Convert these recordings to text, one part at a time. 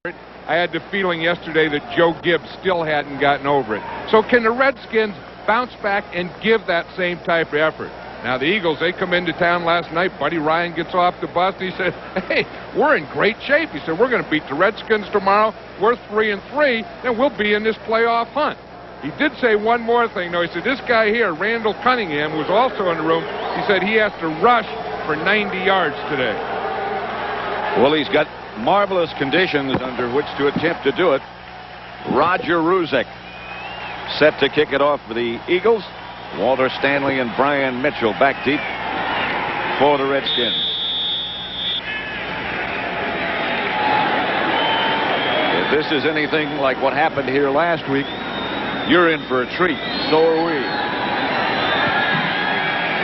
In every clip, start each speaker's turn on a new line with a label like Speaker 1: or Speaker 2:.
Speaker 1: I had the feeling yesterday that Joe Gibbs still hadn't gotten over it. So can the Redskins bounce back and give that same type of effort? Now, the Eagles, they come into town last night. Buddy Ryan gets off the bus. He said, hey, we're in great shape. He said, we're going to beat the Redskins tomorrow. We're 3-3, and we'll be in this playoff hunt. He did say one more thing, though. He said, this guy here, Randall Cunningham, who was also in the room, he said he has to rush for 90 yards today.
Speaker 2: Well, he's got marvelous conditions under which to attempt to do it. Roger Ruzek set to kick it off for the Eagles. Walter Stanley and Brian Mitchell back deep for the Redskins. If this is anything like what happened here last week, you're in for a treat. So are we.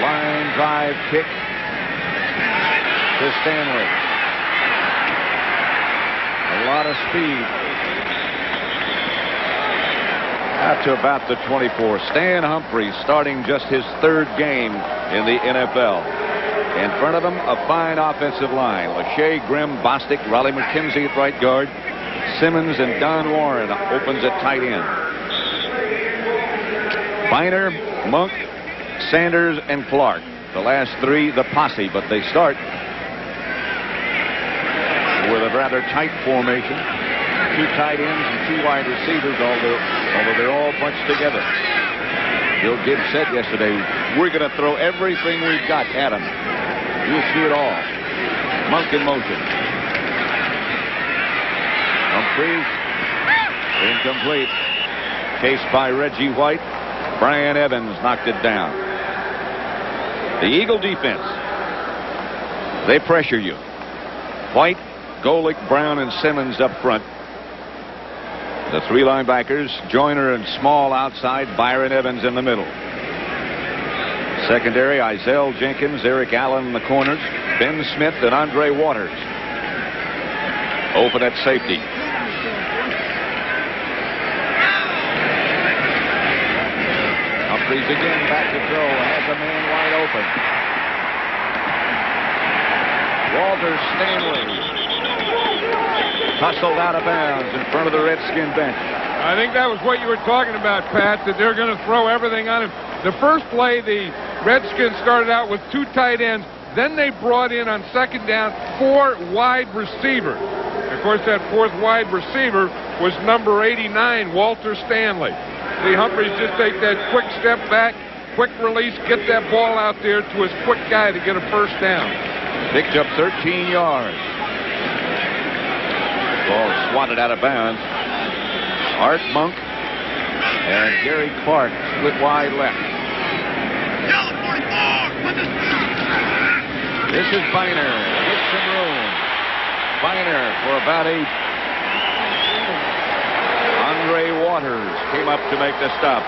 Speaker 2: Line drive kick to Stanley. A lot of speed. Out to about the 24. Stan Humphries starting just his third game in the NFL. In front of him, a fine offensive line. Lachey, Grimm, Bostic, Raleigh McKenzie at right guard. Simmons and Don Warren opens at tight end. Biner, Monk, Sanders, and Clark. The last three, the posse, but they start with a rather tight formation. Two tight ends and two wide receivers, although they're all bunched together. Bill Gibbs said yesterday, we're going to throw everything we've got at them. You'll see it all. Monk in motion. Humphries. Incomplete. Chased by Reggie White. Brian Evans knocked it down. The Eagle defense. They pressure you. White, Golick, Brown, and Simmons up front. The three linebackers, Joyner and Small outside, Byron Evans in the middle. Secondary, Izell Jenkins, Eric Allen in the corners, Ben Smith and Andre Waters. Open at safety. Humphries again back to throw, has a man wide open. Walter Stanley hustled out of bounds in front of the Redskin bench.
Speaker 1: I think that was what you were talking about, Pat, that they're going to throw everything on him. The first play, the Redskins started out with two tight ends. Then they brought in on second down 4 wide receivers. Of course, that fourth wide receiver was number 89, Walter Stanley. See, Humphries just take that quick step back, quick release, get that ball out there to his quick guy to get a first down.
Speaker 2: Picked up 13 yards. Ball swatted out of bounds. Art Monk and Gary Clark split wide left. This is Biner. Gets some room. Biner for about 8. Andre Waters came up to make the stop.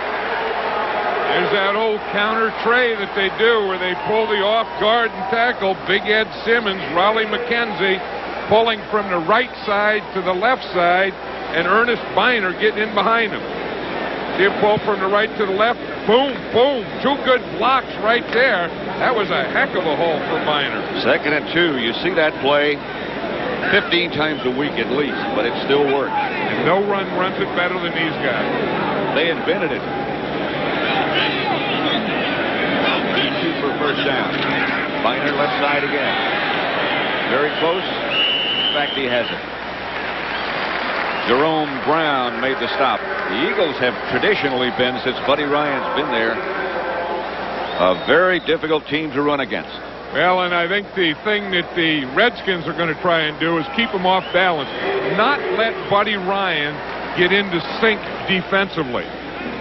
Speaker 1: There's that old counter tray that they do where they pull the off guard and tackle. Big Ed Simmons, Raleigh McKenzie pulling from the right side to the left side, and Ernest Biner getting in behind him. See him pull from the right to the left. Boom, boom. 2 good blocks right there. That was a heck of a hole for Biner.
Speaker 2: 2nd and 2. You see that play 15 times a week at least, but it still works.
Speaker 1: And no run runs it better than these guys.
Speaker 2: They invented it. 2 for first down. Biner left side again. Very close. In fact, he has it. Jerome Brown made the stop. The Eagles have traditionally been, since Buddy Ryan's been there, a very difficult team to run against.
Speaker 1: Well, and I think the thing that the Redskins are going to try and do is keep them off balance. Not let Buddy Ryan get into sync defensively.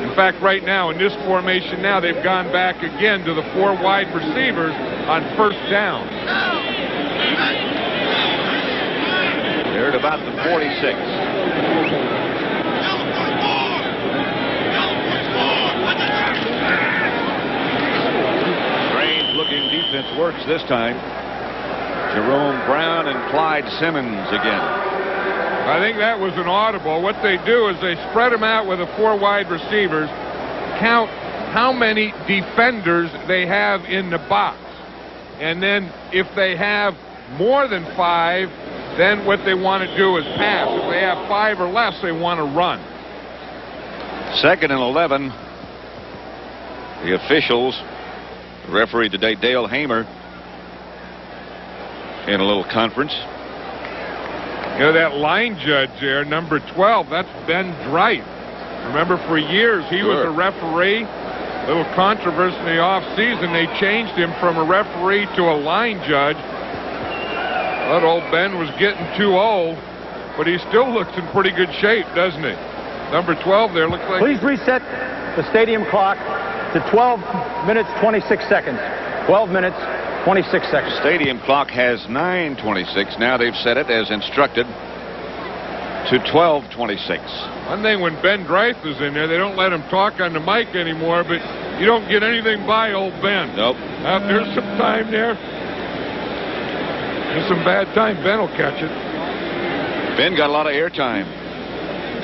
Speaker 1: In fact, right now, in this formation now, they've gone back again to the 4 wide receivers on first down.
Speaker 2: They're at about the 46. Strange-looking defense works this time. Jerome Brown and Clyde Simmons again.
Speaker 1: I think that was an audible. What they do is they spread them out with the 4 wide receivers, count how many defenders they have in the box. And then if they have more than 5, then what they want to do is pass. If they have 5 or less, they want to run.
Speaker 2: 2nd and 11. The officials, the referee today, Dale Hamer, in a little conference.
Speaker 1: You know, that line judge there, number 12, that's Ben Dreith. Remember, for years, he was a referee. A little controversy in the offseason. They changed him from a referee to a line judge. Thought old Ben was getting too old, but he still looks in pretty good shape, doesn't he? Number 12 there looks like...
Speaker 3: Please reset the stadium clock to 12 minutes, 26 seconds. 12 minutes, 26 seconds.
Speaker 2: Stadium clock has 9:26. Now they've set it as instructed to 12:26.
Speaker 1: One thing, when Ben Dreith is in there, they don't let him talk on the mic anymore, but you don't get anything by old Ben.
Speaker 2: Nope.
Speaker 1: Out there's some time there. There's some bad time. Ben will catch it.
Speaker 2: Ben got a lot of airtime.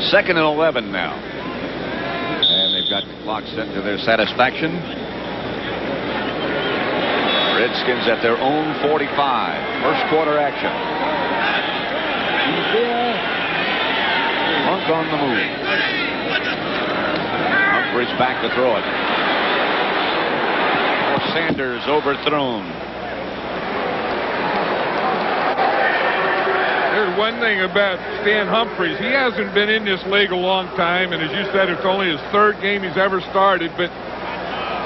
Speaker 2: 2nd and 11 now. And they've got the clock set to their satisfaction. Redskins at their own 45. First quarter action. Monk on the move. Humphries back to throw it. Sanders overthrown.
Speaker 1: There's one thing about Stan Humphries. He hasn't been in this league a long time, and as you said, it's only his 3rd game he's ever started, but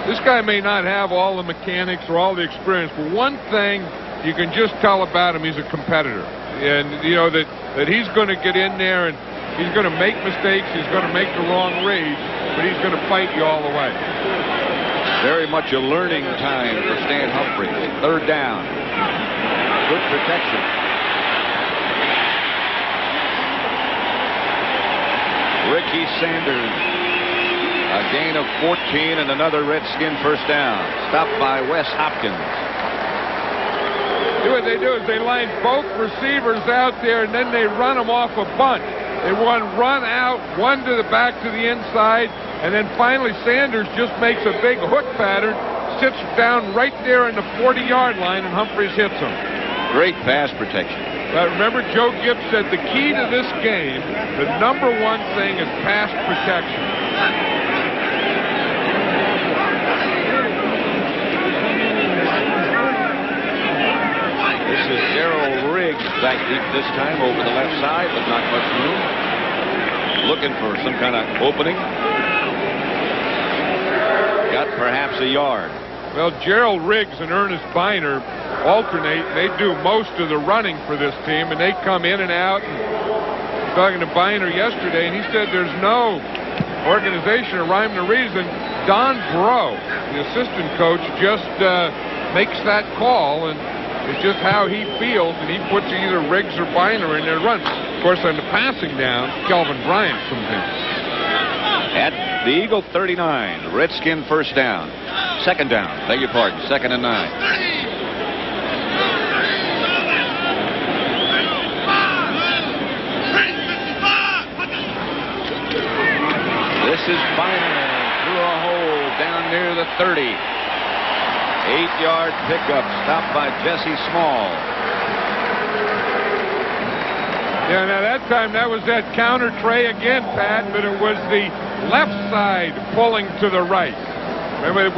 Speaker 1: this guy may not have all the mechanics or all the experience, but one thing you can just tell about him, he's a competitor. And, you know, that he's going to get in there and he's going to make mistakes, he's going to make the wrong reads, but he's going to fight you all the way.
Speaker 2: Very much a learning time for Stan Humphries. 3rd down. Good protection. Ricky Sanders. A gain of 14 and another Redskin first down. Stopped by Wes Hopkins.
Speaker 1: What they do is they line both receivers out there, and then they run them off a bunch. They run out, one to the back to the inside, and then finally Sanders just makes a big hook pattern, sits down right there in the 40-yard line, and Humphries hits him.
Speaker 2: Great pass protection.
Speaker 1: But remember, Joe Gibbs said the key to this game, the number one thing is pass protection.
Speaker 2: This is Darrell Riggs back deep this time over the left side, but not much room. Looking for some kind of opening. Got perhaps a yard.
Speaker 1: Well, Gerald Riggs and Ernest Biner alternate. They do most of the running for this team, and they come in and out. And I was talking to Biner yesterday, and he said there's no organization or rhyme or reason. Don Breaux, the assistant coach, just makes that call, and it's just how he feels, and he puts either Riggs or Biner in their runs. Of course, on the passing down, Kelvin Bryant comes in.
Speaker 2: At the Eagle 39, Redskin first down. 2nd down, beg your pardon, 2nd and 9. This is Biner through a hole down near the 30. 8-yard pickup, stopped by Jesse Small.
Speaker 1: Yeah, now that time that was that counter tray again, Pat, but it was the left side pulling to the right. Remember,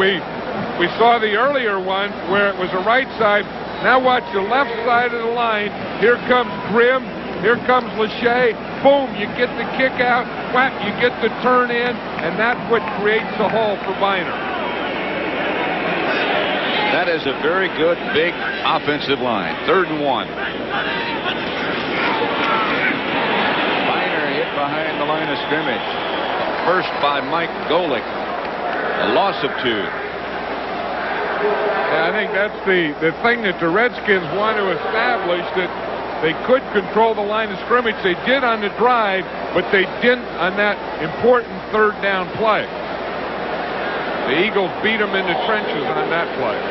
Speaker 1: we saw the earlier one where it was the right side. Now watch the left side of the line. Here comes Grimm. Here comes Lachey. Boom, you get the kick out. Whap, you get the turn in, and that's what creates the hole for Biner.
Speaker 2: That is a very good, big offensive line. 3rd and 1. Biner hit behind the line of scrimmage. First by Mike Golick. A loss of 2.
Speaker 1: Yeah, I think that's the thing that the Redskins want to establish, that they could control the line of scrimmage. They did on the drive, but they didn't on that important 3rd down play. The Eagles beat them in the trenches on that play.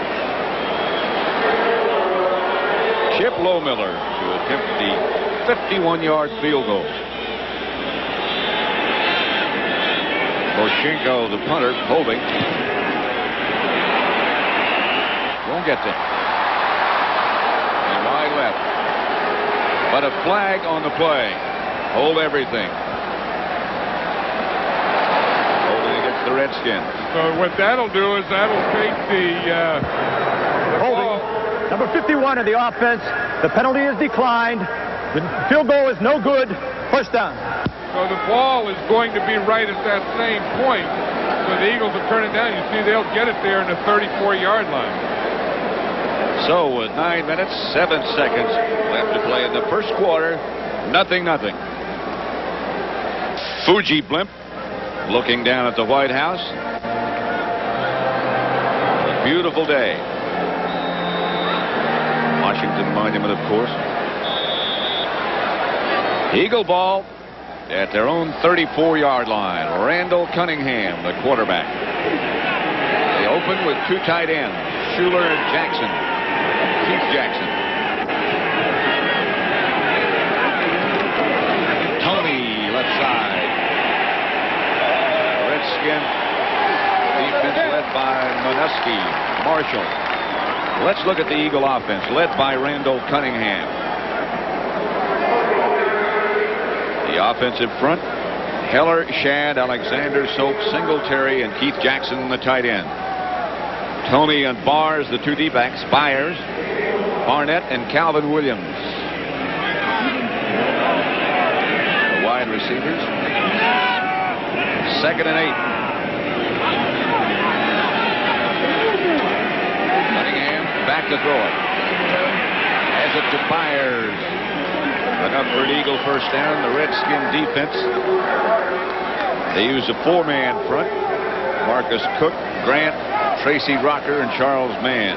Speaker 2: Chip Lohmiller to attempt the 51-yard field goal. Poroshenko, the punter, holding. Won't get to him. And wide left. But a flag on the play. Hold everything. Holding against the Redskins.
Speaker 1: So what that'll do is that'll take the
Speaker 3: Holding. Number 51 of the offense. The penalty is declined. The field goal is no good. First down.
Speaker 1: So the ball is going to be right at that same point. So the Eagles will turn it down. You see they'll get it there in the 34-yard line.
Speaker 2: So with 9 minutes, 7 seconds left to play in the first quarter, 0-0. Fuji blimp looking down at the White House. A beautiful day. Washington Monument, of course. Eagle ball at their own 34-yard line. Randall Cunningham, the quarterback. They open with two tight ends, Schuler and Jackson. Keith Jackson. Tony, left side. Redskin defense led by Manusky. Marshall. Let's look at the Eagle offense, led by Randall Cunningham. The offensive front, Heller, Shad, Alexander, Soap, Singletary, and Keith Jackson, the tight end. Tony and Bars, the two D-backs, Byers, Barnett, and Calvin Williams. The wide receivers. 2nd and 8. Cunningham back to throw it. Has it to Byers. Enough for an Eagle first down. The Redskin defense. They use a 4-man front. Marcus Cook, Grant, Tracy Rocker, and Charles Mann.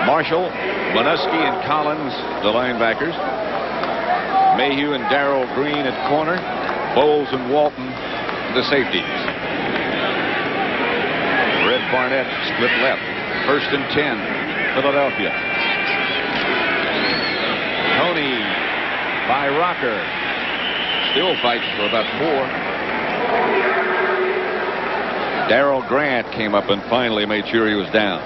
Speaker 2: Marshall, Manusky, and Collins, the linebackers. Mayhew and Darrell Green at corner. Bowles and Walton, the safeties. Red Barnett split left. 1st and 10, Philadelphia. Tony by Rocker. Still fights for about 4. Darrell Grant came up and finally made sure he was down.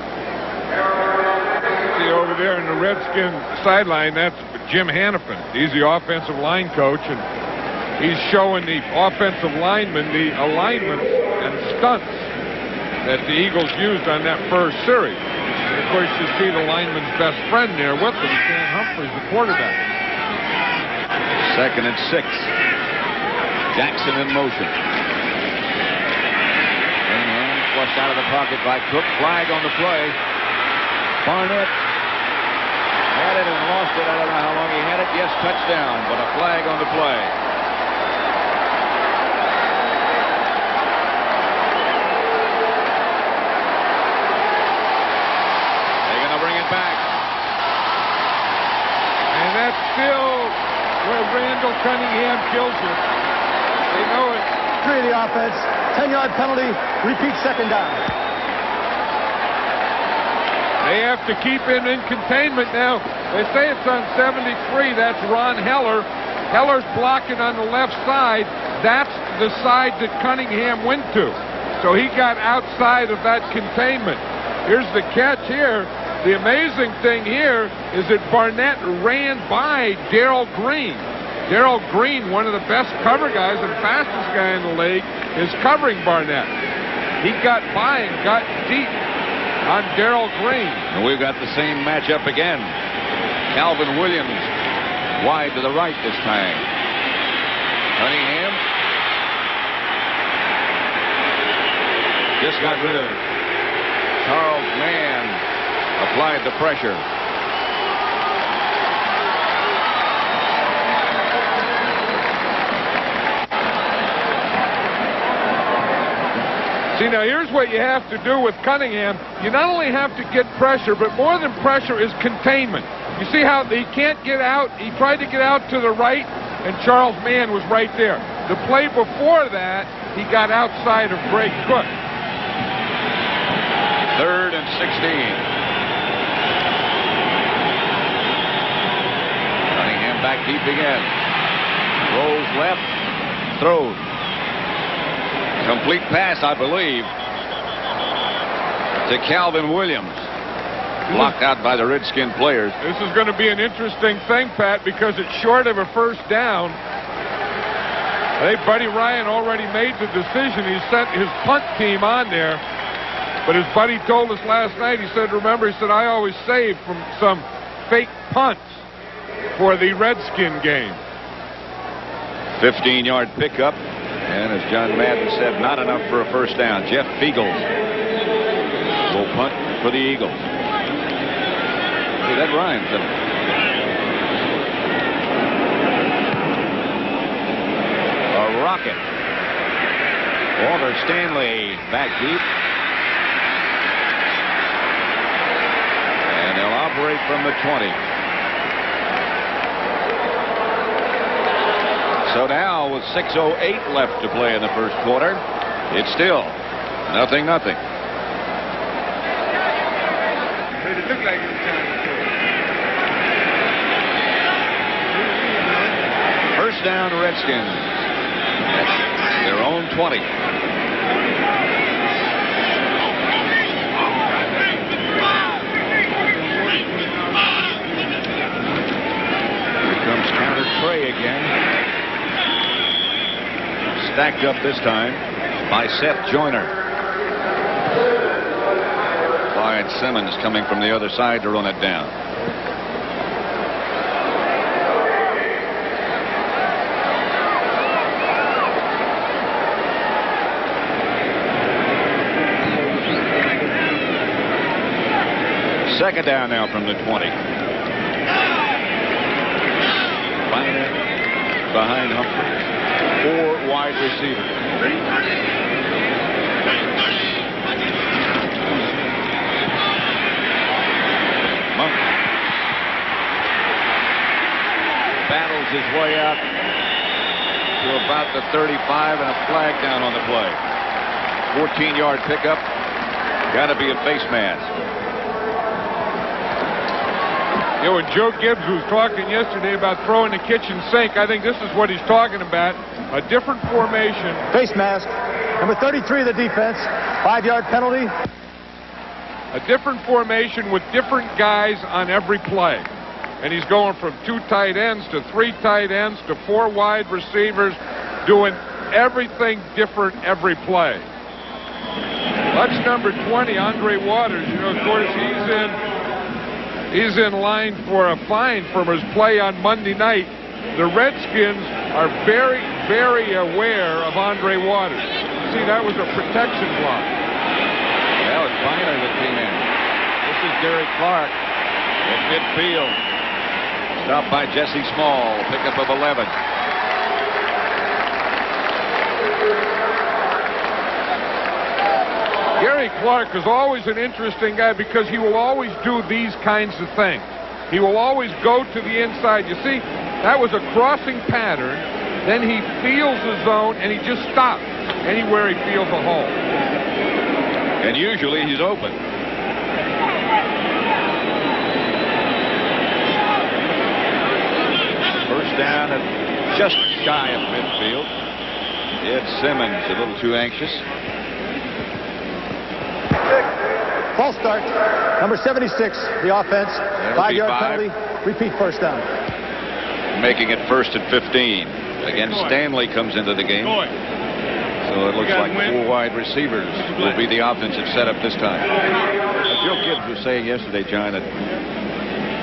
Speaker 1: See over there in the Redskin sideline, that's Jim Hannafin. He's the offensive line coach, and he's showing the offensive linemen the alignments and stunts that the Eagles used on that first series. And of course, you see the lineman's best friend there with them, Stan Humphries, the quarterback.
Speaker 2: 2nd and 6. Jackson in motion. Flushed out of the pocket by Cook. Flag on the play. Barnett had it and lost it. I don't know how long he had it. Yes, touchdown, but a flag on the play. They're going to bring it back.
Speaker 1: And that's still where Randall Cunningham kills it. They know it.
Speaker 3: 3 of the offense. 10-yard penalty. Repeat 2nd down.
Speaker 1: They have to keep him in containment now. They say it's on 73. That's Ron Heller. Heller's blocking on the left side. That's the side that Cunningham went to. So he got outside of that containment. Here's the catch here. The amazing thing here is that Barnett ran by Darrell Green. Darrell Green, one of the best cover guys and fastest guy in the league, is covering Barnett. He got by and got deep on Darrell Green.
Speaker 2: And we've got the same matchup again. Calvin Williams wide to the right this time. Cunningham just got rid of it. Charles Mann applied the pressure.
Speaker 1: See, now here's what you have to do with Cunningham. You not only have to get pressure, but more than pressure is containment. You see how he can't get out? He tried to get out to the right, and Charles Mann was right there. The play before that, he got outside of Greg Cook.
Speaker 2: 3rd and 16. Cunningham back deep again. Rolls left, throws. Complete pass, I believe, to Calvin Williams. blocked out by the Redskin players.
Speaker 1: This is going to be an interesting thing, Pat, because it's short of a first down. I think Buddy Ryan already made the decision. He sent his punt team on there. But his buddy told us last night, he said, remember, he said, I always save from some fake punts for the Redskin game.
Speaker 2: 15-yard pickup. And as John Madden said, not enough for a first down. Jeff Fiegels will punt for the Eagles. Hey, that rhymes. A rocket. Walter Stanley back deep. And they'll operate from the 20. So now with 6:08 left to play in the first quarter, it's still 0-0. First down, Redskins at their own 20. Here comes counter Trey again. Stacked up this time by Seth Joyner. Clyde Simmons coming from the other side to run it down. Second down now from the 20. Behind Humphrey. 4 wide receivers. Monk battles his way out to about the 35 and a flag down on the play. 14-yard pickup. Got to be a face mask.
Speaker 1: You know, when Joe Gibbs was talking yesterday about throwing the kitchen sink, I think this is what he's talking about. A different formation.
Speaker 3: Face mask. Number 33 of the defense. 5-yard penalty.
Speaker 1: A different formation with different guys on every play. And he's going from 2 tight ends to 3 tight ends to 4 wide receivers, doing everything different every play. That's number 20, Andre Waters. You know, of course, he's in line for a fine from his play on Monday night. The Redskins are very, very aware of Andre Waters. See, that was a protection block.
Speaker 2: That was Biner that came in. This is Gary Clark at midfield. Stopped by Jesse Small. Pickup of 11.
Speaker 1: Gary Clark is always an interesting guy because he will always do these kinds of things. He will always go to the inside. You see, that was a crossing pattern. Then he feels the zone, and he just stops anywhere he feels a hole.
Speaker 2: And usually he's open. First down at just shy of midfield. Ed Simmons a little too anxious.
Speaker 3: False start. Number 76, the offense. 5-yard penalty. Repeat first down.
Speaker 2: Making it first and 15. Again, Stanley comes into the game. So it looks like 4 wide receivers will be the offensive setup this time. Joe Gibbs was saying yesterday, John, that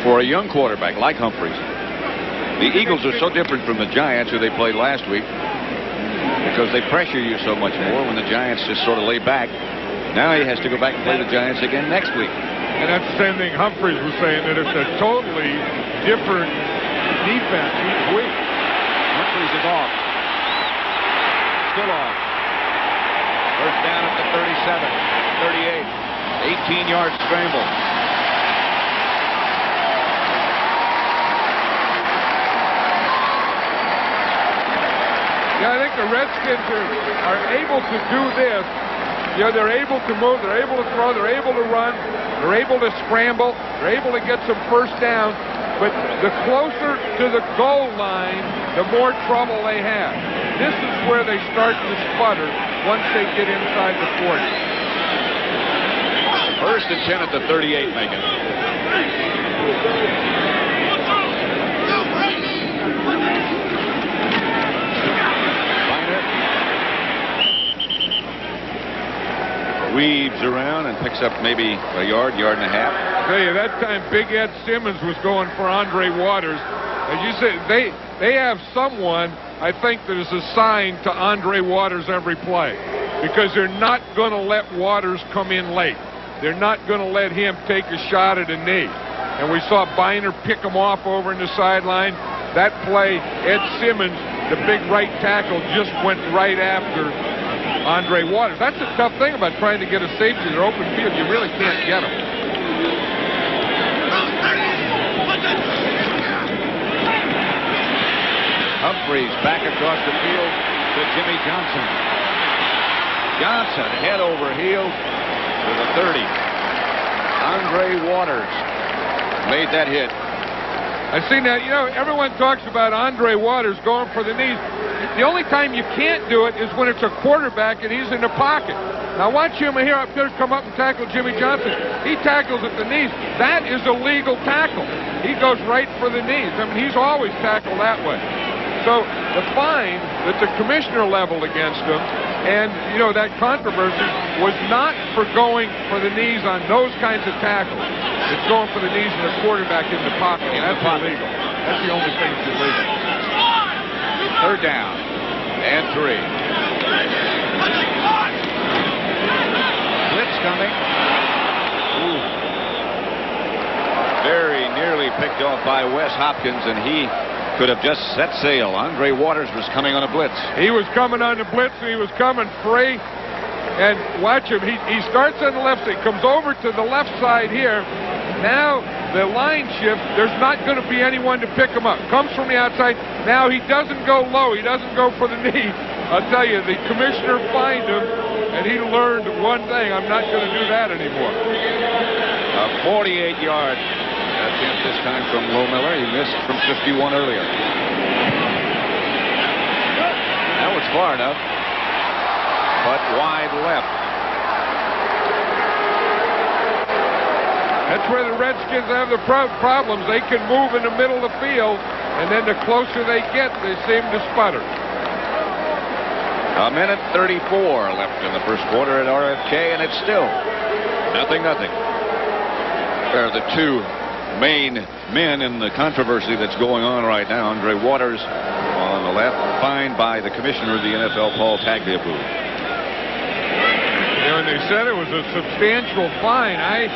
Speaker 2: for a young quarterback like Humphreys, the Eagles are so different from the Giants who they played last week because they pressure you so much more when the Giants just sort of lay back. Now he has to go back and play the Giants again next week.
Speaker 1: And that's the same thing Humphreys was saying, that it's a totally different defense each week.
Speaker 2: Humphreys is off. Still off. First down at the 37, 38. 18-yard scramble.
Speaker 1: Yeah, I think the Redskins are able to do this. Yeah, they're able to move, they're able to throw, they're able to run, they're able to scramble, they're able to get some first down. But the closer to the goal line, the more trouble they have. This is where they start to sputter once they get inside the 40.
Speaker 2: First and 10 at the 38, Megan. Weaves around and picks up maybe a yard and a half.
Speaker 1: I tell you, that time Big Ed Simmons was going for Andre Waters. As you said, they have someone, I think, that is assigned to Andre Waters every play, because they're not going to let Waters come in late. They're not going to let him take a shot at a knee. And we saw Biner pick him off over in the sideline. That play, Ed Simmons, the big right tackle, just went right after Andre Waters. That's the tough thing about trying to get a safety in their open field. You really can't get them.
Speaker 2: Humphreys back across the field to Jimmy Johnson. Johnson head over heels to the 30. Andre Waters made that hit.
Speaker 1: I see now, you know, everyone talks about Andre Waters going for the knees. The only time you can't do it is when it's a quarterback and he's in the pocket. Now watch him here up there come up and tackle Jimmy Johnson. He tackles at the knees. That is a legal tackle. He goes right for the knees. I mean, he's always tackled that way. So the fine that the commissioner leveled against him, and, you know, that controversy was not for going for the knees on those kinds of tackles. It's going for the knees of the quarterback in the pocket. That's illegal. That's the only thing that's illegal.
Speaker 2: Third down and 3. Blitz coming. Ooh. Very nearly picked off by Wes Hopkins, and he could have just set sail. Andre Waters was coming on a blitz.
Speaker 1: He was coming on the blitz, and he was coming free. And watch him. He starts on the left side, comes over to the left side here. Now the line shift, there's not going to be anyone to pick him up. Comes from the outside. Now he doesn't go low. He doesn't go for the knee. I'll tell you, the commissioner fined him, and he learned one thing: I'm not going to do that anymore.
Speaker 2: A 48-yard attempt this time from Lohmiller. He missed from 51 earlier. That was far enough, but wide left.
Speaker 1: That's where the Redskins have the problems. They can move in the middle of the field, and then the closer they get, they seem to sputter.
Speaker 2: A minute 34 left in the first quarter at RFK, and it's still 0-0. They're the two main men in the controversy that's going on right now. Andre Waters on the left, fined by the commissioner of the NFL, Paul Tagliabue.
Speaker 1: You know, and they said it was a substantial fine. I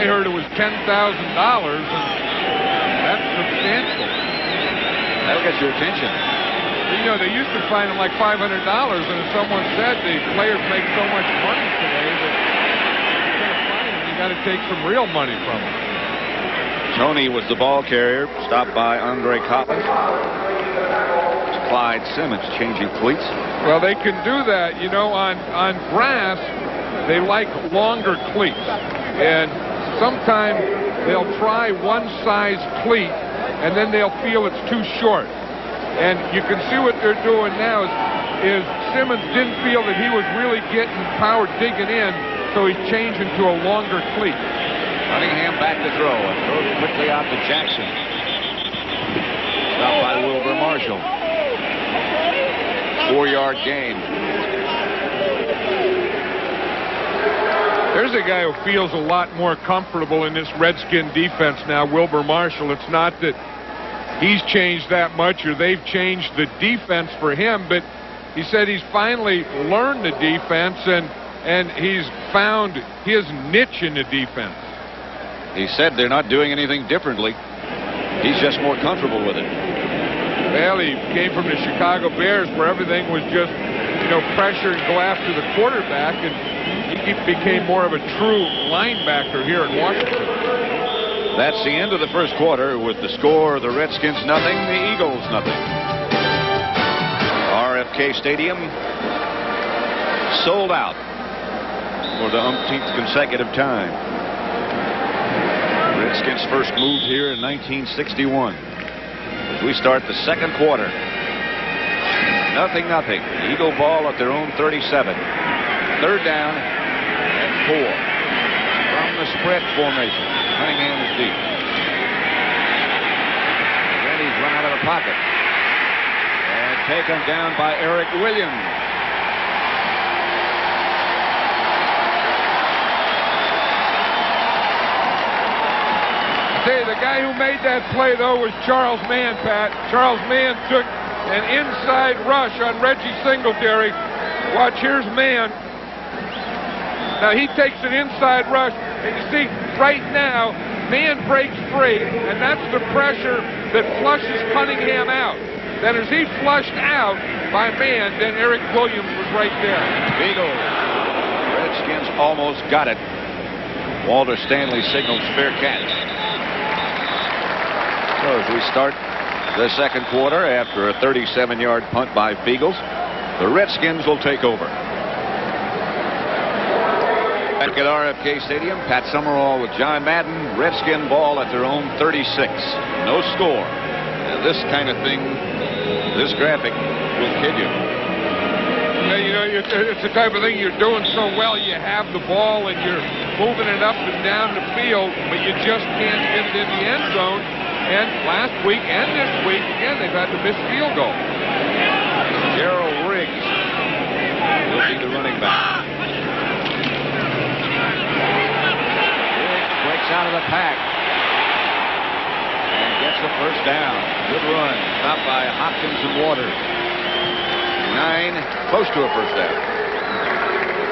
Speaker 1: heard it was $10,000, and that's substantial.
Speaker 2: That'll get your attention.
Speaker 1: You know, they used to fine them like $500, and as someone said, the players make so much money today that you're going to fine them, you got to take some real money from them.
Speaker 2: Tony was the ball carrier, stopped by Andre Collins. Clyde Simmons changing cleats.
Speaker 1: Well, they can do that. You know, on grass, they like longer cleats. And sometimes they'll try one size cleat, and then they'll feel it's too short. And you can see what they're doing now is Simmons didn't feel that he was really getting power digging in, so he's changing to a longer cleat.
Speaker 2: Manningham back to throw, and throws quickly out to Jackson. Stopped by Wilbur Marshall. 4-yard gain.
Speaker 1: There's a guy who feels a lot more comfortable in this Redskin defense now, Wilbur Marshall. It's not that he's changed that much or they've changed the defense for him, but he said he's finally learned the defense and he's found his niche in the defense.
Speaker 2: He said they're not doing anything differently. He's just more comfortable with it.
Speaker 1: Well, he came from the Chicago Bears where everything was just, you know, pressure and go after the quarterback, and he became more of a true linebacker here in Washington.
Speaker 2: That's the end of the first quarter with the score: the Redskins 0, the Eagles 0. RFK Stadium sold out for the umpteenth consecutive time. Redskins first moved here in 1961. As we start the second quarter, 0-0. Eagle ball at their own 37. Third down and 4 from the spread formation. Manningham is deep. Then he's run out of the pocket. And taken down by Eric Williams.
Speaker 1: Say, the guy who made that play, though, was Charles Mann, Pat. Charles Mann took an inside rush on Reggie Singletary. Watch, here's Mann. Now, he takes an inside rush, and you see, right now, Mann breaks free, and that's the pressure that flushes Cunningham out. Then as he flushed out by Mann, then Eric Williams was right there.
Speaker 2: Eagles. Redskins almost got it. Walter Stanley signals fair catch. So as we start the second quarter after a 37-yard punt by Beagles, the Redskins will take over. Back at RFK Stadium, Pat Summerall with John Madden. Redskin ball at their own 36. No score. Now this kind of thing, this graphic will kid you.
Speaker 1: You know, it's the type of thing you're doing so well. You have the ball and you're moving it up and down the field, but you just can't get it in the end zone. And last week and this week, again, they've had to miss field goal.
Speaker 2: Gerald Riggs will be the running back. Riggs breaks out of the pack and gets the first down. Good run. Stopped by Hopkins and Waters. 9, close to a first down.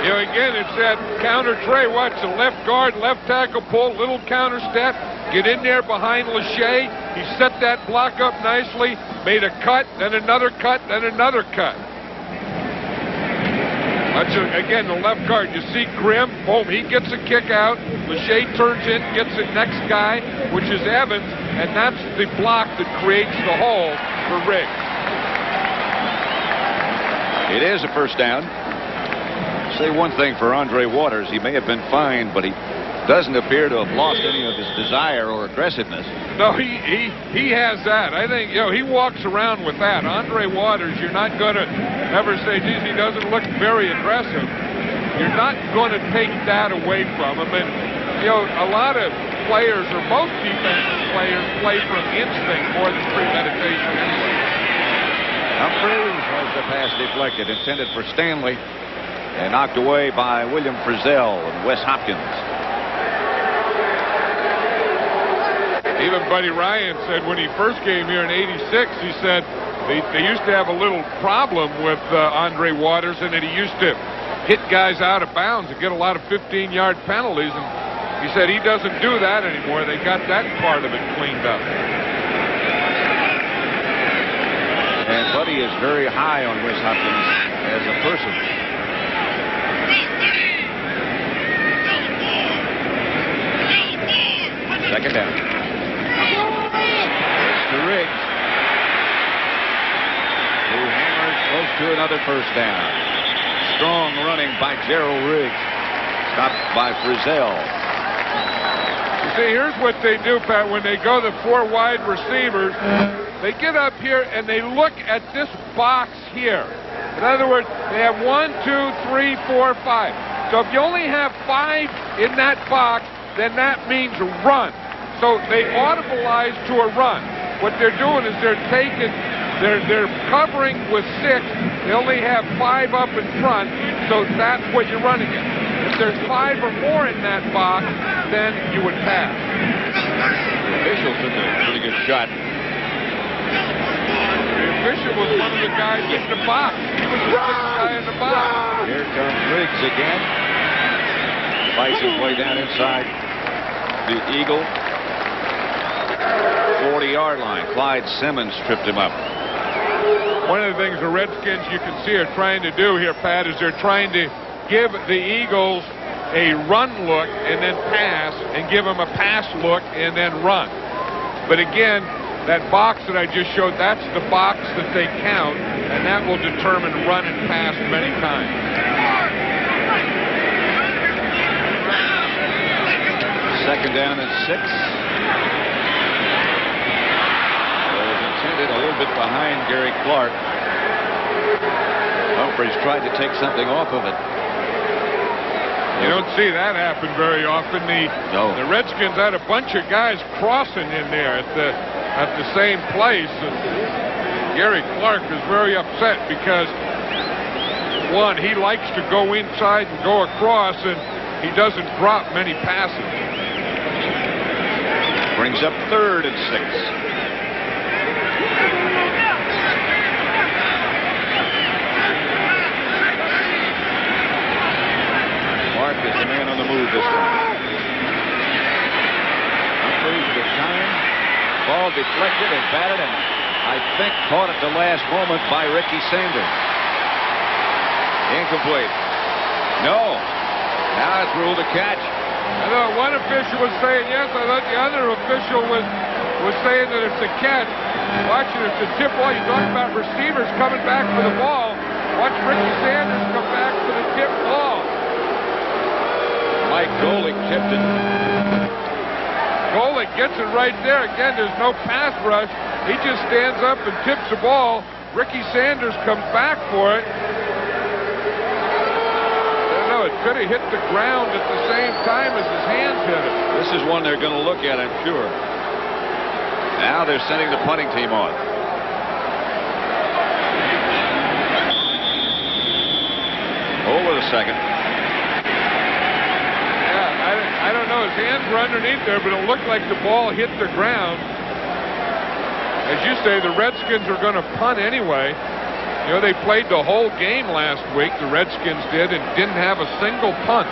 Speaker 1: You know, again, it's that counter tray. Watch the left guard, left tackle pull, little counter step. Get in there behind Lachey. He set that block up nicely, made a cut, then another cut, then another cut. Watch, again, the left guard. You see Grimm, boom, he gets a kick out. Lachey turns in, gets the next guy, which is Evans, and that's the block that creates the hole for Riggs.
Speaker 2: It is a first down. Say one thing for Andre Waters. He may have been fined, but he doesn't appear to have lost any of his desire or aggressiveness.
Speaker 1: No, he has that. I think, you know, he walks around with that. Andre Waters, you're not going to ever say, geez, he doesn't look very aggressive. You're not going to take that away from him. And, you know, a lot of players, or most defensive players, play from instinct more than premeditation anyway.
Speaker 2: Humphreys has the pass deflected, intended for Stanley, and knocked away by William Frizzell and Wes Hopkins.
Speaker 1: Even Buddy Ryan said when he first came here in '86, he said they used to have a little problem with Andre Waters, and that he used to hit guys out of bounds and get a lot of 15-yard penalties. And he said he doesn't do that anymore. They got that part of it cleaned up.
Speaker 2: And Buddy is very high on Wes Hopkins as a person. Second down. To Riggs, who hammers close to another first down. Strong running by Gerald Riggs. Stopped by Frizzell.
Speaker 1: You see, here's what they do, Pat, when they go the 4 wide receivers. They get up here and they look at this box here. In other words, they have 1, 2, 3, 4, 5. So if you only have 5 in that box, then that means a run. So they audibilize to a run. What they're doing is they're covering with 6. They only have 5 up in front, so that's what you're running it. If there's 5 or more in that box, then you would pass.
Speaker 2: The official took a pretty good shot.
Speaker 1: The official was one of the guys in the box. He was the guy in the box.
Speaker 2: Here comes Riggs again. Fights his way down inside the Eagle 40-yard line. Clyde Simmons tripped him up.
Speaker 1: One of the things the Redskins, you can see, are trying to do here, Pat, is they're trying to give the Eagles a run look and then pass, and give them a pass look and then run. But again, that box that I just showed, that's the box that they count, and that will determine run and pass many times.
Speaker 2: Second down and 6. A little bit behind Gary Clark. Humphreys tried to take something off of it.
Speaker 1: You don't see that happen very often. The Redskins had a bunch of guys crossing in there at the same place. And Gary Clark is very upset because, one, he likes to go inside and go across, and he doesn't drop many passes.
Speaker 2: Brings up 3rd and 6. Clark is the man on the move this time. Humphreys with time. Ball deflected and batted, and I think caught at the last moment by Ricky Sanders. Incomplete. No. Now it's ruled a catch.
Speaker 1: I thought one official was saying yes. I thought the other official was saying that it's a catch. Watch it. It's a tip ball. You talk about receivers coming back for the ball. Watch Ricky Sanders come back for the tip ball.
Speaker 2: Mike Golick tipped it.
Speaker 1: Golick gets it right there. Again, there's no pass rush. He just stands up and tips the ball. Ricky Sanders comes back for it. It could have hit the ground at the same time as his hands hit it.
Speaker 2: This is one they're going to look at, I'm sure. Now they're sending the punting team on. Over the second.
Speaker 1: Yeah, I don't know. His hands were underneath there, but it looked like the ball hit the ground. As you say, the Redskins are going to punt anyway. You know, they played the whole game last week, the Redskins did, and didn't have a single punt.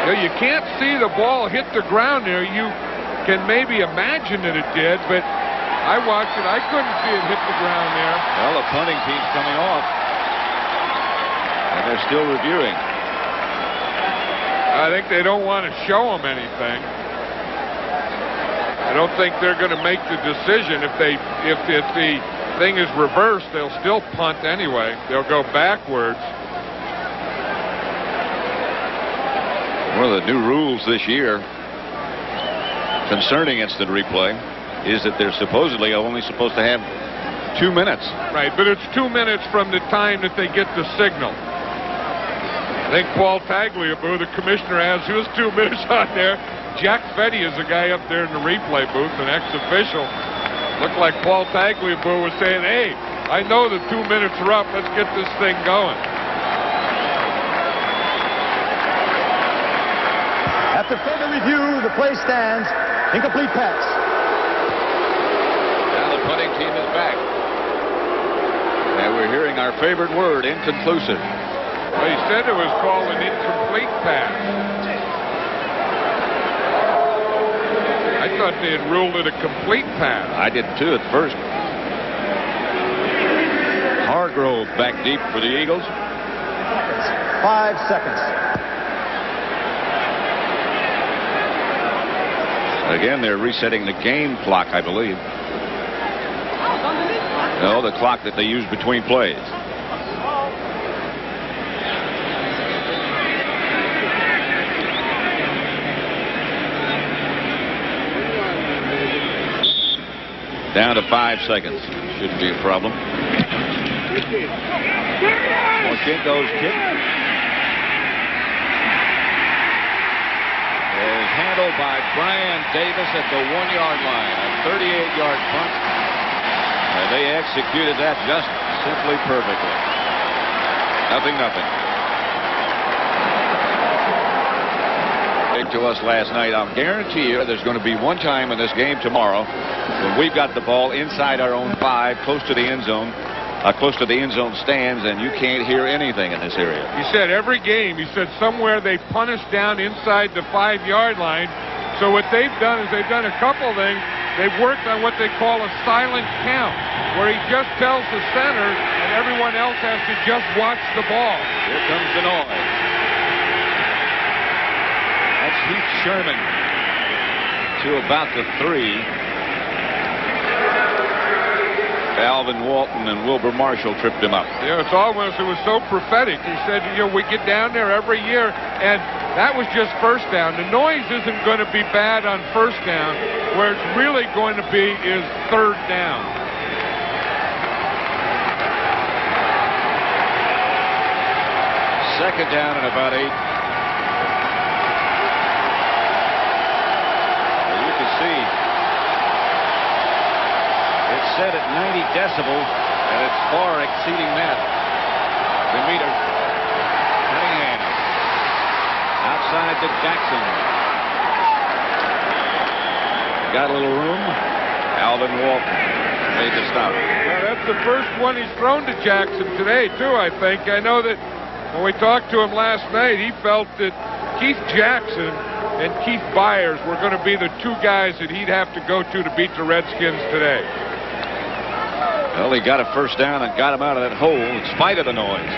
Speaker 1: You know, you can't see the ball hit the ground there. You can maybe imagine that it did, but I watched it. I couldn't see it hit the ground there.
Speaker 2: Well, the punting team's coming off, and they're still reviewing.
Speaker 1: I think they don't want to show them anything. I don't think they're going to make the decision. If the thing is reversed, they'll still punt anyway. They'll go backwards.
Speaker 2: One of the new rules this year concerning instant replay is that they're supposedly only supposed to have 2 minutes.
Speaker 1: Right, but it's 2 minutes from the time that they get the signal. I think Paul Tagliabue, the commissioner, has his 2 minutes on there. Jack Fetty is the guy up there in the replay booth, an ex-official. Looked like Paul Tagliabue was saying, hey, I know the 2 minutes are up. Let's get this thing going.
Speaker 3: After further review, the play stands. Incomplete pass.
Speaker 2: Now the punting team is back. And we're hearing our favorite word, inconclusive.
Speaker 1: Well, he said it was called an incomplete pass. I thought they had ruled it a complete pass.
Speaker 2: I did too at first. Hargrove back deep for the Eagles.
Speaker 3: 5 seconds.
Speaker 2: Again, they're resetting the game clock, I believe. No, the clock that they use between plays. Down to 5 seconds. Shouldn't be a problem. Morchenko's kick is handled by Brian Davis at the 1-yard line. A 38-yard punt. And they executed that just simply perfectly. 0-0. To us last night, I'll guarantee you there's going to be one time in this game tomorrow when we've got the ball inside our own 5, close to the end zone, close to the end zone stands, and you can't hear anything in this area.
Speaker 1: He said every game, he said somewhere they punish down inside the 5-yard line. So what they've done is they've done a couple things. They've worked on what they call a silent count, where he just tells the center and everyone else has to just watch the ball.
Speaker 2: Here comes the noise. That's Heath Sherman to about the 3. Alvin Walton and Wilbur Marshall tripped him up.
Speaker 1: Yeah, it's almost, it was so prophetic. He said, you know, we get down there every year, and that was just first down. The noise isn't going to be bad on first down. Where it's really going to be is third down.
Speaker 2: Second down and about 8. Well, you can see it's set at 90 decibels, and it's far exceeding that. The meter. Manningham. Outside to Jackson. Got a little room. Alvin Walton made the stop.
Speaker 1: Well, that's the first one he's thrown to Jackson today, too, I think. I know that when we talked to him last night, he felt that Keith Jackson and Keith Byers were going to be the two guys that he'd have to go to beat the Redskins today.
Speaker 2: Well, he got a first down and got him out of that hole in spite of the noise.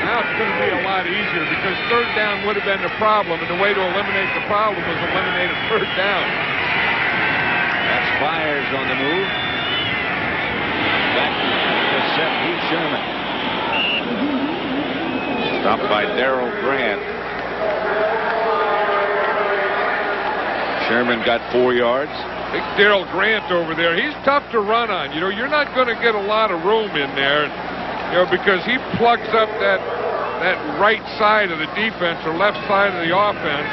Speaker 1: Now it's going to be a lot easier because third down would have been the problem, and the way to eliminate the problem was eliminate a third down.
Speaker 2: That's Byers on the move. Back to set Heath Sherman. Stopped by Darrell Grant. Sherman got 4 yards.
Speaker 1: Big Darrell Grant over there. He's tough to run on. You know, you're not going to get a lot of room in there, you know, because he plugs up that right side of the defense or left side of the offense.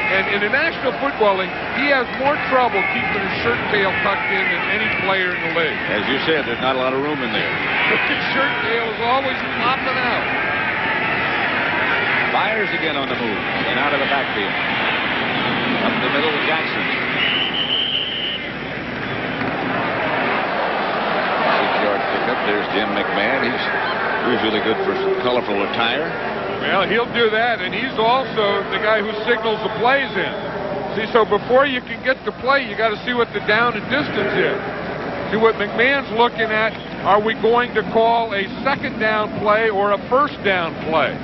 Speaker 1: And in the National Football League, he has more trouble keeping his shirt tail tucked in than any player in the league.
Speaker 2: As you said, there's not a lot of room in there.
Speaker 1: But his shirt tail is always flopping out.
Speaker 2: Byers again on the move and out of the backfield. Up the middle to Jackson. 6-yard pickup. There's Jim McMahon. He's usually good for some colorful attire.
Speaker 1: Well, he'll do that, and he's also the guy who signals the plays in. See, so before you can get the play, you got to see what the down and distance is. See what McMahon's looking at. Are we going to call a second down play or a first down play?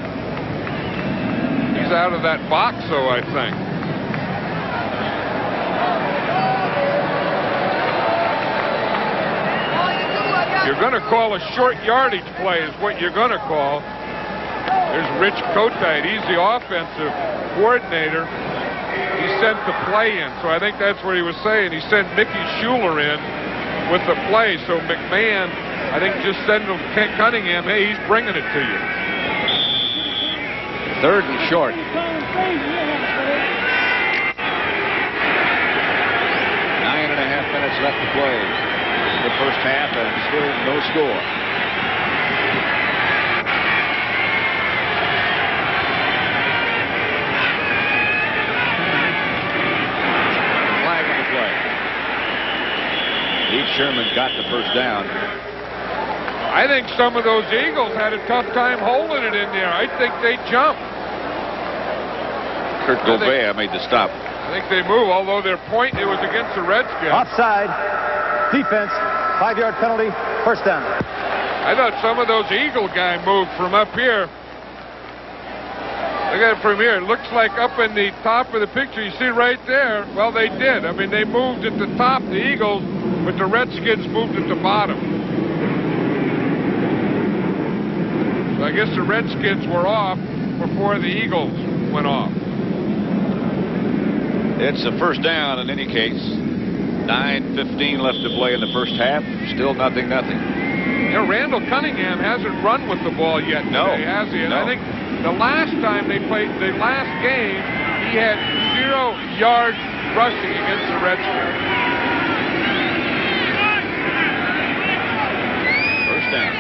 Speaker 1: He's out of that box, so I think. You're going to call a short yardage play is what you're going to call. There's Rich Kotite. He's the offensive coordinator. He sent the play in, so I think that's what he was saying. He sent Mickey Schuler in with the play, so McMahon, I think, just sent him Cunningham, hey, he's bringing it to you.
Speaker 2: Third and short. 9.5 minutes left to play. The first half, and still no score. Flag on the play. Heath Sherman got the first down.
Speaker 1: I think some of those Eagles had a tough time holding it in there. I think they jumped.
Speaker 2: Kurt Gobert made the stop.
Speaker 1: I think they move, although their point, it was against the Redskins.
Speaker 3: Offside. Defense. 5-yard penalty. First down.
Speaker 1: I thought some of those Eagle guys moved from up here. Look at it from here. It looks like up in the top of the picture, you see right there. Well, they did. I mean, they moved at the top, the Eagles, but the Redskins moved at the bottom. So I guess the Redskins were off before the Eagles went off.
Speaker 2: It's a first down in any case. 9:15 left to play in the first half. Still 0-0.
Speaker 1: You know, Randall Cunningham hasn't run with the ball yet today, has he? And I think the last time they played, the last game, he had 0 yards rushing against the Redskins.
Speaker 2: First down.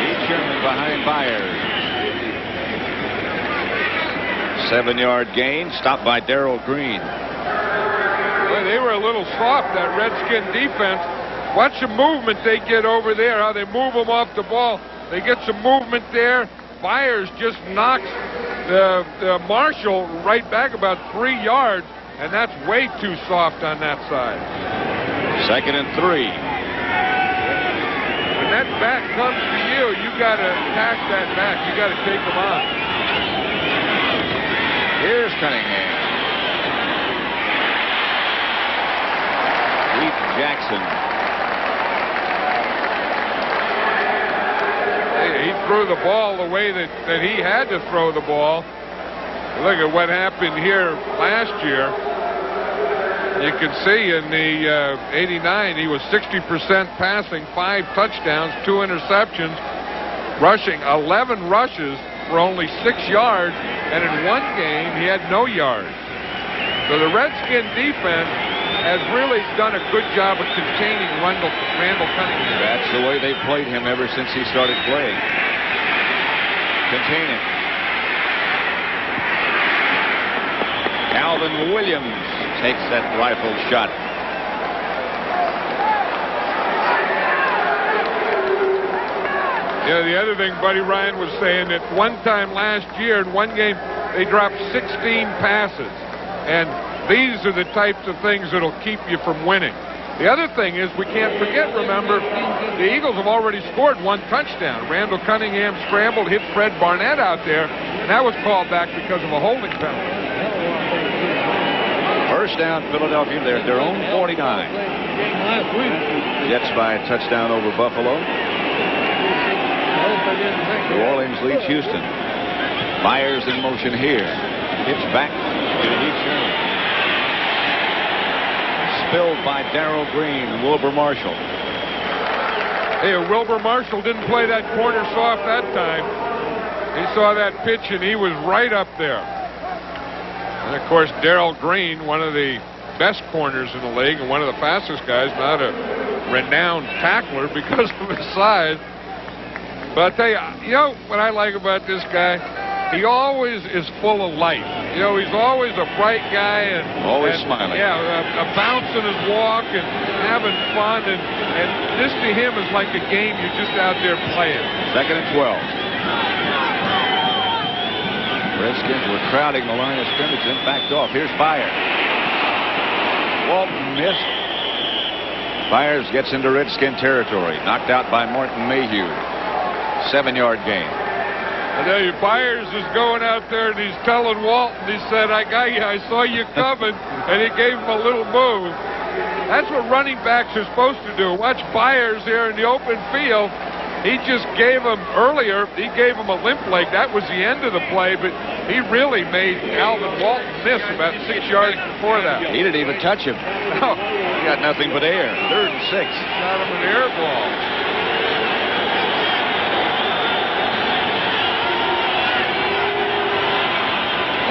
Speaker 2: Heath Sherman behind Byers. 7-yard gain, stopped by Darrell Green.
Speaker 1: Well, they were a little soft, that Redskin defense. Watch the movement they get over there, how they move them off the ball. They get some movement there. Byers just knocks the Marshall right back about 3 yards, and that's way too soft on that side.
Speaker 2: 2nd and 3.
Speaker 1: When that back comes to you, you got to attack that back. You got to take them on.
Speaker 2: Here's Cunningham. Heath Jackson.
Speaker 1: threw the ball the way that he had to throw the ball. Look at what happened here last year. You can see in the 89, he was 60% passing, 5 touchdowns, 2 interceptions, rushing 11 rushes for only 6 yards, and in one game he had no yards. So the Redskin defense has really done a good job of containing Randall Cunningham.
Speaker 2: That's the way they played him ever since he started playing. Containing. Calvin Williams takes that rifle shot.
Speaker 1: Yeah, the other thing Buddy Ryan was saying that one time last year in one game they dropped 16 passes. And these are the types of things that'll keep you from winning. The other thing is we can't forget, remember, the Eagles have already scored 1 touchdown. Randall Cunningham scrambled, hit Fred Barnett out there, and that was called back because of a holding penalty.
Speaker 2: First down, Philadelphia. They're at their own 49. Jets by a touchdown over Buffalo. New Orleans leads Houston. Myers in motion here. Hits back to Heath Sherman. Spilled by Darrell Green and Wilbur Marshall.
Speaker 1: Hey, Wilbur Marshall didn't play that corner soft that time. He saw that pitch and he was right up there. And of course, Darrell Green, one of the best corners in the league and one of the fastest guys, not a renowned tackler because of his size. But I'll tell you, you know what I like about this guy? He always is full of life. You know, he's always a bright guy and
Speaker 2: always smiling.
Speaker 1: Yeah, a bounce in his walk and having fun, and this to him is like a game you're just out there playing.
Speaker 2: 2nd and 12. Redskins were crowding the line of scrimmage, then backed off. Here's Byers. Walton missed. Byers gets into Redskin territory, knocked out by Martin Mayhew. 7-yard gain.
Speaker 1: I tell you, Byers is going out there and he's telling Walton, he said, I got you, I saw you coming, and he gave him a little move. That's what running backs are supposed to do. Watch Byers here in the open field. He just gave him earlier, he gave him a limp leg. That was the end of the play, but he really made Alvin Walton miss about 6 yards before that.
Speaker 2: He didn't even touch him.
Speaker 1: No.
Speaker 2: He got nothing but air. 3rd and 6.
Speaker 1: Got him an air ball.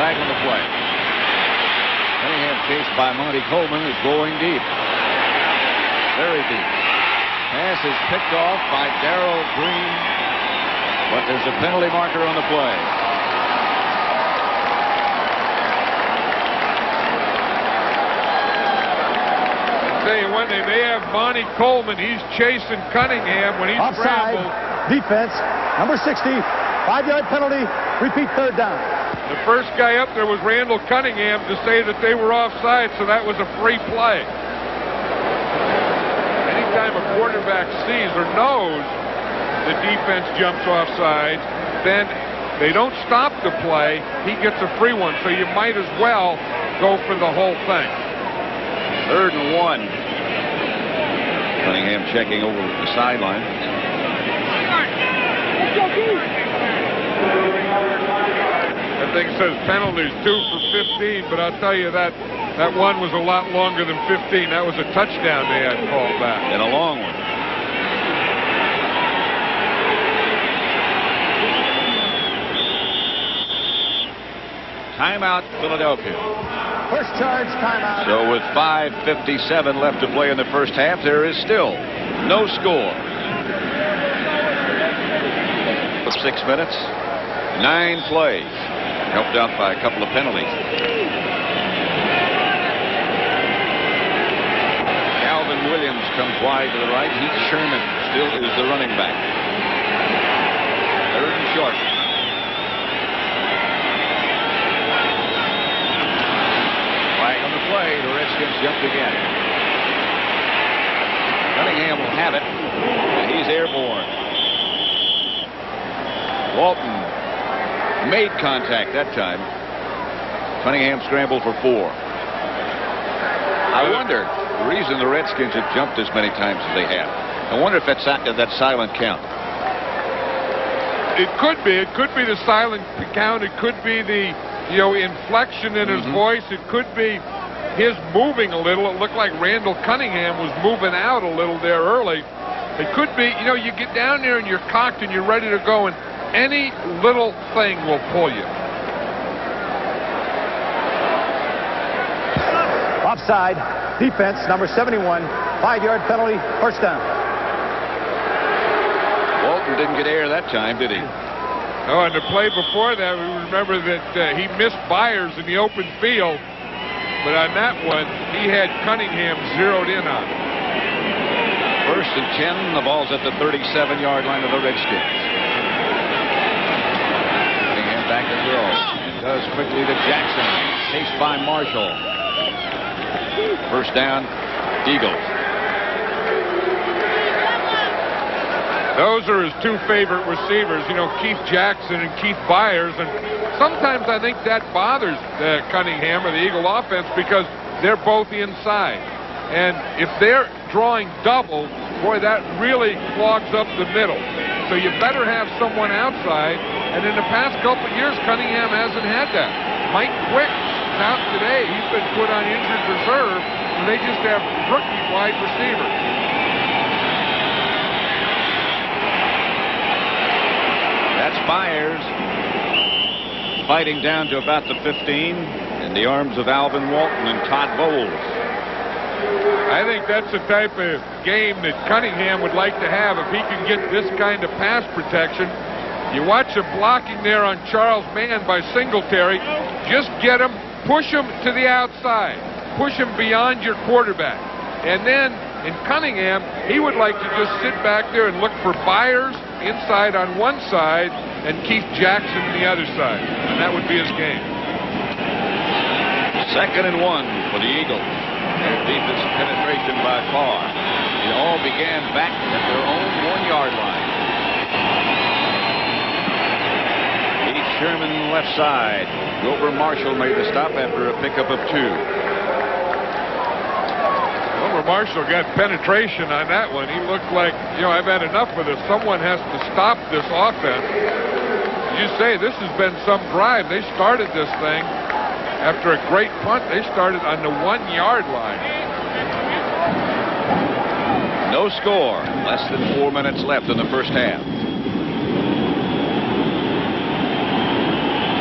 Speaker 2: Flag on the play. Manningham chased by Monty Coleman is going deep. Very deep. Pass is picked off by Darrell Green, but there's a penalty marker on the play.
Speaker 1: I'll tell you one thing, they have Monty Coleman. He's chasing Cunningham when he's
Speaker 3: offside.
Speaker 1: scrambled.
Speaker 3: Defense, number 60, 5-yard penalty, repeat 3rd down.
Speaker 1: The first guy up there was Randall Cunningham to say that they were offside, so that was a free play. Anytime a quarterback sees or knows the defense jumps offside, then they don't stop the play. He gets a free one, so you might as well go for the whole thing.
Speaker 2: 3rd and 1. Cunningham checking over the sideline.
Speaker 1: That thing says penalties 2 for 15, but I'll tell you that one was a lot longer than 15. That was a touchdown they had called back.
Speaker 2: And a long one. Timeout, Philadelphia.
Speaker 3: First charge, timeout.
Speaker 2: So with 5:57 left to play in the first half, there is still no score. 6 minutes, 9 plays. Helped out by a couple of penalties. Calvin Williams comes wide to the right. Heath Sherman still is the running back. 3rd and short. Flag on the play. The Redskins jumped again. Cunningham will have it, and he's airborne. Walton made contact that time. Cunningham scrambled for 4. I wonder the reason the Redskins have jumped as many times as they have. I wonder if that's that silent count.
Speaker 1: It could be. It could be the silent count. It could be the, inflection in his voice. It could be his moving a little. It looked like Randall Cunningham was moving out a little there early. It could be, you get down there and you're cocked and you're ready to go, and any little thing will pull you.
Speaker 3: Offside. Defense, number 71. 5-yard penalty. First down.
Speaker 2: Walton didn't get air that time, did he?
Speaker 1: Oh, and the play before that, we remember that he missed Byers in the open field. But on that one, he had Cunningham zeroed in on.
Speaker 2: First and 10. The ball's at the 37-yard line of the Redskins. Cunningham back to throw. It does quickly to Jackson. Chased by Marshall. First down, Eagles.
Speaker 1: Those are his two favorite receivers, Keith Jackson and Keith Byers. And sometimes I think that bothers Cunningham or the Eagle offense because they're both inside. And if they're drawing double, boy, that really clogs up the middle. So you better have someone outside. And in the past couple of years, Cunningham hasn't had that. Mike Quick is out today. He's been put on injured reserve. And they just have rookie wide receivers.
Speaker 2: That's Byers fighting down to about the 15 in the arms of Alvin Walton and Todd Bowles.
Speaker 1: I think that's the type of game that Cunningham would like to have if he can get this kind of pass protection. You watch the blocking there on Charles Mann by Singletary. Just get him, push him to the outside. Push him beyond your quarterback. And then in Cunningham, he would like to just sit back there and look for Byers inside on one side and Keith Jackson on the other side. And that would be his game.
Speaker 2: 2nd and 1 for the Eagles. Defensive penetration by Carr. It all began back at their own 1-yard line. Pete Sherman left side. Grover Marshall made the stop after a pickup of 2.
Speaker 1: Marshall got penetration on that one. He looked like, I've had enough of this. Someone has to stop this offense. As you say, this has been some drive. They started this thing after a great punt. They started on the 1-yard line.
Speaker 2: No score. Less than 4 minutes left in the first half.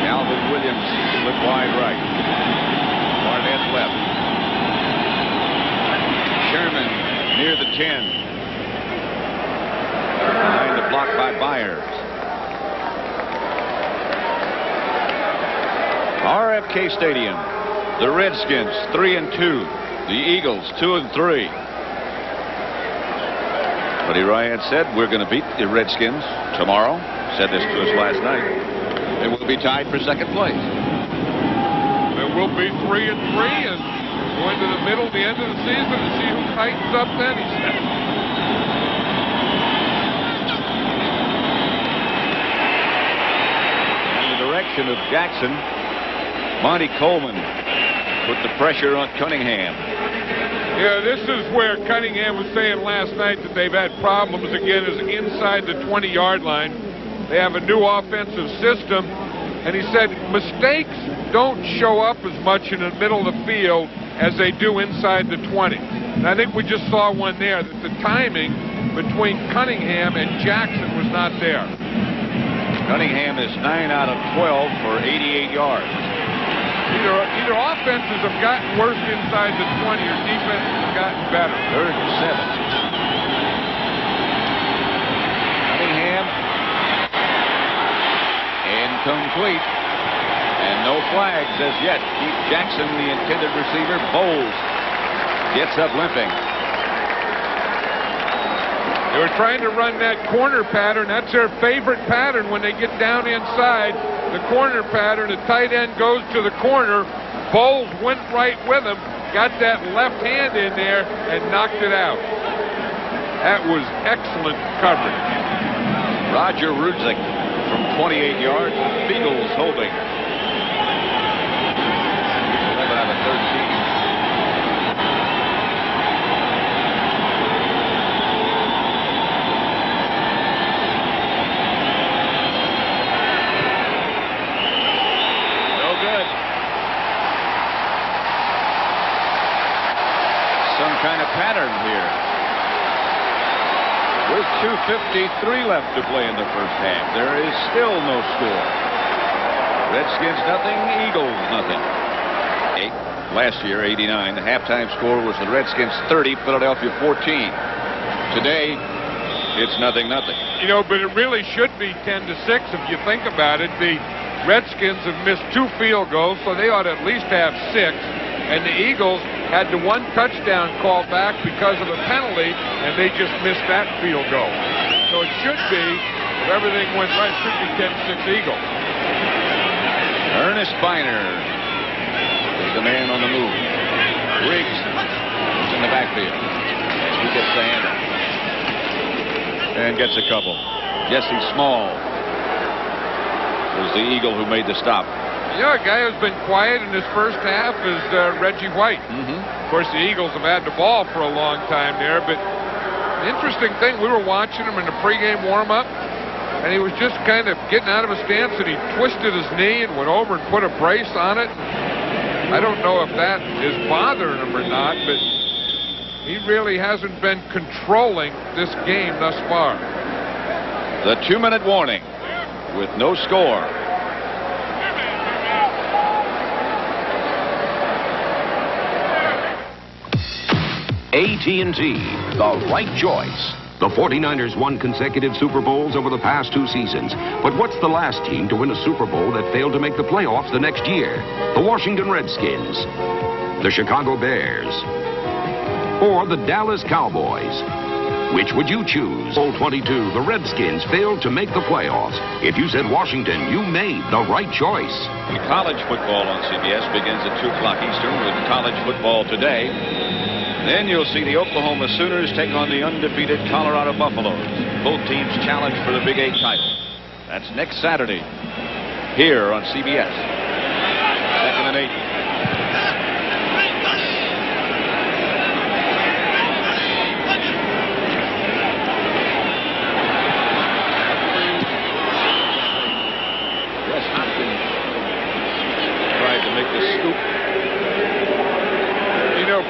Speaker 2: Calvin Williams split wide right. Barnett left. Sherman near the 10. Behind the block by Byers. RFK Stadium. The Redskins 3-2. The Eagles 2-3. Buddy Ryan said we're going to beat the Redskins tomorrow. Said this to us last night. They will be tied for second place.
Speaker 1: It will be 3-3 and going to the middle, the end of the season, to see who tightens up then, he said.
Speaker 2: In the direction of Jackson, Monty Coleman put the pressure on Cunningham.
Speaker 1: Yeah, this is where Cunningham was saying last night that they've had problems again is inside the 20-yard line. They have a new offensive system, and he said mistakes don't show up as much in the middle of the field as they do inside the 20. And I think we just saw one there, that the timing between Cunningham and Jackson was not there.
Speaker 2: Cunningham is 9 out of 12 for 88 yards.
Speaker 1: Either offenses have gotten worse inside the 20 or defenses have gotten better.
Speaker 2: 3rd and 7. Cunningham. Incomplete. And no flags as yet. Keith Jackson, the intended receiver. Bowles gets up limping.
Speaker 1: They were trying to run that corner pattern. That's their favorite pattern when they get down inside. The corner pattern, the tight end goes to the corner. Bowles went right with him, got that left hand in there, and knocked it out. That was excellent coverage.
Speaker 2: Roger Rudzik from 28 yards. Beagles holding. 11 out of 13. Manningham here. With 2:53 left to play in the first half. There is still no score. Redskins nothing, Eagles nothing. Last year, 89. The halftime score was the Redskins 30, Philadelphia 14. Today, it's 0-0.
Speaker 1: You know, but it really should be 10-6 if you think about it. The Redskins have missed 2 field goals, so they ought to at least have 6. And the Eagles had the 1 touchdown call back because of a penalty, and they just missed that field goal. So it should be, if everything went right, it should be 10-6 Eagles.
Speaker 2: Ernest Biner is the man on the move. Riggs is in the backfield. He gets the handle. And gets a couple. Jesse Small was the Eagle who made the stop.
Speaker 1: You know, a guy who's been quiet in his first half is Reggie White. Of course, the Eagles have had the ball for a long time there, but the interesting thing, we were watching him in the pregame warm-up, and he was just kind of getting out of his stance, and he twisted his knee and went over and put a brace on it. I don't know if that is bothering him or not, but he really hasn't been controlling this game thus far.
Speaker 2: The 2-minute warning with no score.
Speaker 4: AT&T, the right choice. The 49ers won consecutive Super Bowls over the past 2 seasons. But what's the last team to win a Super Bowl that failed to make the playoffs the next year? The Washington Redskins, the Chicago Bears, or the Dallas Cowboys? Which would you choose? Bowl 22, the Redskins failed to make the playoffs. If you said Washington, you made the right choice.
Speaker 2: The college football on CBS begins at 2 o'clock Eastern with college football today. Then you'll see the Oklahoma Sooners take on the undefeated Colorado Buffaloes. Both teams challenge for the Big 8 title. That's next Saturday here on CBS. 2nd and 8.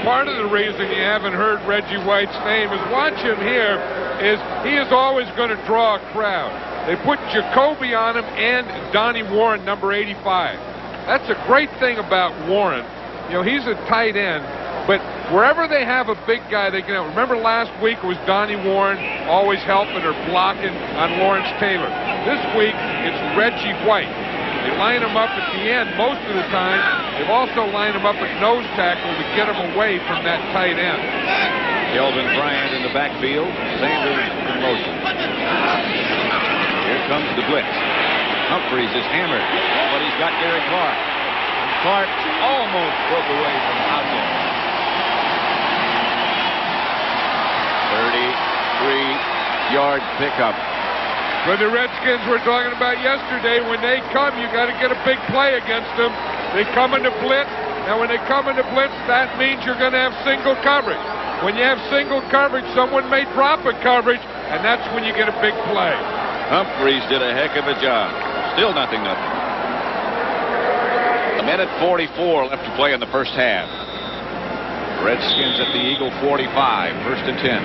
Speaker 1: Part of the reason you haven't heard Reggie White's name is watch him here is he is always going to draw a crowd. They put Jacoby on him and Donnie Warren, number 85. That's a great thing about Warren. You know, he's a tight end, but wherever they have a big guy, they can help. Remember last week it was Donnie Warren always helping or blocking on Lawrence Taylor. This week it's Reggie White. They line him up at the end most of the time. They've also lined him up at nose tackle to get him away from that tight end.
Speaker 2: Kelvin Bryant in the backfield. Sanders in motion. Here comes the blitz. Humphreys is hammered, but he's got Gary Clark. And Clark almost broke away from Hodgson. 33-yard pickup.
Speaker 1: For the Redskins we're talking about yesterday, when they come, you got to get a big play against them. They come into blitz. Now, when they come into blitz, that means you're going to have single coverage. When you have single coverage, someone may drop a coverage, and that's when you get a big play.
Speaker 2: Humphreys did a heck of a job. Still 0-0. 1:44 left to play in the first half. Redskins at the Eagle 45, 1st and 10.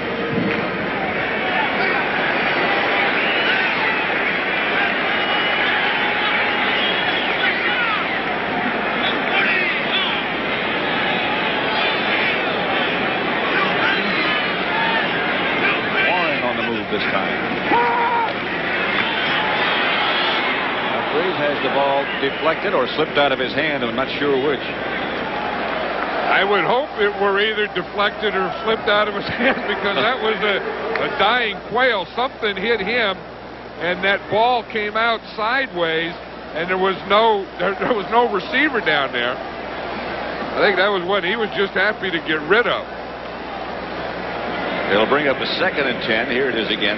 Speaker 2: This time. Humphreys has the ball deflected or slipped out of his hand. I'm not sure which.
Speaker 1: I would hope it were either deflected or slipped out of his hand because that was a dying quail. Something hit him, and that ball came out sideways, and there was no receiver down there. I think that was what he was just happy to get rid of.
Speaker 2: It'll bring up a 2nd and 10. Here it is again.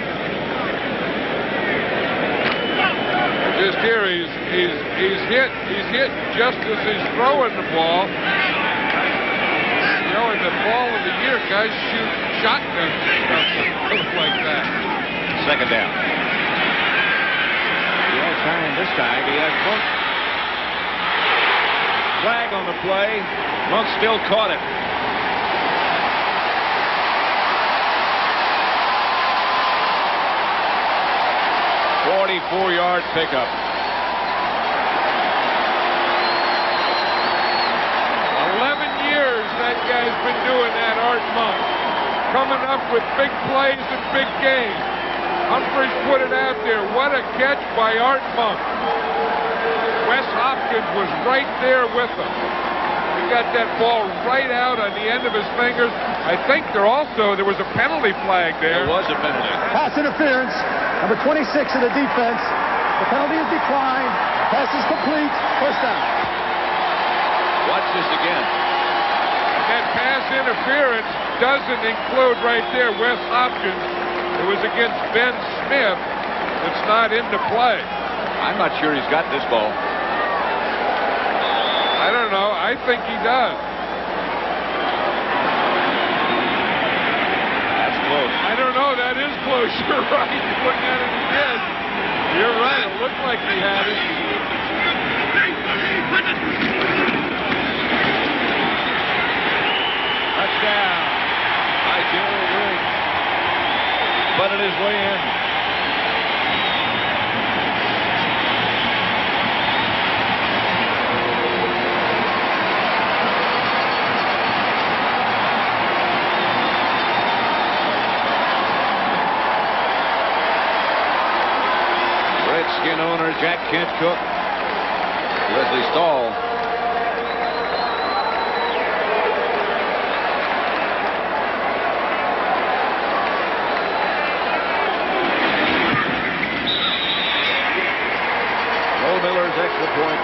Speaker 1: Just here, he's hit just as he's throwing the ball. You know, in the ball of the year, guys shoot shotguns and stuff like that.
Speaker 2: 2nd down. He has time this time. He has Monk. Flag on the play. Monk still caught it. 24-yard pickup.
Speaker 1: 11 years that guy's been doing that, Art Monk. Coming up with big plays and big games. Humphreys put it out there. What a catch by Art Monk. Wes Hopkins was right there with him. He got that ball right out on the end of his fingers. I think there was a penalty flag there.
Speaker 2: There was a penalty.
Speaker 3: Pass interference. Number 26 of the defense. The penalty is declined. Pass is complete. First down.
Speaker 2: Watch this again.
Speaker 1: That pass interference doesn't include right there Wes Hopkins. It was against Ben Smith. It's not into play.
Speaker 2: I'm not sure he's got this ball.
Speaker 1: I don't know. I think he does.
Speaker 2: That's close.
Speaker 1: I don't know. That is close. You're right. Looking at it again. You're right. It looked like he had it.
Speaker 2: Touchdown by Jerry Riggs. Butted his way in. Redskin owner Jack Kent Cook, Leslie Stahl. Miller's extra point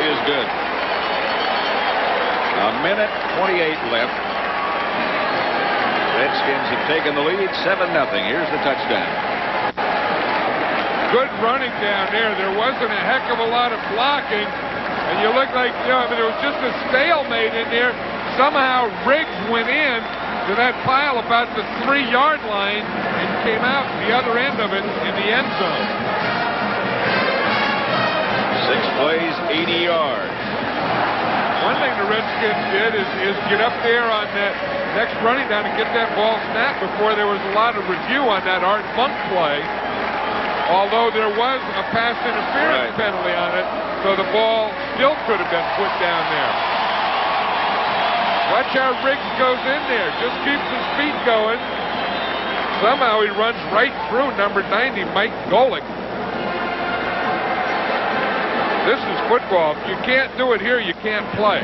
Speaker 2: is good. A minute 28 left. Redskins have taken the lead 7-0. Here's the touchdown.
Speaker 1: Good running down there. There wasn't a heck of a lot of blocking. And you look like, there was just a stalemate in there. Somehow Riggs went in to that pile about the 3-yard line and came out the other end of it in the end zone.
Speaker 2: 6 plays, 80 yards.
Speaker 1: One thing the Redskins did is get up there on that next running down and get that ball snapped before there was a lot of review on that Art Monk play. Although there was a pass interference penalty on it, so the ball still could have been put down there. Watch how Riggs goes in there. Just keeps his feet going. Somehow he runs right through number 90, Mike Golick. This is football. If you can't do it here, you can't play.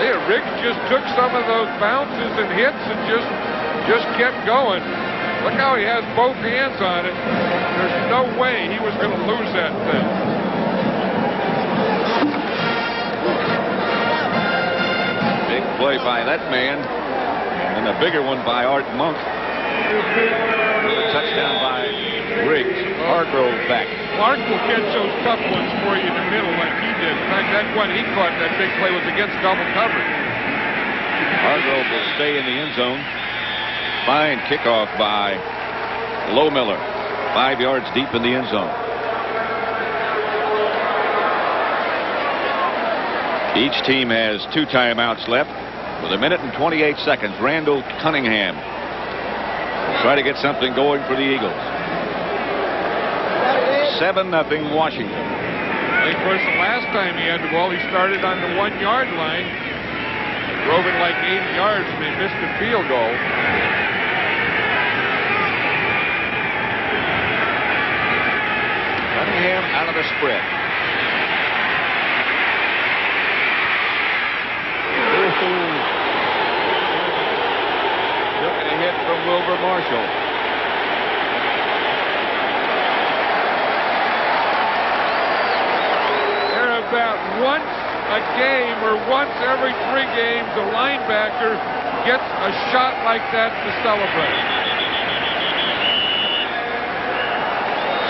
Speaker 1: Yeah, Riggs just took some of those bounces and hits and just kept going. Look how he has both hands on it. There's no way he was going to lose that thing.
Speaker 2: Big play by that man, and a bigger one by Art Monk. Touchdown by Riggs. Hargrove back.
Speaker 1: Clark will catch those tough ones for you in the middle like he did. In fact, that one he caught, that big play, was against double coverage.
Speaker 2: Hargrove will stay in the end zone. Fine kickoff by Lohmiller. 5 yards deep in the end zone. Each team has 2 timeouts left. With a minute and 28 seconds, Randall Cunningham will try to get something going for the Eagles. 7-0 Washington.
Speaker 1: Of course, the last time he had the ball, he started on the 1-yard line. Drove it like 80 yards and they missed the field goal.
Speaker 2: Cunningham out of the spread. Took a hit from Wilbur Marshall.
Speaker 1: About once a game or once every 3 games, a linebacker gets a shot like that to celebrate.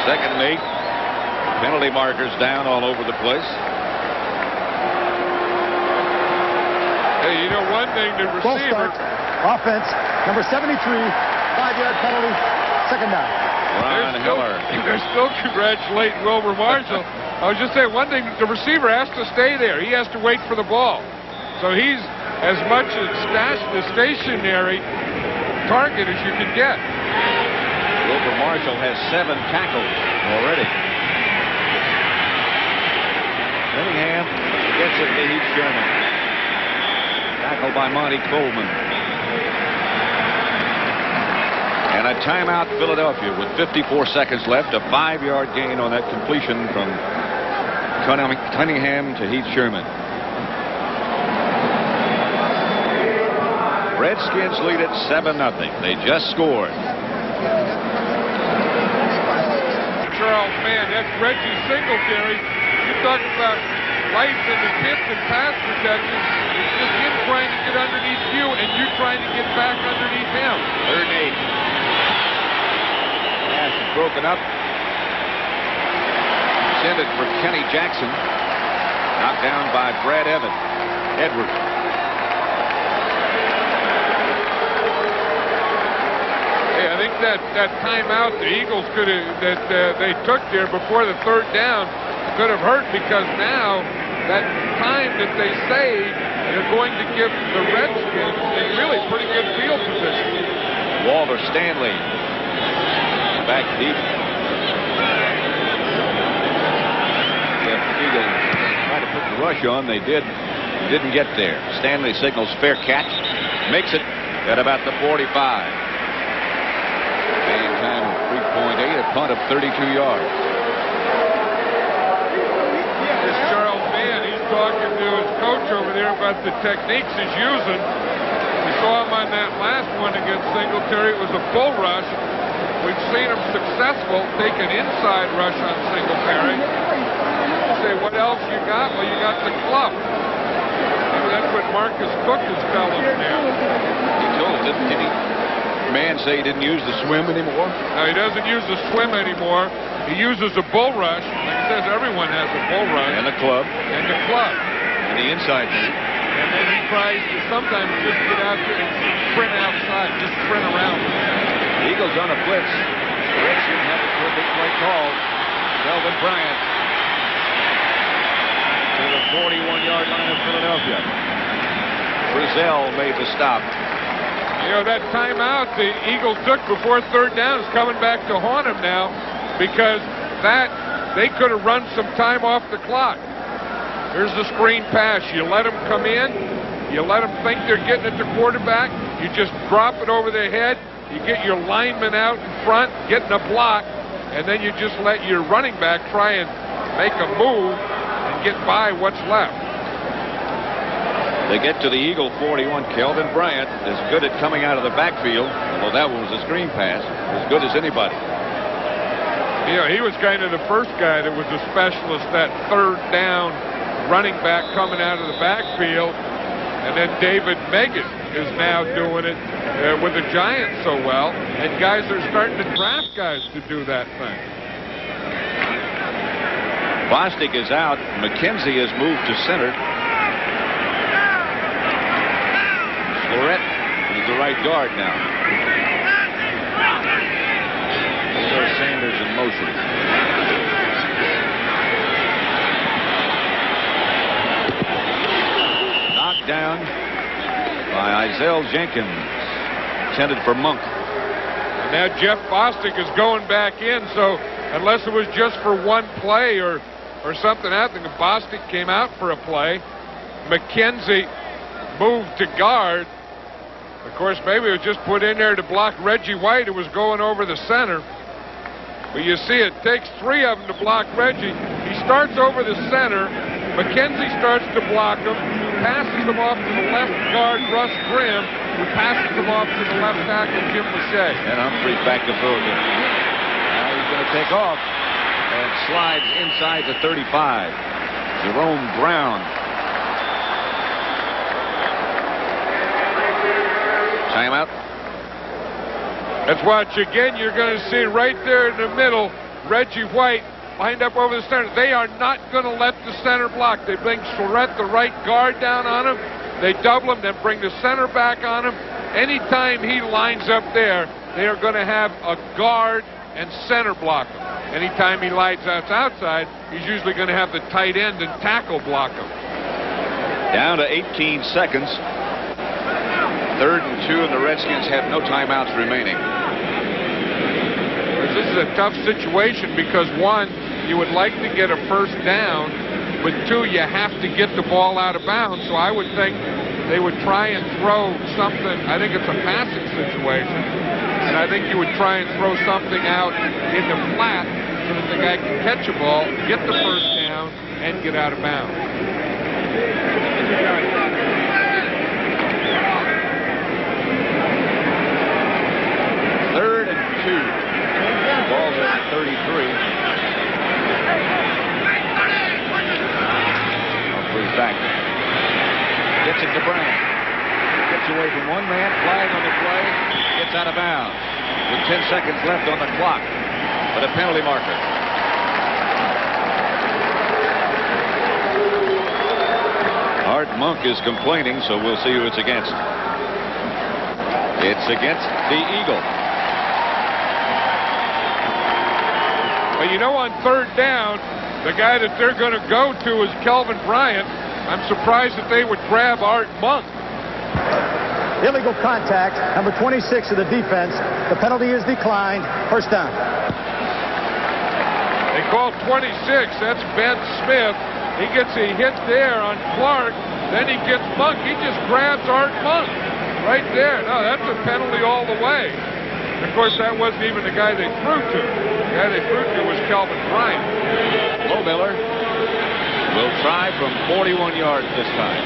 Speaker 2: 2nd and 8. Penalty markers down all over the place.
Speaker 1: Hey, one thing, the receiver.
Speaker 3: Offense, number 73, 5-yard penalty, 2nd down.
Speaker 2: Ron Heller.
Speaker 1: They're still congratulating Wilbur Marshall. I was just saying, one thing, the receiver has to stay there. He has to wait for the ball. So he's as much a stationary target as you can get.
Speaker 2: for Marshall has 7 tackles already. Manningham gets it to Heath Sherman. Tackled by Monty Coleman. And a timeout, Philadelphia, with 54 seconds left. A 5-yard gain on that completion from Cunningham to Heath Sherman. Redskins lead at 7-0. They just scored.
Speaker 1: Charles Mann, that's Reggie Singletary. You talk about life in the pits and pass protection. It's just him trying to get underneath you and you trying to get back underneath him.
Speaker 2: 3rd and 8. Pass is broken up. Intended for Kenny Jackson. Knocked down by Brad Edwards.
Speaker 1: Hey, I think that timeout the Eagles could have they took there before the 3rd down could have hurt, because now that time that they saved, they're going to give the Redskins a really pretty good field position.
Speaker 2: Walter Stanley back deep. If Eagles tried to put the rush on, they didn't get there. Stanley signals fair catch, makes it at about the 45. Game time of 3.8, a punt of 32 yards.
Speaker 1: This Charles Mann, he's talking to his coach over there about the techniques he's using. We saw him on that last one against Singletary. It was a bull rush. We've seen him successful take an inside rush on Singletary. You say, what else you got? Well, you got the club. Maybe that's what Marcus Cook is telling him now.
Speaker 2: He told him, didn't he? Man say he didn't use the swim anymore?
Speaker 1: No, he doesn't use the swim anymore. He uses a bull rush. Like he says, everyone has a bull rush.
Speaker 2: And the club.
Speaker 1: And the club.
Speaker 2: And the inside move.
Speaker 1: And then he tries to sometimes just get out there and sprint outside, just sprint around.
Speaker 2: The Eagles on a blitz. Redskins have a big play call. Kelvin Bryant to the 41-yard line of Philadelphia. Frizzell made the stop.
Speaker 1: You know, that timeout the Eagles took before 3rd down is coming back to haunt them now, because they could have run some time off the clock. Here's the screen pass. You let them come in. You let them think they're getting at the quarterback. You just drop it over their head. You get your lineman out in front, getting a block, and then you just let your running back try and make a move and get by what's left.
Speaker 2: They get to the Eagle 41. Kelvin Bryant is good at coming out of the backfield, although that one was a screen pass, as good as anybody.
Speaker 1: You know, he was kind of the first guy that was a specialist, that 3rd down running back coming out of the backfield. And then David Megan is now doing it with the Giants so well. And guys are starting to draft guys to do that thing.
Speaker 2: Bostic is out. McKenzie has moved to center. Florette is the right guard now. There's Sanders in motion. Knocked down by Isaiah Jenkins. Intended for Monk.
Speaker 1: And now Jeff Bostic is going back in, so unless it was just for one play or something, I think Bostic came out for a play. McKenzie moved to guard. Of course, maybe it was just put in there to block Reggie White, who was going over the center. But you see, it takes 3 of them to block Reggie. He starts over the center. McKenzie starts to block him, passes him off to the left guard, Russ Grimm, who passes him off to the left tackle, Jim Lachey.
Speaker 2: And Humphrey's back to throw again. Now he's going to take off and slides inside the 35. Jerome Brown. Timeout.
Speaker 1: Let's watch again. You're going to see right there in the middle, Reggie White lined up over the center. They are not going to let the center block. They bring Florette, the right guard, down on him. They double him, then bring the center back on him. Anytime he lines up there, they are going to have a guard and center block him. Anytime he lines up outside, he's usually going to have the tight end and tackle block him.
Speaker 2: Down to 18 seconds. 3rd and 2, and the Redskins have no timeouts remaining.
Speaker 1: is a tough situation because, one, you would like to get a first down, but two, you have to get the ball out of bounds. So I would think they would try and throw something. I think it's a passing situation, and I think you would try and throw something out in the flat so that the guy can catch a ball, get the first down, and get out of bounds.
Speaker 2: Third and 2. Ball's at 33. Humphreys back. Gets it to Brown. Gets away from one man. Flag on the play. Gets out of bounds. With 10 seconds left on the clock. But a penalty marker. Art Monk is complaining, so we'll see who it's against. It's against the Eagle.
Speaker 1: But you know, on third down, the guy that they're going to go to is Kelvin Bryant. I'm surprised that they would grab Art Monk.
Speaker 3: Illegal contact, number 26 of the defense. The penalty is declined. First down.
Speaker 1: They call 26. That's Ben Smith. He gets a hit there on Clark. Then he gets Monk. He just grabs Art Monk right there. No, that's a penalty all the way. Of course, that wasn't even the guy they threw to. The guy they threw to was Kelvin Bryant.
Speaker 2: Miller will try from 41 yards this time.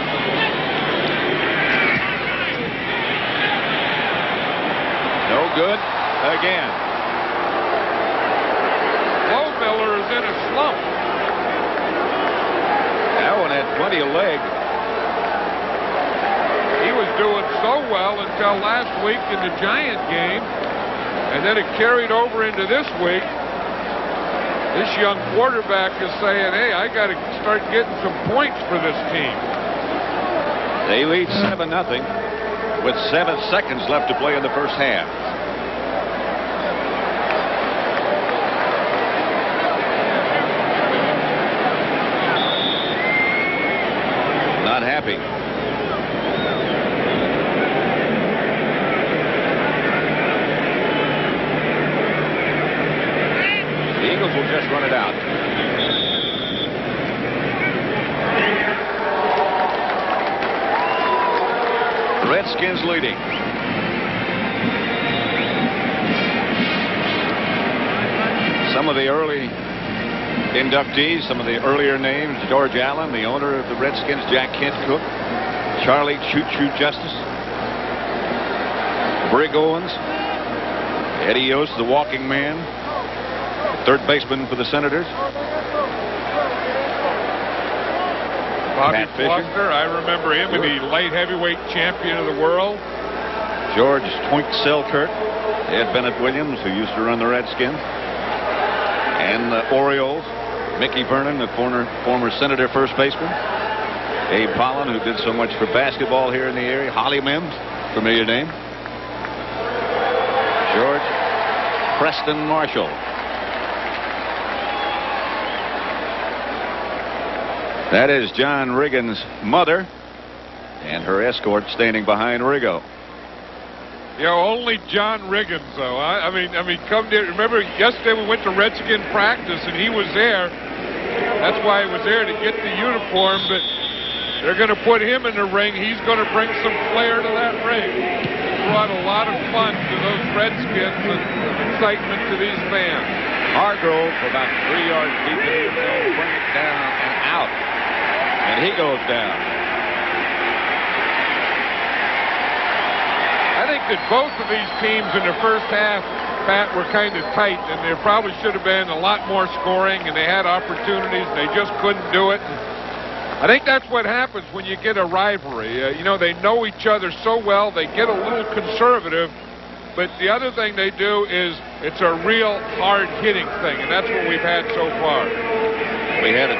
Speaker 2: No good again.
Speaker 1: Miller is in a slump.
Speaker 2: That one had plenty of leg.
Speaker 1: He was doing so well until last week in the Giant game, and then it carried over into this week. This young quarterback is saying, hey, I got to start getting some points for this team.
Speaker 2: They lead 7-0 with 7 seconds left to play in the first half. Not happy. The Eagles will just run it out. Redskins leading. Some of the early inductees, some of the earlier names: George Allen, the owner of the Redskins; Jack Kent Cooke, Charlie Choo Choo Justice, Brig Owens, Eddie Yost, the walking man, third baseman for the Senators.
Speaker 1: Bobby Foster, I remember him, and the light heavyweight champion of the world.
Speaker 2: George Twink Selkirk, Ed Bennett Williams, who used to run the Redskins, and the Orioles. Mickey Vernon, the former Senator first baseman. Abe Pollan, who did so much for basketball here in the area. Holly Mims, familiar name. George Preston Marshall. That is John Riggins' mother and her escort standing behind Riggo.
Speaker 1: You know, only John Riggins, though. I mean, come there. Remember yesterday we went to Redskin practice and he was there. That's why he was there, to get the uniform. But they're going to put him in the ring. He's going to bring some flair to that ring. Brought a lot of fun to those Redskins and excitement to these fans.
Speaker 2: Hargrove about 3 yards deep in the zone, bring it down and out. And he goes down.
Speaker 1: I think that both of these teams in the first half, Pat, were kind of tight, and there probably should have been a lot more scoring, and they had opportunities, and they just couldn't do it. I think that's what happens when you get a rivalry. You know, they know each other so well, they get a little conservative, but the other thing they do is it's a real hard-hitting thing, and that's what we've had so far.
Speaker 2: We had it.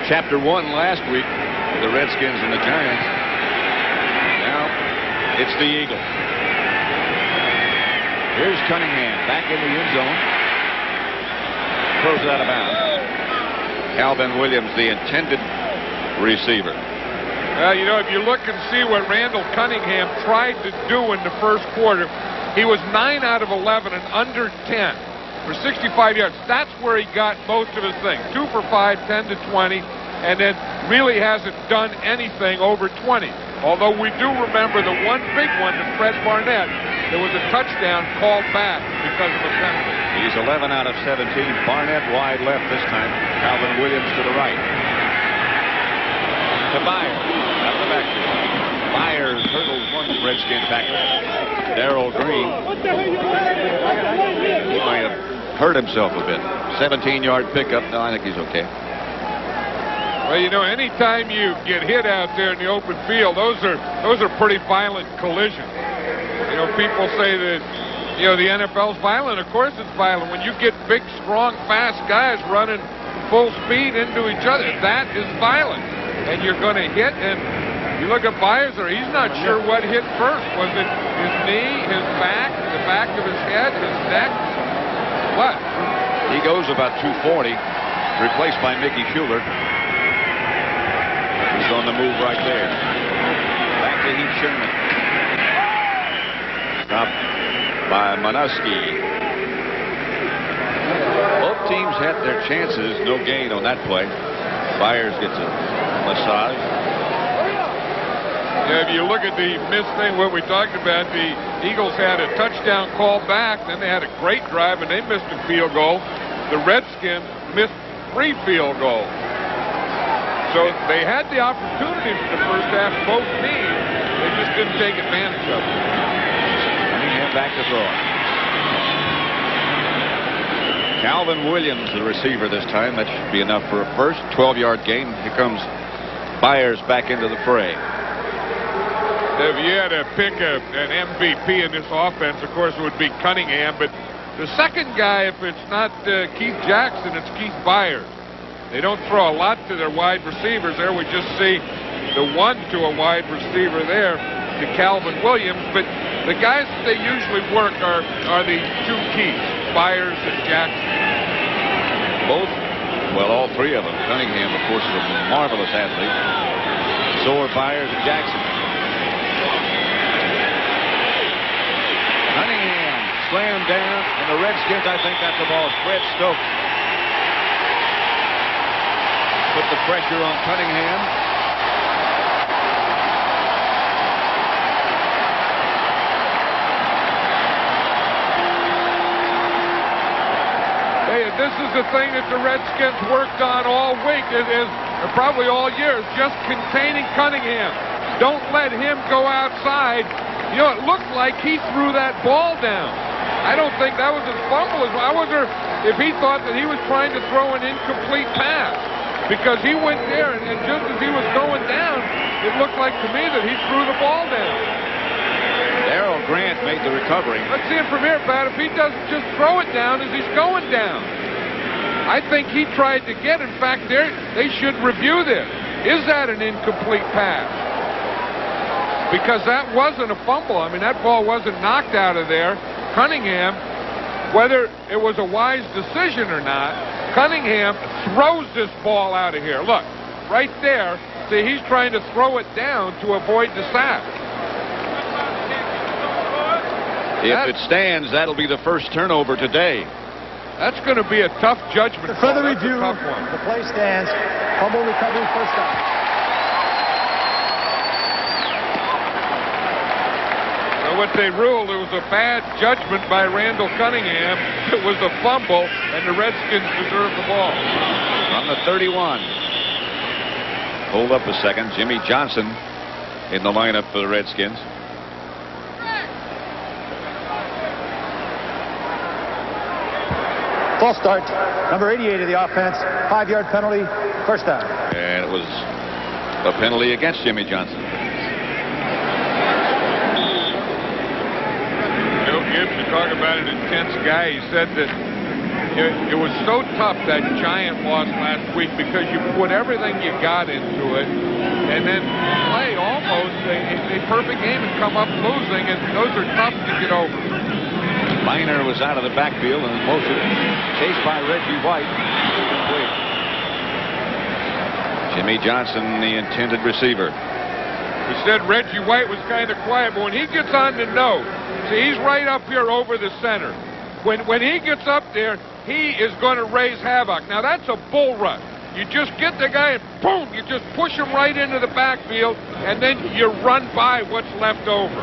Speaker 2: Chapter 1 last week, the Redskins and the Giants. Now it's the Eagles. Here's Cunningham back in the end zone. Throws it out of bounds. Calvin Williams, the intended receiver.
Speaker 1: Well, you know, if you look and see what Randall Cunningham tried to do in the first quarter, he was 9 out of 11 and under 10. for 65 yards. That's where he got most of his things. 2 for 5, 10 to 20, and then really hasn't done anything over 20. Although we do remember the one big one to Fred Barnett. There was a touchdown called back because of a penalty.
Speaker 2: He's 11 out of 17. Barnett wide left this time. Calvin Williams to the right. To Byers. Out the backfield. Byers hurdles one Redskin tackler. Darrell Green. He might have hurt himself a bit. 17-yard pickup. No, I think he's okay.
Speaker 1: Well, you know, anytime you get hit out there in the open field, those are pretty violent collisions. You know, people say that, you know, the NFL's violent. Of course it's violent. When you get big, strong, fast guys running full speed into each other, that is violent. And you're going to hit, and you look at Byers, or he's not sure what hit first. Was it his knee, his back, the back of his head, his neck? What?
Speaker 2: He goes about 240, replaced by Mickey Schuler. He's on the move right there. Back to Heath Sherman. Stopped by Manuski. Both teams had their chances. No gain on that play. Byers gets a massage.
Speaker 1: Yeah, if you look at the missed thing, what we talked about, the Eagles had a touchdown call back. Then they had a great drive, and they missed a field goal. The Redskins missed 3 field goals. So they had the opportunity for the first half, both teams. They just didn't take advantage of it.
Speaker 2: Manningham back to throw. Calvin Williams, the receiver this time. That should be enough for a first 12-yard gain. Here comes Byers back into the fray.
Speaker 1: If you had to pick an MVP in this offense, of course, it would be Cunningham. But the second guy, if it's not Keith Jackson, it's Keith Byers. They don't throw a lot to their wide receivers there. We just see the one to a wide receiver there to Calvin Williams. But the guys that they usually work are the 2 keys, Byers and Jackson.
Speaker 2: Both, well, all 3 of them. Cunningham, of course, is a marvelous athlete. So are Byers and Jackson. Cunningham slammed down, and the Redskins, I think that's the ball. Fred Stokes put the pressure on Cunningham.
Speaker 1: Hey, this is the thing that the Redskins worked on all week, or probably all year, is just containing Cunningham. Don't let him go outside. You know, it looked like he threw that ball down. I don't think that was his fumble. I wonder if he thought that he was trying to throw an incomplete pass. Because he went there, and just as he was going down, it looked like to me that he threw the ball down.
Speaker 2: Darrell Grant made the recovery.
Speaker 1: Let's see it from here, Pat. If he doesn't just throw it down as he's going down. I think he tried to get. In fact, they should review this. Is that an incomplete pass? Because that wasn't a fumble. I mean, that ball wasn't knocked out of there. Cunningham, whether it was a wise decision or not, Cunningham throws this ball out of here. Look, right there. See, he's trying to throw it down to avoid the sack.
Speaker 2: If it stands, that'll be the first turnover today.
Speaker 1: That's going to be a tough judgment.
Speaker 3: For further review,
Speaker 1: a tough one.
Speaker 3: the play stands. Fumble recovery, first down.
Speaker 1: What they ruled, it was a bad judgment by Randall Cunningham. It was a fumble, and the Redskins deserved the ball.
Speaker 2: From the 31. Hold up a second. Jimmy Johnson in the lineup for the Redskins.
Speaker 3: False start. Number 88 of the offense. 5-yard penalty. First down.
Speaker 2: And it was a penalty against Jimmy Johnson.
Speaker 1: Gibbs, to talk about an intense guy, he said that it was so tough, that Giant loss last week, because you put everything you got into it and then play almost a perfect game and come up losing, and those are tough to get over.
Speaker 2: Miner was out of the backfield and motion, chased by Reggie White. Jimmy Johnson, the intended receiver.
Speaker 1: He said Reggie White was kind of quiet, but when he gets on the nose, see, he's right up here over the center. when he gets up there, he is going to raise havoc. Now, that's a bull rush. You just get the guy and boom, you just push him right into the backfield, and then you run by what's left over.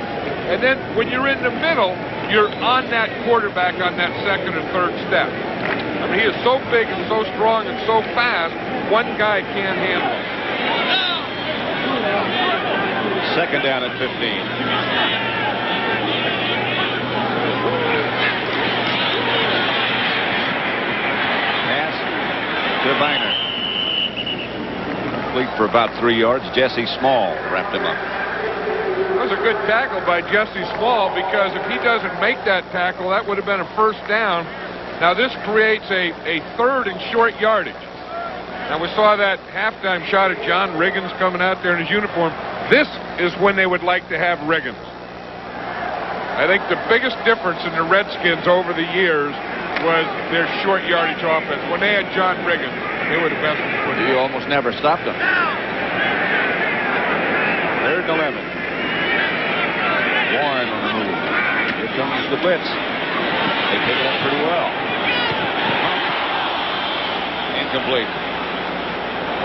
Speaker 1: And then when you're in the middle, you're on that quarterback on that second or third step. I mean, he is so big and so strong and so fast, one guy can't handle it.
Speaker 2: Second down at 15. Pass to Viner. Complete for about 3 yards. Jesse Small wrapped him up.
Speaker 1: That was a good tackle by Jesse Small, because if he doesn't make that tackle, that would have been a first down. Now this creates a third and short yardage. Now we saw that halftime shot of John Riggins coming out there in his uniform. This is when they would like to have Riggins. I think the biggest difference in the Redskins over the years was their short yardage offense. When they had John Riggins, they were the best in the football.
Speaker 2: You almost never stopped them. Third and 11. Warren on the move. Here comes the blitz. They pick it up pretty well. Incomplete.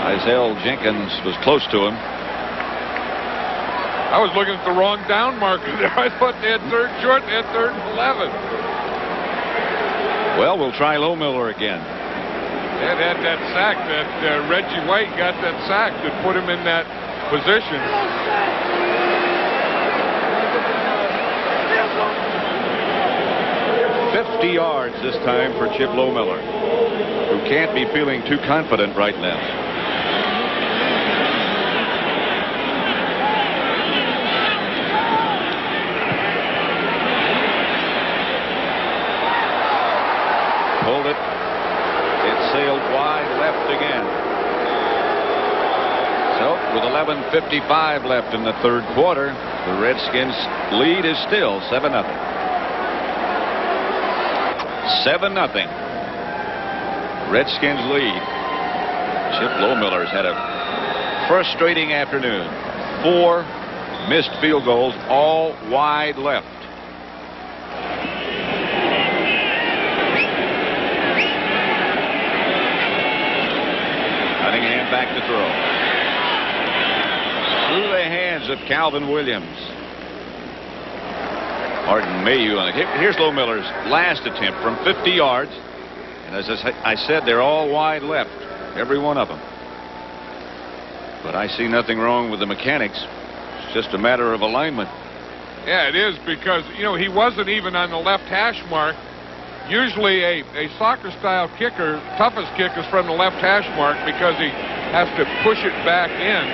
Speaker 2: Isaiah Jenkins was close to him.
Speaker 1: I was looking at the wrong down marker there. I thought they had third short, they had third and 11.
Speaker 2: Well, we'll try Lohmiller again.
Speaker 1: They had that sack that Reggie White got that sack that put him in that position.
Speaker 2: $50 yards this time for Chip Lohmiller, who can't be feeling too confident right now. Pulled it. It sailed wide left again. So with 11:55 left in the third quarter, the Redskins lead is still 7-0. 7-0. Redskins lead. Chip Lohmiller's had a frustrating afternoon. 4 missed field goals, all wide left. Manningham back to throw. Through the hands of Calvin Williams. Martin Mayhew on it. Here's Lohmiller's last attempt from 50 yards. And as I said, they're all wide left, every one of them. But I see nothing wrong with the mechanics. It's just a matter of alignment.
Speaker 1: Yeah, it is, because, you know, he wasn't even on the left hash mark. Usually a soccer-style kicker, toughest kick is from the left hash mark, because he has to push it back in.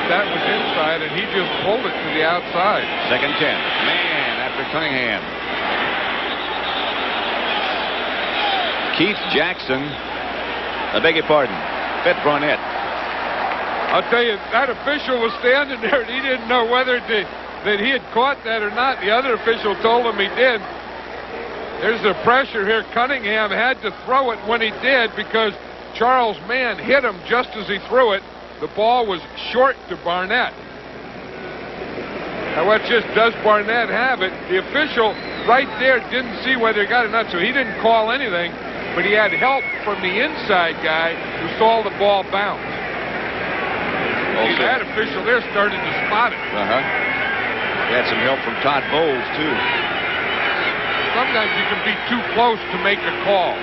Speaker 1: That was inside, and he just pulled it to the outside.
Speaker 2: Second 10. Man after Cunningham. Keith Jackson. I beg your pardon. Fett Barnett.
Speaker 1: I'll tell you, that official was standing there, and he didn't know whether that he had caught that or not. The other official told him he did. There's the pressure here. Cunningham had to throw it when he did, because Charles Mann hit him just as he threw it. The ball was short to Barnett. Now, what just does Barnett have it? The official right there didn't see whether he got it or not, so he didn't call anything, but he had help from the inside guy who saw the ball bounce. See, that official there started to spot it.
Speaker 2: He had some help from Todd Bowles, too.
Speaker 1: Sometimes you can be too close to make a call.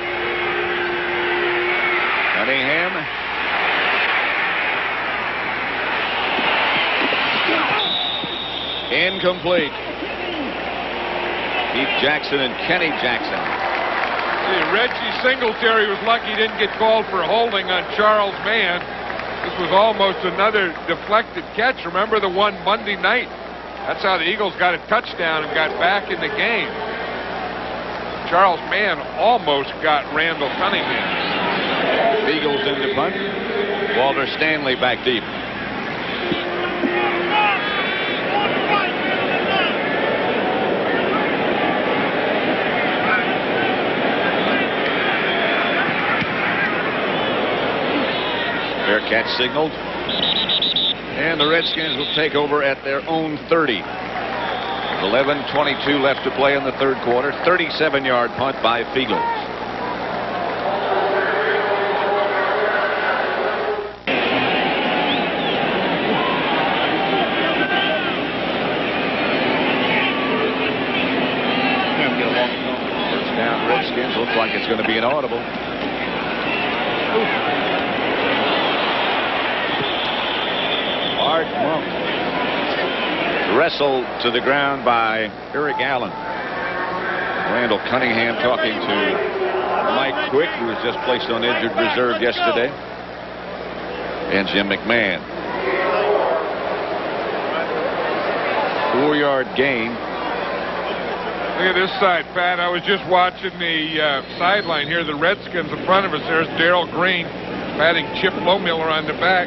Speaker 2: Cunningham. Incomplete. Keith Jackson and Kenny Jackson.
Speaker 1: See, Reggie Singletary was lucky he didn't get called for holding on Charles Mann. This was almost another deflected catch. Remember the one Monday night? That's how the Eagles got a touchdown and got back in the game. Charles Mann almost got Randall Cunningham.
Speaker 2: Eagles in the punt. Walter Stanley back deep. Bearcats signaled. And the Redskins will take over at their own 30. 11:22 left to play in the third quarter. 37-yard punt by Fiegels. First down, Redskins. Looks like it's going to be an audible. Art Monk wrestled to the ground by Eric Allen. Randall Cunningham talking to Mike Quick, who was just placed on injured reserve yesterday, and Jim McMahon. 4-yard gain.
Speaker 1: Look at this side, Pat. I was just watching the sideline here. The Redskins in front of us. There's Darrell Green patting Chip Lohmiller on the back.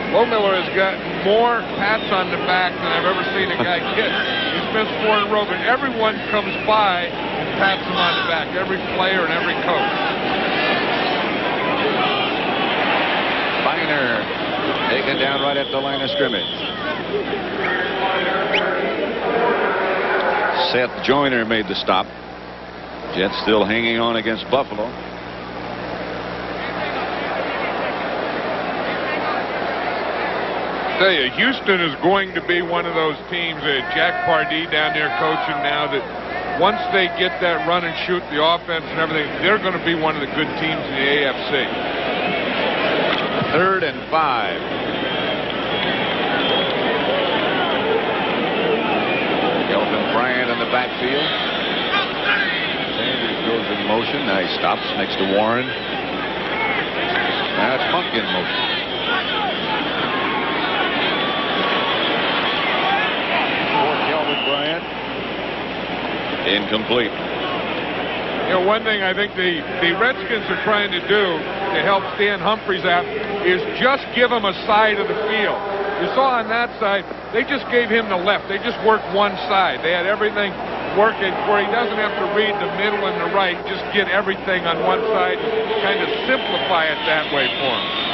Speaker 1: Lohmiller has got more pats on the back than I've ever seen a guy get. He's missed 4 in a row, but everyone comes by and pats him on the back. Every player and every coach.
Speaker 2: Biner taken down right at the line of scrimmage. Seth Joyner made the stop. Jets still hanging on against Buffalo.
Speaker 1: I tell you, Houston is going to be one of those teams. Jack Pardee down there coaching now, that once they get that run and shoot, the offense and everything, they're going to be one of the good teams in the AFC.
Speaker 2: 3rd and 5. Kelvin Bryant in the backfield. Sanders goes in motion. Now he stops next to Warren. Now it's Monk in motion. Bryant. Incomplete.
Speaker 1: You know, one thing I think the Redskins are trying to do to help Stan Humphries out is just give him a side of the field. You saw on that side, they just gave him the left. They just worked one side. They had everything working where he doesn't have to read the middle and the right. Just get everything on one side and kind of simplify it that way for him.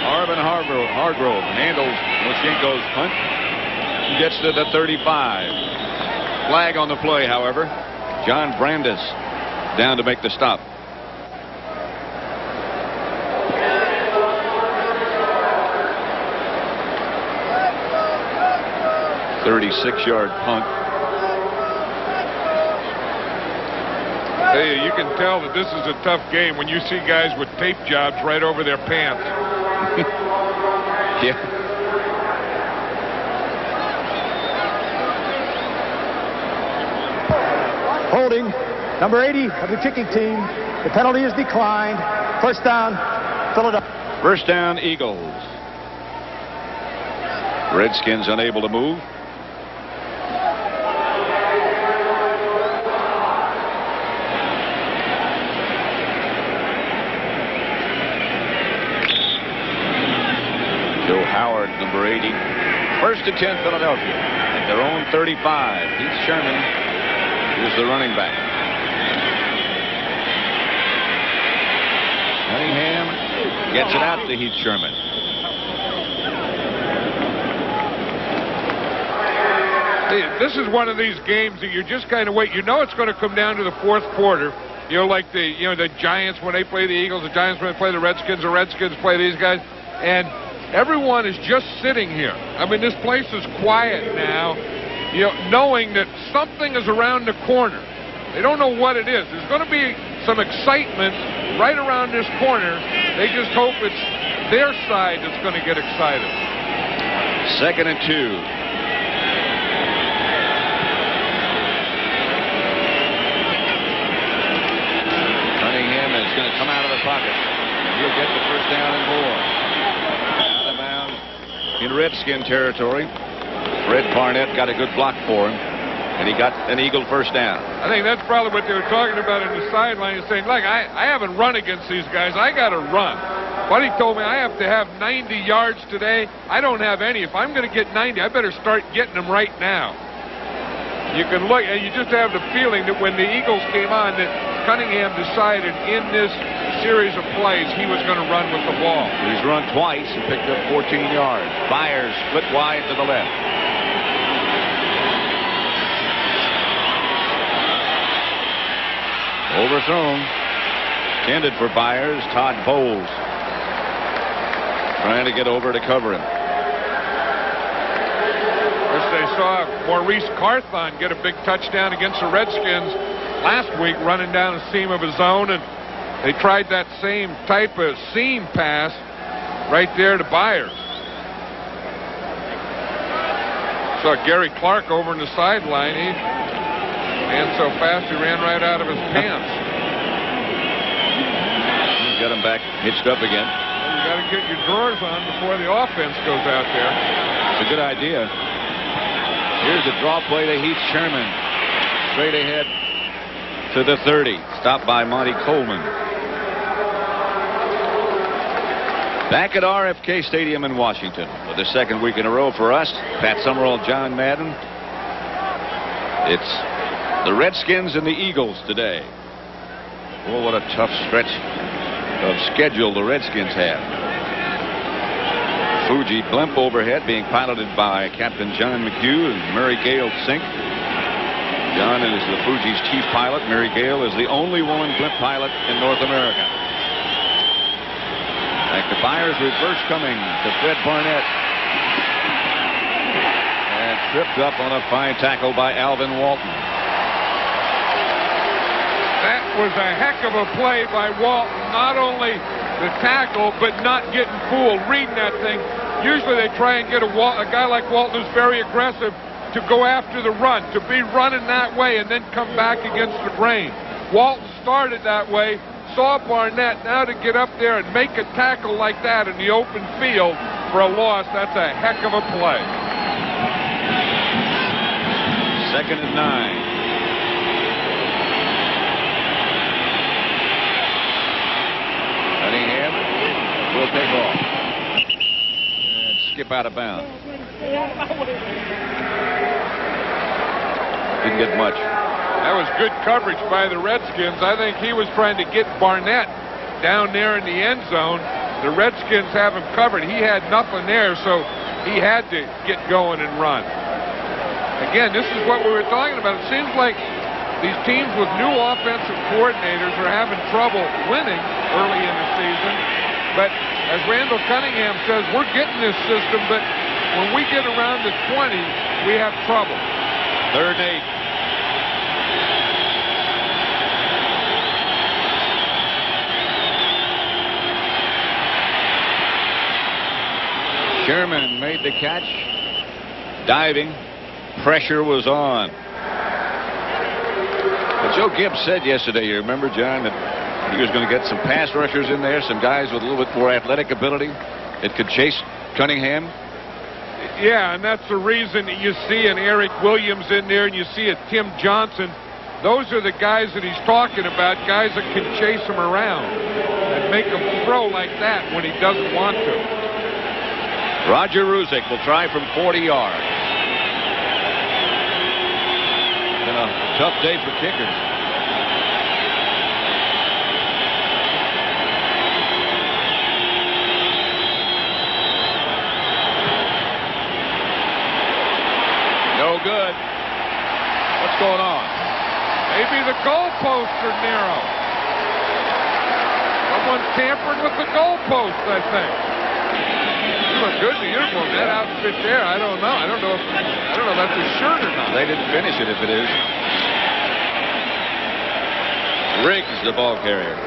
Speaker 2: Marvin Hargrove handles Moshenko's punt. Gets to the 35. Flag on the play, however. John Brandis down to make the stop. .36-yard punt.
Speaker 1: Hey, you can tell that this is a tough game when you see guys with tape jobs right over their pants.
Speaker 2: Yeah.
Speaker 3: Holding, number 80 of the kicking team. The penalty is declined. First down, Philadelphia.
Speaker 2: First down, Eagles. Redskins unable to move. Joe Howard, number 80. First and 10, Philadelphia. At their own 35. Heath Sherman is the running back. Manningham gets it out to Heath Sherman.
Speaker 1: This is one of these games that you just kind of wait. You know it's going to come down to the fourth quarter. You know, like the Giants when they play the Eagles, the Giants when they play the Redskins play these guys, and everyone is just sitting here. I mean, this place is quiet now, you know, knowing that something is around the corner. They don't know what it is. There's going to be some excitement right around this corner. They just hope it's their side that's going to get excited.
Speaker 2: 2nd and 2. Cunningham is going to come out of the pocket. He'll get the first down and more. Out of bounds in Redskin territory. Fred Barnett got a good block for him, and he got an Eagle first down.
Speaker 1: I think that's probably what they were talking about in the sideline. He's saying, look, I haven't run against these guys. I got to run. Buddy told me I have to have 90 yards today. I don't have any. If I'm going to get 90, I better start getting them right now. You can look, and you just have the feeling that when the Eagles came on, that Cunningham decided in this series of plays he was going to run with the ball.
Speaker 2: He's run twice and picked up 14 yards. Byers split wide to the left. Overthrown. Intended for Byers. Todd Bowles trying to get over to cover him.
Speaker 1: They saw Maurice Carthon get a big touchdown against the Redskins last week running down a seam of his own, and they tried that same type of seam pass right there to Byers. Saw Gary Clark over in the sideline. He ran so fast he ran right out of his pants.
Speaker 2: He's got him back hitched up again.
Speaker 1: Well, you got to get your drawers on before the offense goes out there.
Speaker 2: It's a good idea. Here's a draw play to Heath Sherman. Straight ahead to the 30. Stopped by Monty Coleman. Back at RFK Stadium in Washington for the second week in a row for us. Pat Summerall, John Madden. It's the Redskins and the Eagles today. Oh, what a tough stretch of schedule the Redskins have. Fuji blimp overhead being piloted by Captain John McHugh and Mary Gale Sink. John is the Fuji's chief pilot. Mary Gale is the only woman blimp pilot in North America. Back to Byers, reverse coming to Fred Barnett. And tripped up on a fine tackle by Alvin Walton.
Speaker 1: That was a heck of a play by Walton. Not only the tackle, but not getting fooled, reading that thing. Usually they try and get a guy like Walton who's very aggressive to go after the run, to be running that way and then come back against the grain. Walton started that way, saw Barnett. Now to get up there and make a tackle like that in the open field for a loss, that's a heck of a play.
Speaker 2: 2nd and 9. Cunningham will take off and skip out of bounds. Didn't get much.
Speaker 1: That was good coverage by the Redskins. I think he was trying to get Barnett down there in the end zone. The Redskins have him covered. He had nothing there, so he had to get going and run. Again, this is what we were talking about. It seems like these teams with new offensive coordinators are having trouble winning early in the season. But as Randall Cunningham says, we're getting this system, but when we get around to 20, we have trouble.
Speaker 2: 3rd and 8. Sherman made the catch. Diving. Pressure was on. But Joe Gibbs said yesterday, you remember, John, that he was going to get some pass rushers in there, some guys with a little bit more athletic ability that could chase Cunningham.
Speaker 1: Yeah, and that's the reason that you see an Eric Williams in there and you see a Tim Johnson. Those are the guys that he's talking about, guys that can chase him around and make him throw like that when he doesn't want to.
Speaker 2: Roger Ruzick will try from 40 yards. Been a tough day for kickers. No good. What's going on?
Speaker 1: Maybe the goalposts are narrow. Someone's tampered with the goalpost, I think. You look good in the uniform. That outfit there, I don't know. I don't know if that's a shirt or not.
Speaker 2: They didn't finish it if it is. Riggs, the ball carrier.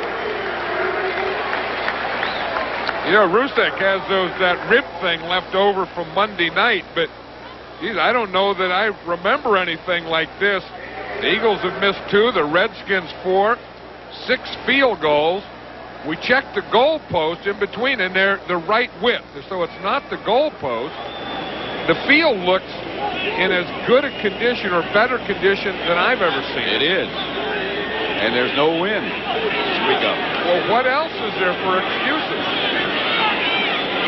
Speaker 1: You know, Rusek has that rib thing left over from Monday night, but geez, I don't know that I remember anything like this. The Eagles have missed 2, the Redskins 4, 6 field goals. We checked the goalpost in between, and they're the right width, so it's not the goalpost. The field looks in as good a condition or better condition than I've ever seen.
Speaker 2: It is. And there's no wind to speak of.
Speaker 1: Well, what else is there for excuses?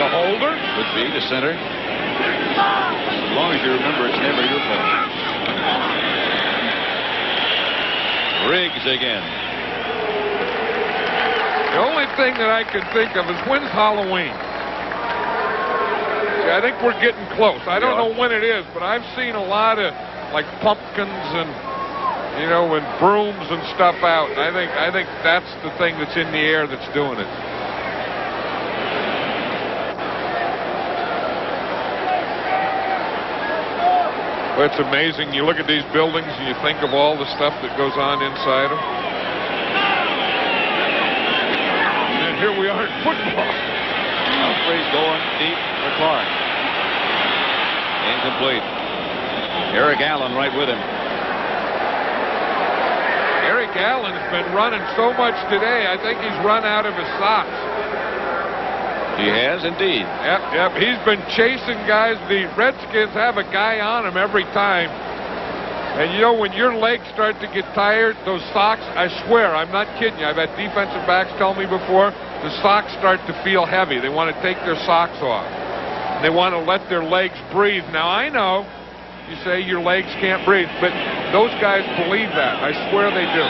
Speaker 1: The holder?
Speaker 2: Could be the center. As long as you remember it's never your fault. Riggs again.
Speaker 1: The only thing that I can think of is when's Halloween? See, I think we're getting close. I don't know when it is, but I've seen a lot of like pumpkins and and brooms and stuff out. I think that's the thing that's in the air that's doing it. Well, it's amazing. You look at these buildings and you think of all the stuff that goes on inside them. And here we are in football.
Speaker 2: Humphrey's going deep for Clark. Incomplete. Eric Allen right with him.
Speaker 1: Eric Allen's been running so much today, I think he's run out of his socks.
Speaker 2: He has indeed.
Speaker 1: Yep. He's been chasing guys. The Redskins have a guy on him every time. And when your legs start to get tired, those socks, I swear, I'm not kidding you. I've had defensive backs tell me before, the socks start to feel heavy. They want to take their socks off. They want to let their legs breathe. Now, I know you say your legs can't breathe, but those guys believe that. I swear they do.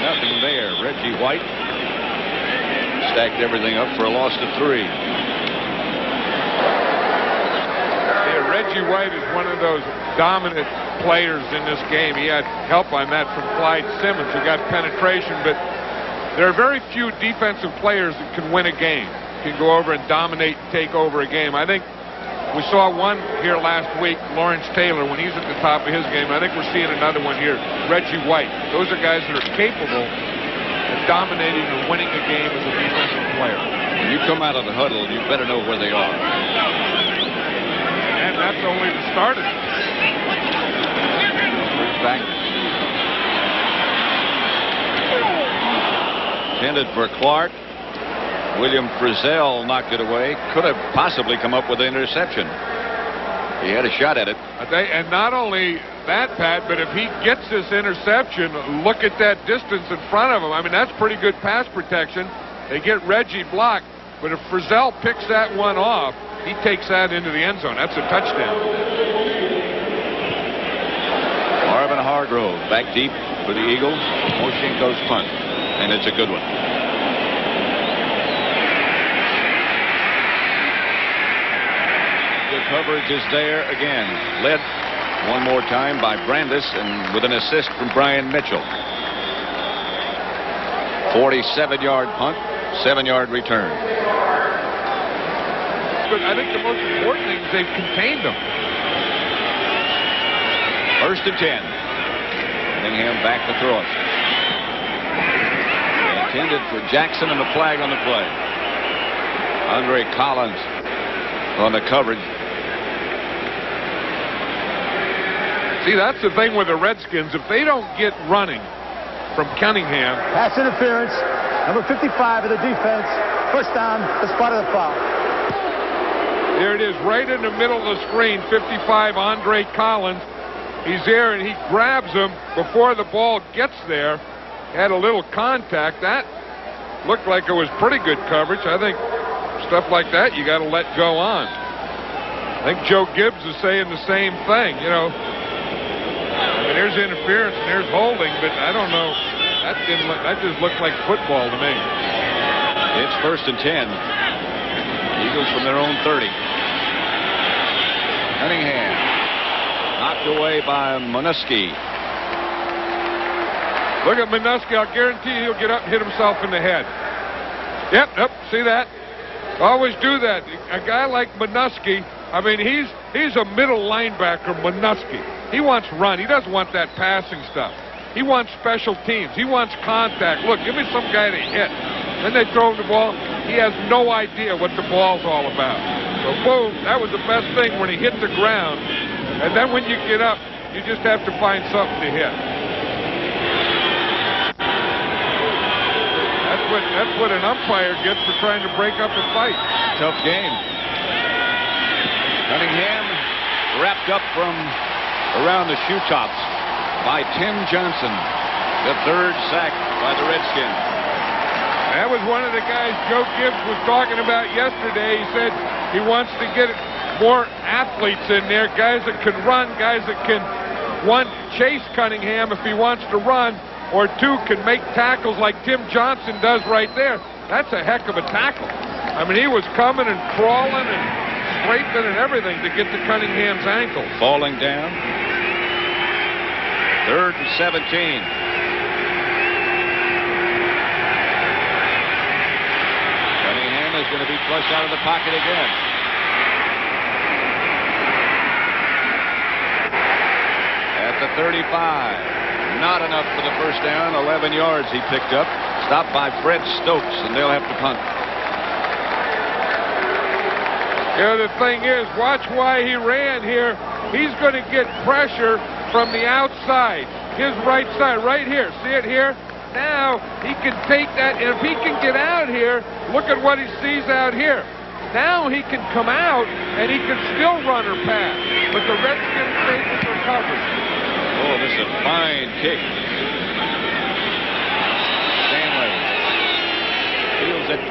Speaker 2: Nothing there. Reggie White stacked everything up for a loss to 3.
Speaker 1: Yeah, Reggie White is one of those dominant players in this game. He had help on that from Clyde Simmons, who got penetration, but there are very few defensive players that can win a game, can go over and dominate and take over a game. I think we saw one here last week, Lawrence Taylor, when he's at the top of his game. I think we're seeing another one here, Reggie White. Those are guys that are capable of dominating and winning a game as a defensive player.
Speaker 2: When you come out of the huddle, you better know where they are.
Speaker 1: And that's only the start of it.
Speaker 2: Back. Intended for Clark. William Frizzell knocked it away. Could have possibly come up with an interception. He had a shot at it.
Speaker 1: And not only that, Pat, but if he gets this interception, look at that distance in front of him. I mean, that's pretty good pass protection. They get Reggie blocked, but if Frizzell picks that one off, he takes that into the end zone. That's a touchdown.
Speaker 2: Marvin Hargrove back deep for the Eagles. Moshenko's punt, and it's a good one. The coverage is there again. Led one more time by Brandis, and with an assist from Brian Mitchell. 47-yard punt, 7-yard return.
Speaker 1: But I think the most important thing is they've contained them.
Speaker 2: 1st and 10. Manningham back to throw it. Intended for Jackson, and the flag on the play. Andre Collins on the coverage.
Speaker 1: See, that's the thing with the Redskins. If they don't get running from Cunningham.
Speaker 3: Pass interference. Number 55 of the defense. First down, the spot of the foul.
Speaker 1: There it is, right in the middle of the screen. 55, Andre Collins. He's there, and he grabs him before the ball gets there. Had a little contact. That looked like it was pretty good coverage. I think stuff like that you got to let go on. I think Joe Gibbs is saying the same thing. There's interference and there's holding, but I don't know. That just looked like football to me.
Speaker 2: It's 1st and 10. Eagles from their own 30. Cunningham knocked away by Minuski.
Speaker 1: Look at Minuski. I'll guarantee you he'll get up and hit himself in the head. Yep. See that? Always do that. A guy like Minuski, I mean, he's a middle linebacker, Minuski. He wants run. He doesn't want that passing stuff. He wants special teams. He wants contact. Look, give me some guy to hit. Then they throw him the ball. He has no idea what the ball's all about. So, boom, that was the best thing when he hit the ground. And then when you get up, you just have to find something to hit. That's what an umpire gets for trying to break up a fight.
Speaker 2: Tough game. Cunningham wrapped up from around the shoe tops by Tim Johnson. The 3rd sack by the Redskins.
Speaker 1: That was one of the guys Joe Gibbs was talking about yesterday. He said he wants to get more athletes in there, guys that can run, guys that can, one, chase Cunningham if he wants to run, or two, can make tackles like Tim Johnson does right there. That's a heck of a tackle. I mean, he was coming and crawling and scraping and everything to get to Cunningham's ankles.
Speaker 2: Falling down. 3rd and 17. Cunningham is going to be flushed out of the pocket again. At the 35. Not enough for the first down. 11 yards he picked up. Stopped by Fred Stokes, and they'll have to punt.
Speaker 1: Yeah, the thing is, watch why he ran here. He's going to get pressure from the outside. His right side, right here. See it here? Now, he can take that, and if he can get out here, look at what he sees out here. Now he can come out, and he can still run or pass. But the Redskins stay with their coverage.
Speaker 2: Oh, this is a fine kick. Stanley feels it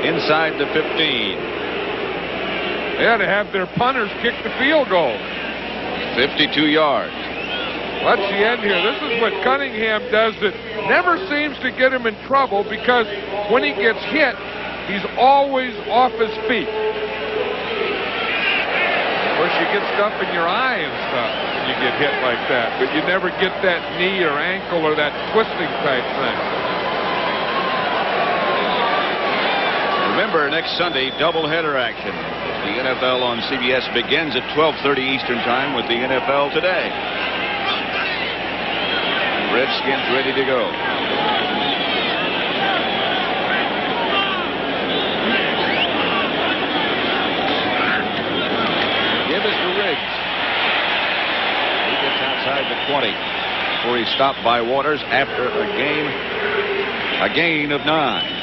Speaker 2: inside the 15.
Speaker 1: They had to have their punters kick the field goal.
Speaker 2: 52 yards.
Speaker 1: That's the end here. This is what Cunningham does that never seems to get him in trouble, because when he gets hit, he's always off his feet. Of course, you get stuff in your eye and stuff when you get hit like that, but you never get that knee or ankle or that twisting type thing.
Speaker 2: Remember, next Sunday, doubleheader action. The NFL on CBS begins at 12:30 Eastern Time with the NFL Today. Redskins ready to go. Give us to Riggs. He gets outside the 20 before he's stopped by Waters after a gain of 9.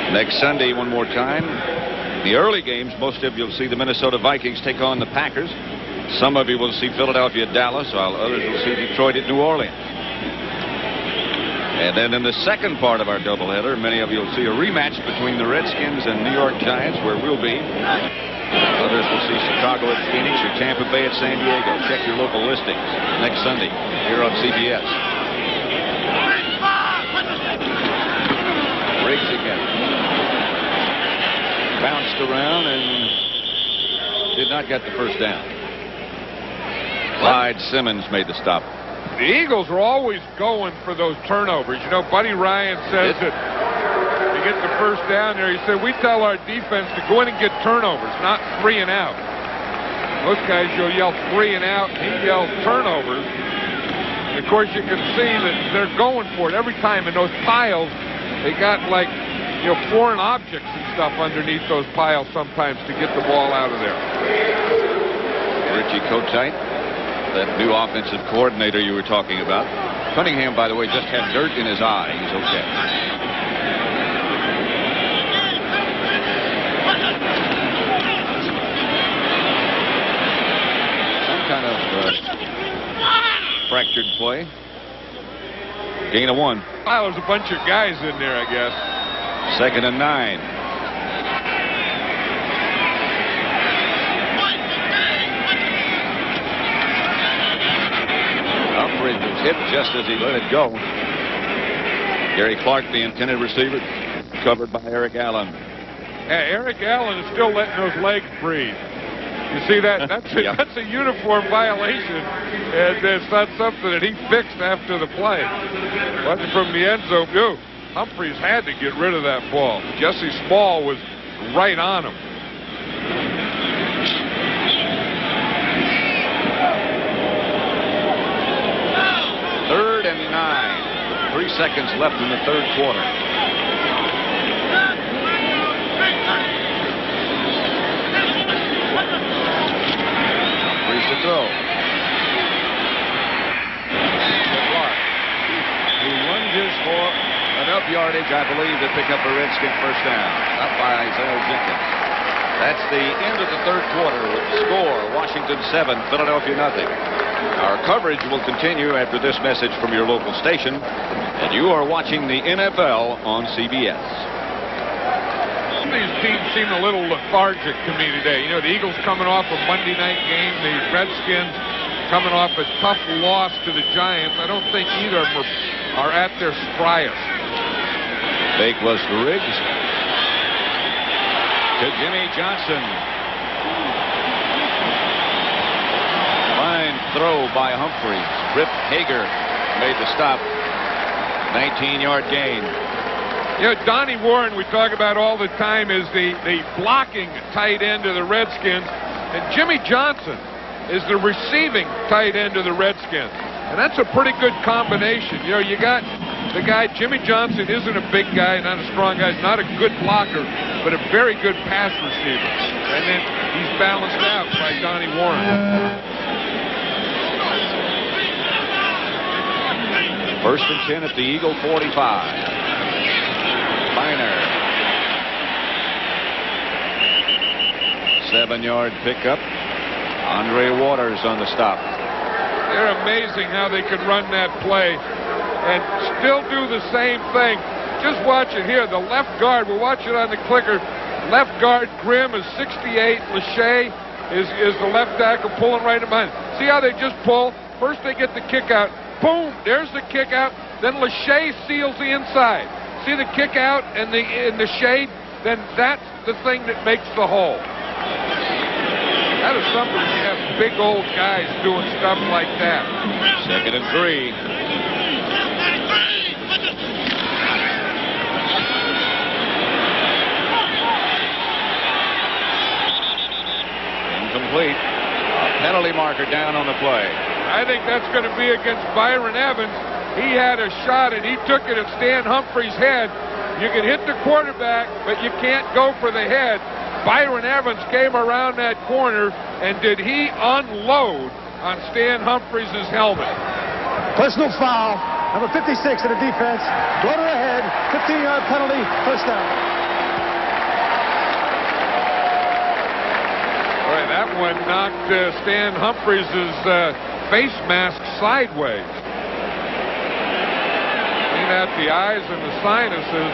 Speaker 2: Next Sunday, one more time, the early games, most of you will see the Minnesota Vikings take on the Packers. Some of you will see Philadelphia at Dallas, while others will see Detroit at New Orleans. And then in the second part of our doubleheader, many of you will see a rematch between the Redskins and New York Giants, where we'll be. Others will see Chicago at Phoenix or Tampa Bay at San Diego. Check your local listings next Sunday here on CBS. Riggs again. Bounced around and did not get the first down. Clyde Simmons made the stop.
Speaker 1: The Eagles are always going for those turnovers. You know, Buddy Ryan says that to get the first down there, he said, we tell our defense to go in and get turnovers, not 3 and out. Most guys, you'll yell 3 and out, and he yells turnovers. And of course, you can see that they're going for it every time in those piles. They got like, you know, foreign objects and stuff underneath those piles sometimes to get the ball out of there.
Speaker 2: Richie Kotite, that new offensive coordinator you were talking about. Cunningham, by the way, just had dirt in his eye. He's okay. Some kind of fractured play. Gain of 1.
Speaker 1: Well, there's a bunch of guys in there, I guess.
Speaker 2: 2nd and 9. Humphries was hit just as he let it go. Gary Clark, the intended receiver, covered by Eric Allen.
Speaker 1: Yeah, Eric Allen is still letting those legs breathe. You see that? That's a uniform violation, and it's not something that he fixed after the play. But from the end zone, Humphries had to get rid of that ball. Jesse Small was right on him.
Speaker 2: Third and 9. 3 seconds left in the third quarter. Humphries to throw. Clark. He lunges for enough yardage, I believe, to pick up a Redskin first down. Up by Isaiah Jenkins. That's the end of the third quarter with the score, Washington 7, Philadelphia nothing. Our coverage will continue after this message from your local station, and you are watching the NFL on CBS.
Speaker 1: Some of these teams seem a little lethargic to me today. You know, the Eagles coming off a Monday night game, the Redskins coming off a tough loss to the Giants. I don't think either of them are at their spriest.
Speaker 2: Fake was to Riggs. To Jimmy Johnson. Fine throw by Humphries. Rip Hager made the stop. 19-yard gain.
Speaker 1: You know, Donnie Warren, we talk about all the time, is the blocking tight end of the Redskins. And Jimmy Johnson is the receiving tight end of the Redskins. And that's a pretty good combination. You know, you got the guy, Jimmy Johnson isn't a big guy, not a strong guy, not a good blocker, but a very good pass receiver. And then he's balanced out by Donnie Warren.
Speaker 2: First and 10 at the Eagle 45. Finer. 7-yard pickup. Andre Waters on the stop.
Speaker 1: They're amazing how they could run that play and still do the same thing. Just watch it here. The left guard, we'll watch it on the clicker. Left guard Grimm is 68. Lachey is the left tackle pulling right in behind. See how they just pull? First they get the kick out. Boom, there's the kick out. Then Lachey seals the inside. See the kick out and in the shade? Then that's the thing that makes the hole. That is something when you have big old guys doing stuff like that.
Speaker 2: Second and 3. Incomplete. A penalty marker down on the play.
Speaker 1: I think that's going to be against Byron Evans. He had a shot and he took it at Stan Humphrey's head. You can hit the quarterback, but you can't go for the head. Byron Evans came around that corner, and did he unload on Stan Humphreys' helmet?
Speaker 3: Personal foul. Number 56 in the defense. Go to the head. 15-yard penalty. First down.
Speaker 1: Boy, that one knocked Stan Humphreys' face mask sideways. Clean out the eyes and the sinuses.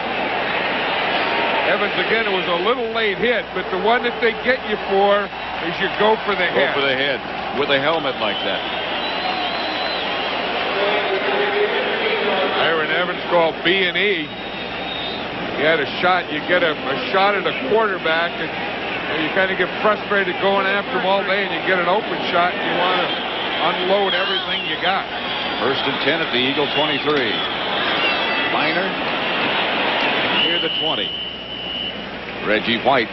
Speaker 1: Evans, again, it was a little late hit, but the one that they get you for is you go for the head.
Speaker 2: Go for the head with a helmet like that.
Speaker 1: Byron Evans called B&E. You had a shot. You get a shot at a quarterback, and you kind of get frustrated going after him all day, and you get an open shot, and you want to unload everything you got.
Speaker 2: First and 10 at the Eagle 23. Miner near the 20. Reggie White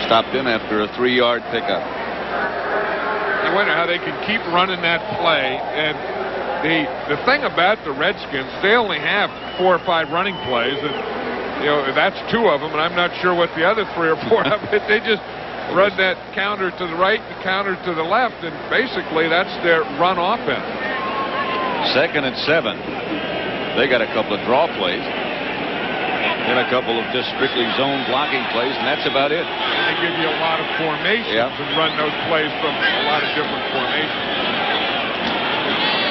Speaker 2: stopped in after a 3-yard pickup.
Speaker 1: You wonder how they can keep running that play. And the thing about the Redskins, they only have 4 or 5 running plays, and you know that's 2 of them. And I'm not sure what the other 3 or 4 of it. They just run that counter to the right, the counter to the left, and basically that's their run offense.
Speaker 2: Second and 7. They got a couple of draw plays. And a couple of just strictly zone blocking plays, and that's about it.
Speaker 1: And they give you a lot of formations and run those plays from a lot of different formations.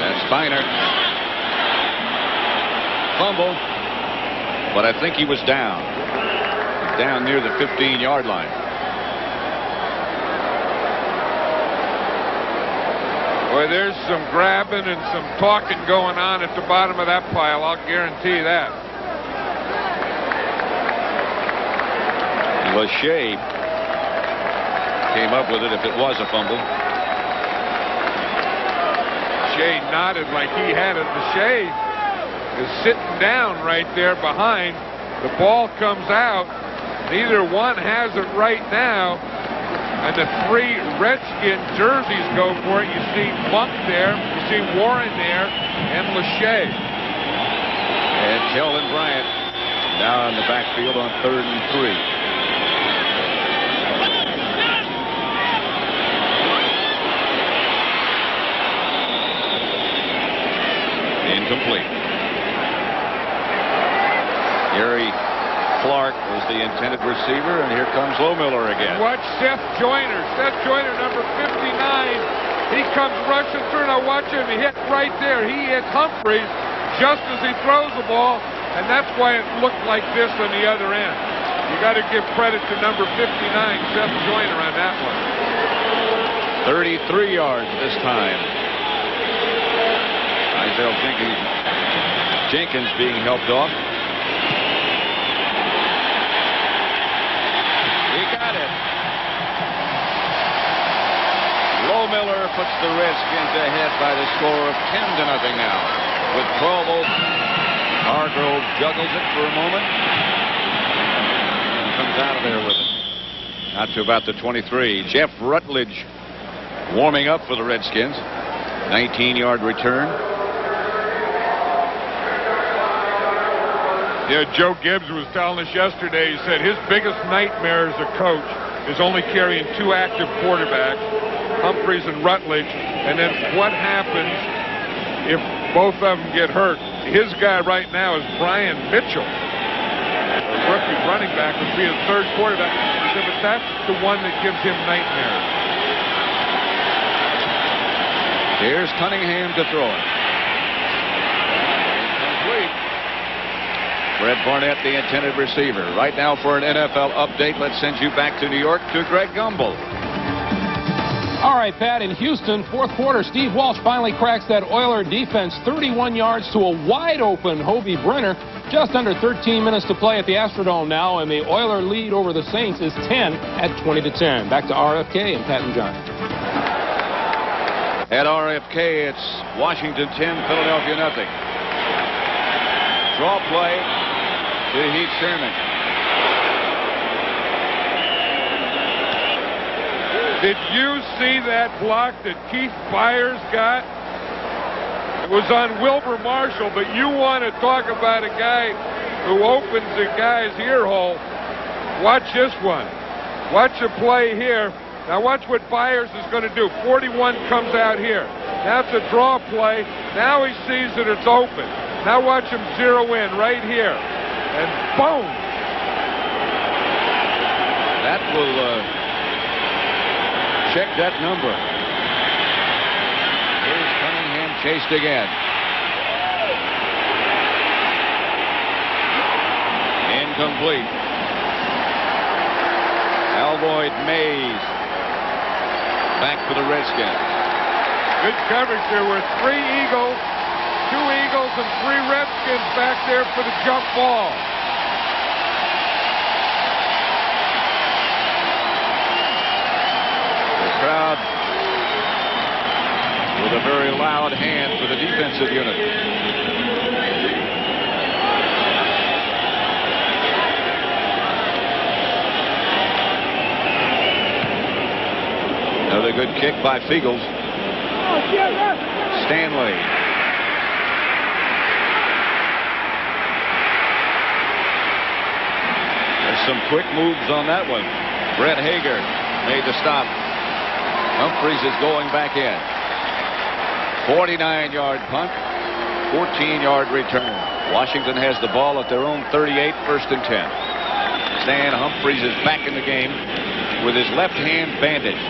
Speaker 2: That's Finer. Fumble, but I think he was down. Down near the 15-yard line.
Speaker 1: Boy, there's some grabbing and some talking going on at the bottom of that pile, I'll guarantee that.
Speaker 2: Lachey came up with it if it was a fumble.
Speaker 1: Lachey nodded like he had it. Lachey is sitting down right there behind. The ball comes out. Neither one has it right now. And the 3 Redskin jerseys go for it. You see Monk there. You see Warren there. And Lachey.
Speaker 2: And Keldon Bryant now in the backfield on 3rd and 3. Incomplete. Gary Clark was the intended receiver, and here comes Lohmiller again.
Speaker 1: Watch Seth Joyner. Seth Joyner, number 59. He comes rushing through. Now watch him hit right there. He hits Humphreys just as he throws the ball, and that's why it looked like this on the other end. You got to give credit to number 59, Seth Joyner, on that one.
Speaker 2: 33 yards this time. Isaiah Jenkins being helped off. He got it. Miller puts the Redskins ahead by the score of 10-0 now. With 12 open, Hargrove juggles it for a moment and comes out of there with it. Out to about the 23. Jeff Rutledge warming up for the Redskins. 19-yard return.
Speaker 1: Yeah, Joe Gibbs was telling us yesterday, he said his biggest nightmare as a coach is only carrying 2 active quarterbacks, Humphreys and Rutledge, and then what happens if both of them get hurt? His guy right now is Brian Mitchell, a rookie running back, would be his 3rd quarterback. He said, but that's the one that gives him nightmares.
Speaker 2: Here's Cunningham to throw it. Incomplete. Fred Barnett, the intended receiver. Right now for an NFL update, let's send you back to New York to Greg Gumbel.
Speaker 5: All right, Pat, in Houston, 4th quarter, Steve Walsh finally cracks that Oiler defense 31 yards to a wide-open Hobie Brenner. Just under 13 minutes to play at the Astrodome now, and the Oiler lead over the Saints is 10 at 20-10. Back to RFK and Pat and John.
Speaker 2: At RFK, it's Washington 10, Philadelphia nothing. Draw play to Heath Sherman.
Speaker 1: Did you see that block that Keith Byers got? It was on Wilbur Marshall, but you want to talk about a guy who opens a guy's ear hole. Watch this one. Watch the play here. Now watch what Byers is going to do. 41 comes out here. That's a draw play. Now he sees that it's open. Now watch him zero in right here. And boom!
Speaker 2: That will check that number. Here's Cunningham chased again. Incomplete. Alvoid Mays back for the Redskins.
Speaker 1: Good coverage. There were 3 Eagles, 2 Eagles, and 3 Redskins back there for the jump ball.
Speaker 2: Crowd with a very loud hand for the defensive unit. Another good kick by Fiegels. Stanley. There's some quick moves on that one. Brett Hager made the stop. Humphreys is going back in. 49-yard punt, 14-yard return. Washington has the ball at their own 38, 1st and 10. Stan Humphreys is back in the game with his left hand bandaged.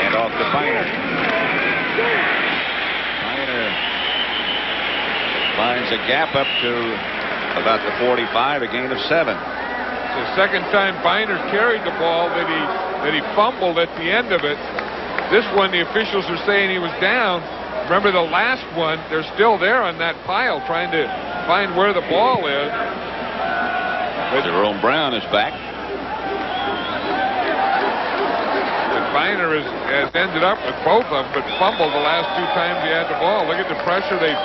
Speaker 2: And off to Finer. Finds a gap up to about the 45, a gain of 7.
Speaker 1: It's the second time Biner carried the ball that he fumbled at the end of it. This one, the officials are saying he was down. Remember the last one, they're still there on that pile trying to find where the ball is.
Speaker 2: But Jerome Brown is back.
Speaker 1: Biner has ended up with both of them, but fumbled the last 2 times he had the ball. Look at the pressure they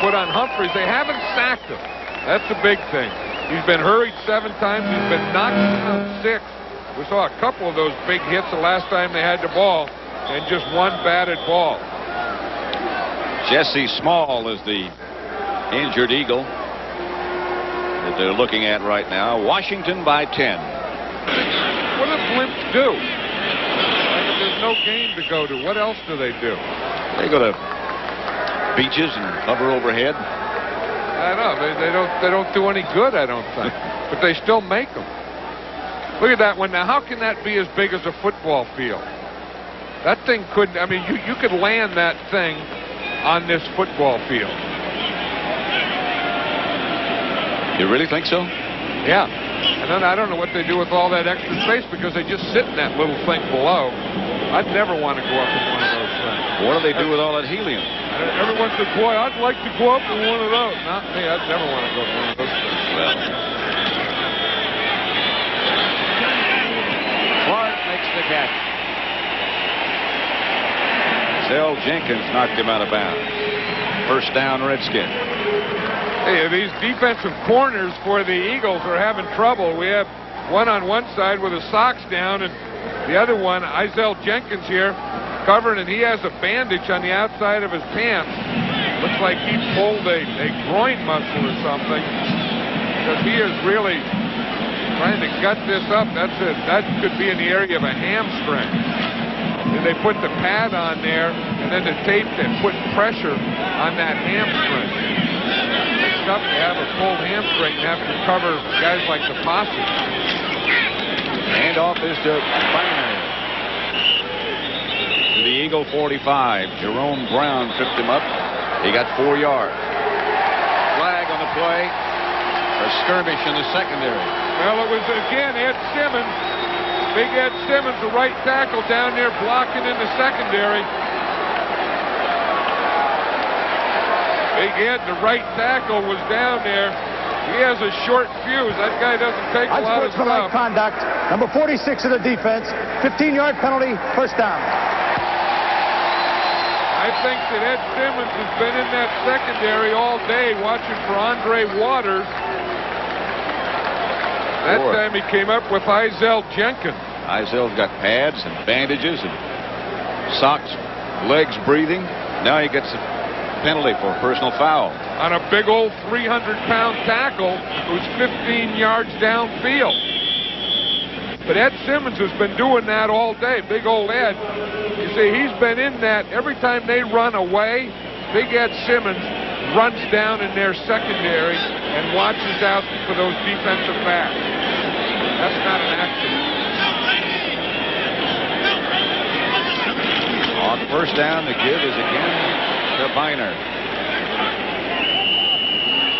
Speaker 1: put on Humphreys. They haven't sacked him. That's the big thing. He's been hurried 7 times. He's been knocked down 6. We saw a couple of those big hits the last time they had the ball, and just 1 batted ball.
Speaker 2: Jesse Small is the injured Eagle that they're looking at right now. Washington by 10.
Speaker 1: What does Blimps do? There's no game to go to. What else do they do?
Speaker 2: They go to beaches and hover overhead.
Speaker 1: I know. They don't do any good, I don't think. But they still make them. Look at that one. Now, how can that be as big as a football field? That thing couldn't, I mean, you could land that thing on this football field.
Speaker 2: You really think so?
Speaker 1: Yeah. And then I don't know what they do with all that extra space because they just sit in that little thing below. I'd never want to go up in one of those things.
Speaker 2: What do they do with all that helium?
Speaker 1: Everyone said, boy, I'd like to go up in one of those. Not me. I'd never want to go up in one of those things.
Speaker 2: Well, Clark makes the catch. Zell Jenkins knocked him out of bounds. First down, Redskin.
Speaker 1: Hey, these defensive corners for the Eagles are having trouble. We have one on one side with his socks down, and the other one, Zell Jenkins here, covering, and he has a bandage on the outside of his pants. Looks like he pulled a groin muscle or something, because he is really trying to gut this up. That could be in the area of a hamstring. And they put the pad on there, and then the tape that put pressure on that hamstring. It's tough to have a pulled hamstring and have to cover guys like the posse.
Speaker 2: Handoff is to Finer. To the Eagle 45. Jerome Brown tripped him up. He got 4 yards. Flag on the play. A skirmish in the secondary.
Speaker 1: Well, it was again Ed Simmons. Big Ed Simmons, the right tackle down there blocking in the secondary. Big Ed, the right tackle, was down there. He has a short fuse. That guy doesn't take a lot of stuff.
Speaker 3: Conduct. Number 46 of the defense. 15-yard penalty. First down.
Speaker 1: I think that Ed Simmons has been in that secondary all day watching for Andre Waters. That time he came up with Zell Jenkins.
Speaker 2: Zell's got pads and bandages and socks, legs breathing. Now he gets a penalty for a personal foul.
Speaker 1: On a big old 300-pound tackle who's 15 yards downfield. But Ed Simmons has been doing that all day. Big old Ed. You see, he's been in that every time they run away. Big Ed Simmons runs down in their secondary and watches out for those defensive backs. That's not an accident.
Speaker 2: On first down, the give is again to Viner.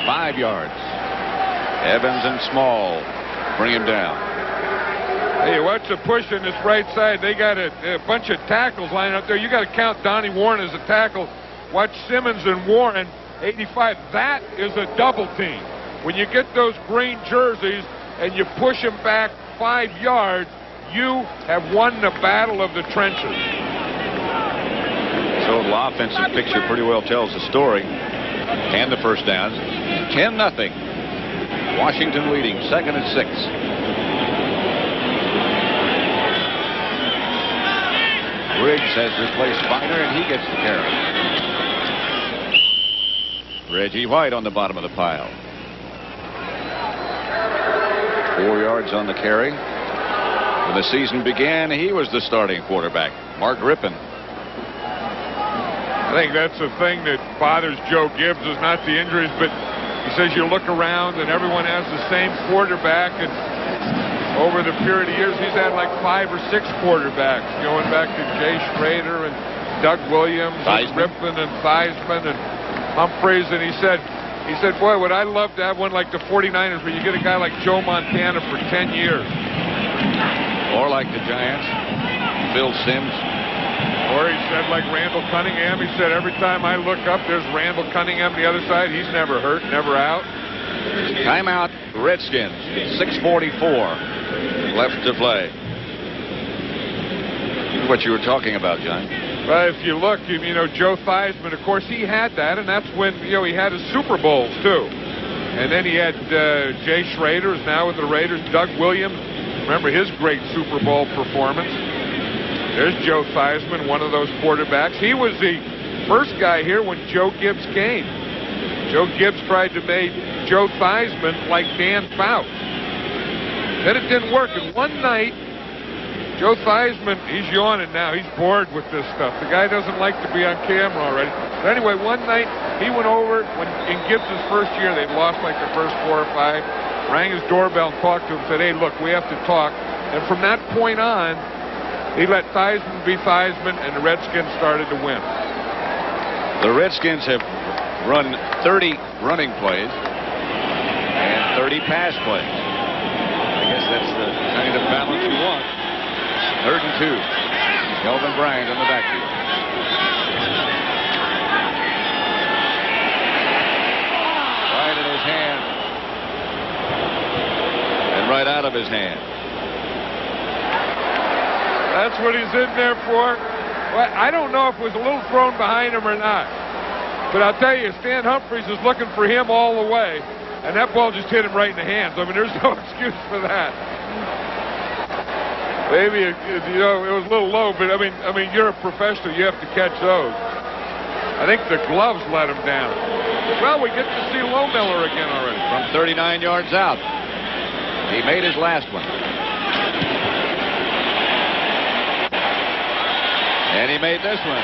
Speaker 2: 5 yards. Evans and Small bring him down.
Speaker 1: Hey, watch the push on this right side. They got a bunch of tackles lined up there. You got to count Donnie Warren as a tackle. Watch Simmons and Warren, 85. That is a double team. When you get those green jerseys and you push them back 5 yards, you have won the battle of the trenches.
Speaker 2: So the offensive picture pretty well tells the story. And the first downs. 10-0. Washington leading. 2nd and 6. Riggs has replaced Viner, and he gets the carry. Reggie White on the bottom of the pile. 4 yards on the carry. When the season began, he was the starting quarterback. Mark Rippon.
Speaker 1: I think that's the thing that bothers Joe Gibbs is not the injuries, but he says you look around and everyone has the same quarterback, and over the period of years he's had like 5 or 6 quarterbacks, going back to Jay Schrader and Doug Williams and Rippon and Theismann and Humphreys, and he said, boy, would I love to have one like the 49ers where you get a guy like Joe Montana for 10 years.
Speaker 2: Or like the Giants, Phil Simms.
Speaker 1: Or he said like Randall Cunningham. He said every time I look up, there's Randall Cunningham the other side. He's never hurt, never out.
Speaker 2: Timeout, Redskins. 6:44 left to play. What you were talking about, John.
Speaker 1: Well, if you look, you know, Joe Theismann, of course, he had that, and that's when, you know, he had his Super Bowls, too. And then he had Jay Schrader, who's now with the Raiders, Doug Williams. Remember his great Super Bowl performance. There's Joe Theismann, one of those quarterbacks. He was the first guy here when Joe Gibbs came. Joe Gibbs tried to make Joe Theismann like Dan Fouts. Then it didn't work. And one night, Joe Theismann, he's yawning now. He's bored with this stuff. The guy doesn't like to be on camera already. But anyway, one night, he went over, when in Gibbs' first year, they'd lost like the first 4 or 5, rang his doorbell and talked to him, said, hey, look, we have to talk. And from that point on, He let Theismann be Theismann, and the Redskins started to win.
Speaker 2: The Redskins have run 30 running plays and 30 pass plays. I guess that's the kind of balance you want. 3rd and 2. Kelvin Bryant in the backfield. Right in his hand. And right out of his hand.
Speaker 1: That's what he's in there for. Well, I don't know if it was a little thrown behind him or not. But I'll tell you, Stan Humphries is looking for him all the way. And that ball just hit him right in the hands. I mean, there's no excuse for that. Maybe, it was a little low, but I mean, you're a professional. You have to catch those. I think the gloves let him down. Well, we get to see Lohmiller again already.
Speaker 2: From 39 yards out. He made his last one. And he made this one.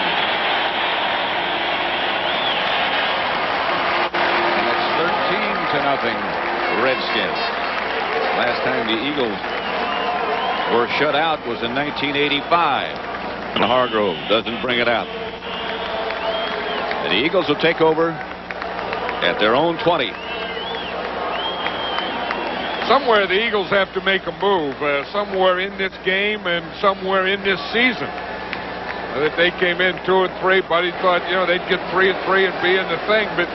Speaker 2: And it's 13-0 Redskins. Last time the Eagles were shut out was in 1985. And Hargrove doesn't bring it out. And the Eagles will take over at their own 20.
Speaker 1: Somewhere the Eagles have to make a move. Somewhere in this game and somewhere in this season. If they came in 2 and 3, Buddy thought, they'd get 3 and 3 and be in the thing. But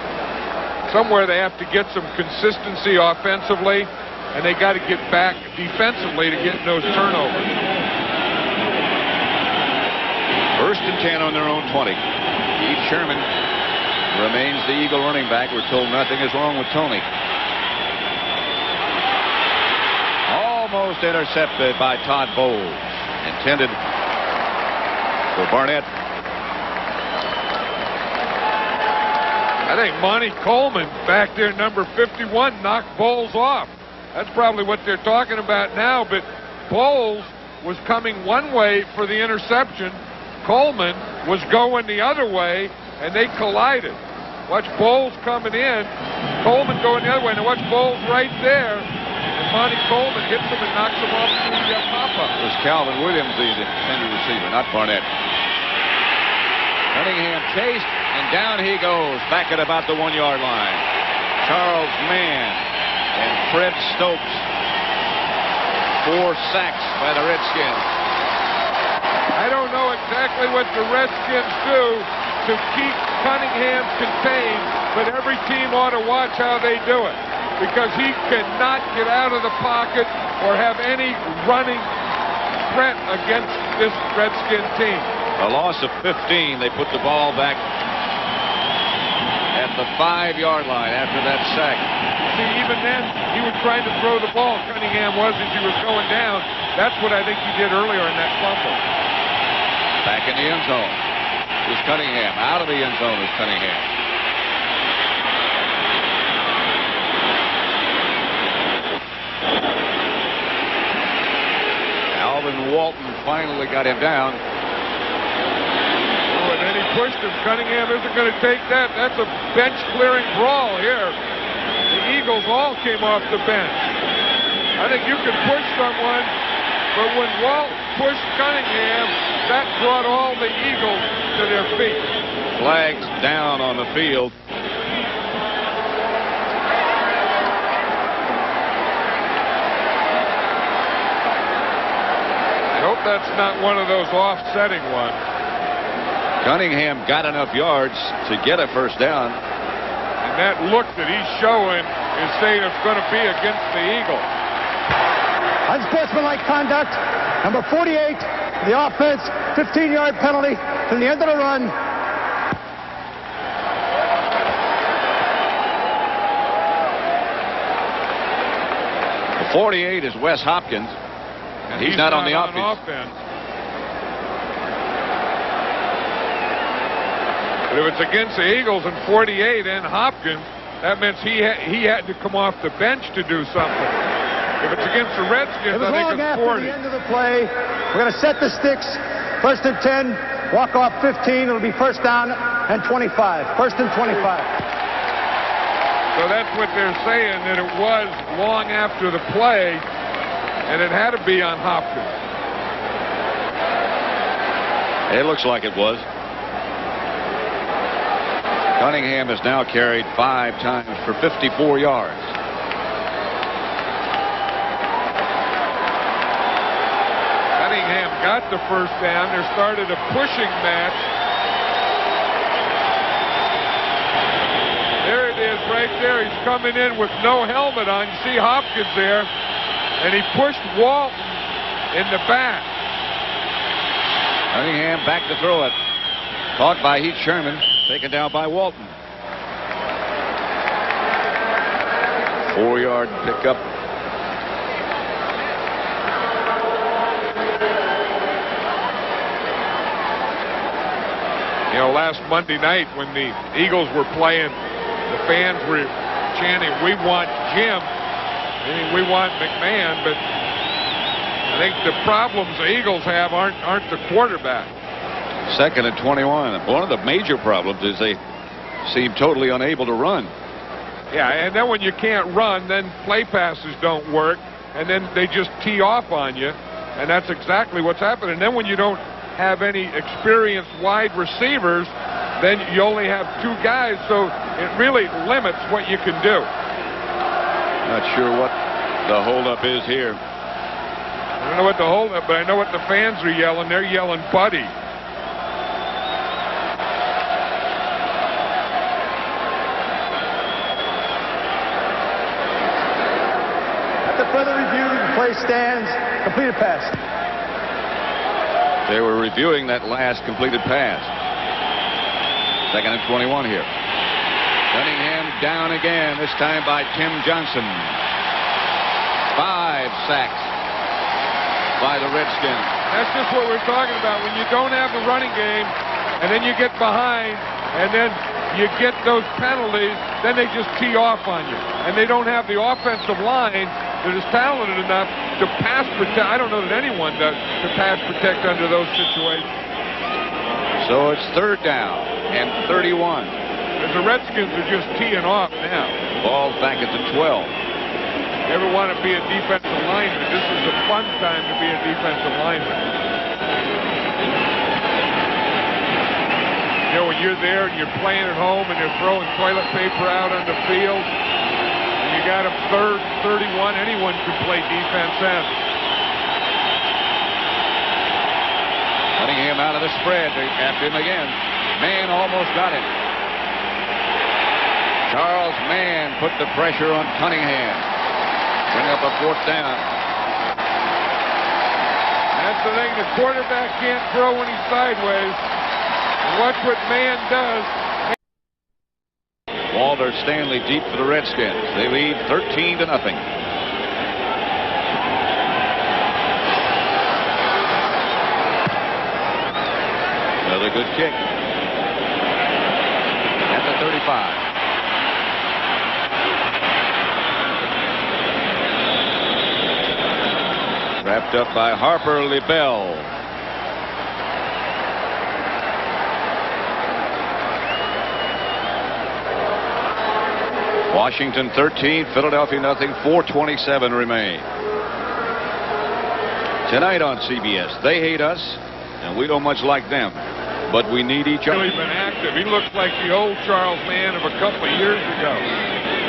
Speaker 1: somewhere they have to get some consistency offensively, and they got to get back defensively to get those turnovers.
Speaker 2: 1st and 10 on their own 20. Keith Sherman remains the Eagle running back. We're told nothing is wrong with Tony. Almost intercepted by Todd Bowles. Intended for Barnett.
Speaker 1: I think Monty Coleman back there, number 51, knocked Bowles off. That's probably what they're talking about now, but Bowles was coming one way for the interception. Coleman was going the other way, and they collided. Watch Bowles coming in, Coleman going the other way. Now watch Bowles right there, and Monty Coleman hits him and knocks him off the pop-up.
Speaker 2: It was Calvin Williams, the intended receiver, not Barnett. Cunningham chased, and down he goes, back at about the 1-yard line. Charles Mann and Fred Stokes. 4 sacks by the Redskins.
Speaker 1: I don't know exactly what the Redskins do to keep Cunningham contained, but every team ought to watch how they do it, because he cannot get out of the pocket or have any running threat against this Redskin team.
Speaker 2: A loss of 15. They put the ball back at the 5-yard line after that sack.
Speaker 1: See, even then, he was trying to throw the ball. Cunningham was as he was going down. That's what I think he did earlier in that fumble.
Speaker 2: Back in the end zone is Cunningham. Out of the end zone is Cunningham. Alvin Walton finally got him down.
Speaker 1: And then he pushed him. Cunningham isn't going to take that. That's a bench-clearing brawl here. The Eagles all came off the bench. I think you can push someone, but when Walton pushed Cunningham, that brought all the Eagles to their feet.
Speaker 2: Flags down on the field.
Speaker 1: I hope that's not one of those offsetting ones.
Speaker 2: Cunningham got enough yards to get a first down.
Speaker 1: And that look that he's showing is saying it's going to be against the Eagles.
Speaker 3: Unsportsmanlike conduct. Number 48, the offense, 15-yard penalty from the end of the run.
Speaker 2: The 48 is Wes Hopkins, and he's not on the offense.
Speaker 1: But if it's against the Eagles and 48 and Hopkins, that means he had to come off the bench to do something. If it's against the Redskins, I think it's 40.
Speaker 3: After the end of the play, we're going to set the sticks. 1st and 10, walk off 15. It'll be 1st down and 25. 1st and 25.
Speaker 1: So that's what they're saying, that it was long after the play, and it had to be on Hopkins.
Speaker 2: It looks like it was. Cunningham has now carried 5 times for 54 yards.
Speaker 1: Manningham got the first down. There started a pushing match. There it is right there. He's coming in with no helmet on. You see Hopkins there. And he pushed Walton in the back.
Speaker 2: Manningham back to throw it. Caught by Heath Sherman. Taken down by Walton. 4-yard pickup.
Speaker 1: You know, last Monday night when the Eagles were playing, the fans were chanting, "We want Jim," meaning we want McMahon, but I think the problems the Eagles have aren't the quarterback.
Speaker 2: 2nd and 21. One of the major problems is they seem totally unable to run.
Speaker 1: Yeah, and then when you can't run, then play passes don't work, and then they just tee off on you, and that's exactly what's happening. And then when you don't have any experienced wide receivers, then you only have 2 guys, so it really limits what you can do.
Speaker 2: Not sure what the holdup is here.
Speaker 1: I don't know what the holdup, but I know what the fans are yelling. They're yelling, "Buddy."
Speaker 3: After further review, the play stands. Completed pass.
Speaker 2: They were reviewing that last completed pass. 2nd and 21 here. Cunningham down again, this time by Tim Johnson. 5 sacks by the Redskins.
Speaker 1: That's just what we're talking about. When you don't have the running game, and then you get behind, and then you get those penalties, then they just tee off on you. And they don't have the offensive line that is talented enough to pass protect. I don't know that anyone does to pass protect under those situations.
Speaker 2: So it's 3rd down and 31.
Speaker 1: And the Redskins are just teeing off now.
Speaker 2: Ball's back at the 12.
Speaker 1: You ever want to be a defensive lineman? This is a fun time to be a defensive lineman. You know, when you're there and you're playing at home and they're throwing toilet paper out on the field, and you got them 3rd, 31, anyone could play defense end.
Speaker 2: Cunningham out of the spread. After him again. Mann almost got it. Charles Mann put the pressure on Cunningham. Bring up a 4th down.
Speaker 1: That's the thing. The quarterback can't throw when he's sideways. And watch what Mann does.
Speaker 2: Walter Stanley deep for the Redskins. They lead 13-0. Another good kick. At the 35. Wrapped up by Harper LeBell. Washington 13, Philadelphia nothing. 4:27 remain. Tonight on CBS, they hate us, and we don't much like them, but we need each other.
Speaker 1: Really been active. He looks like the old Charles Mann of a couple of years ago.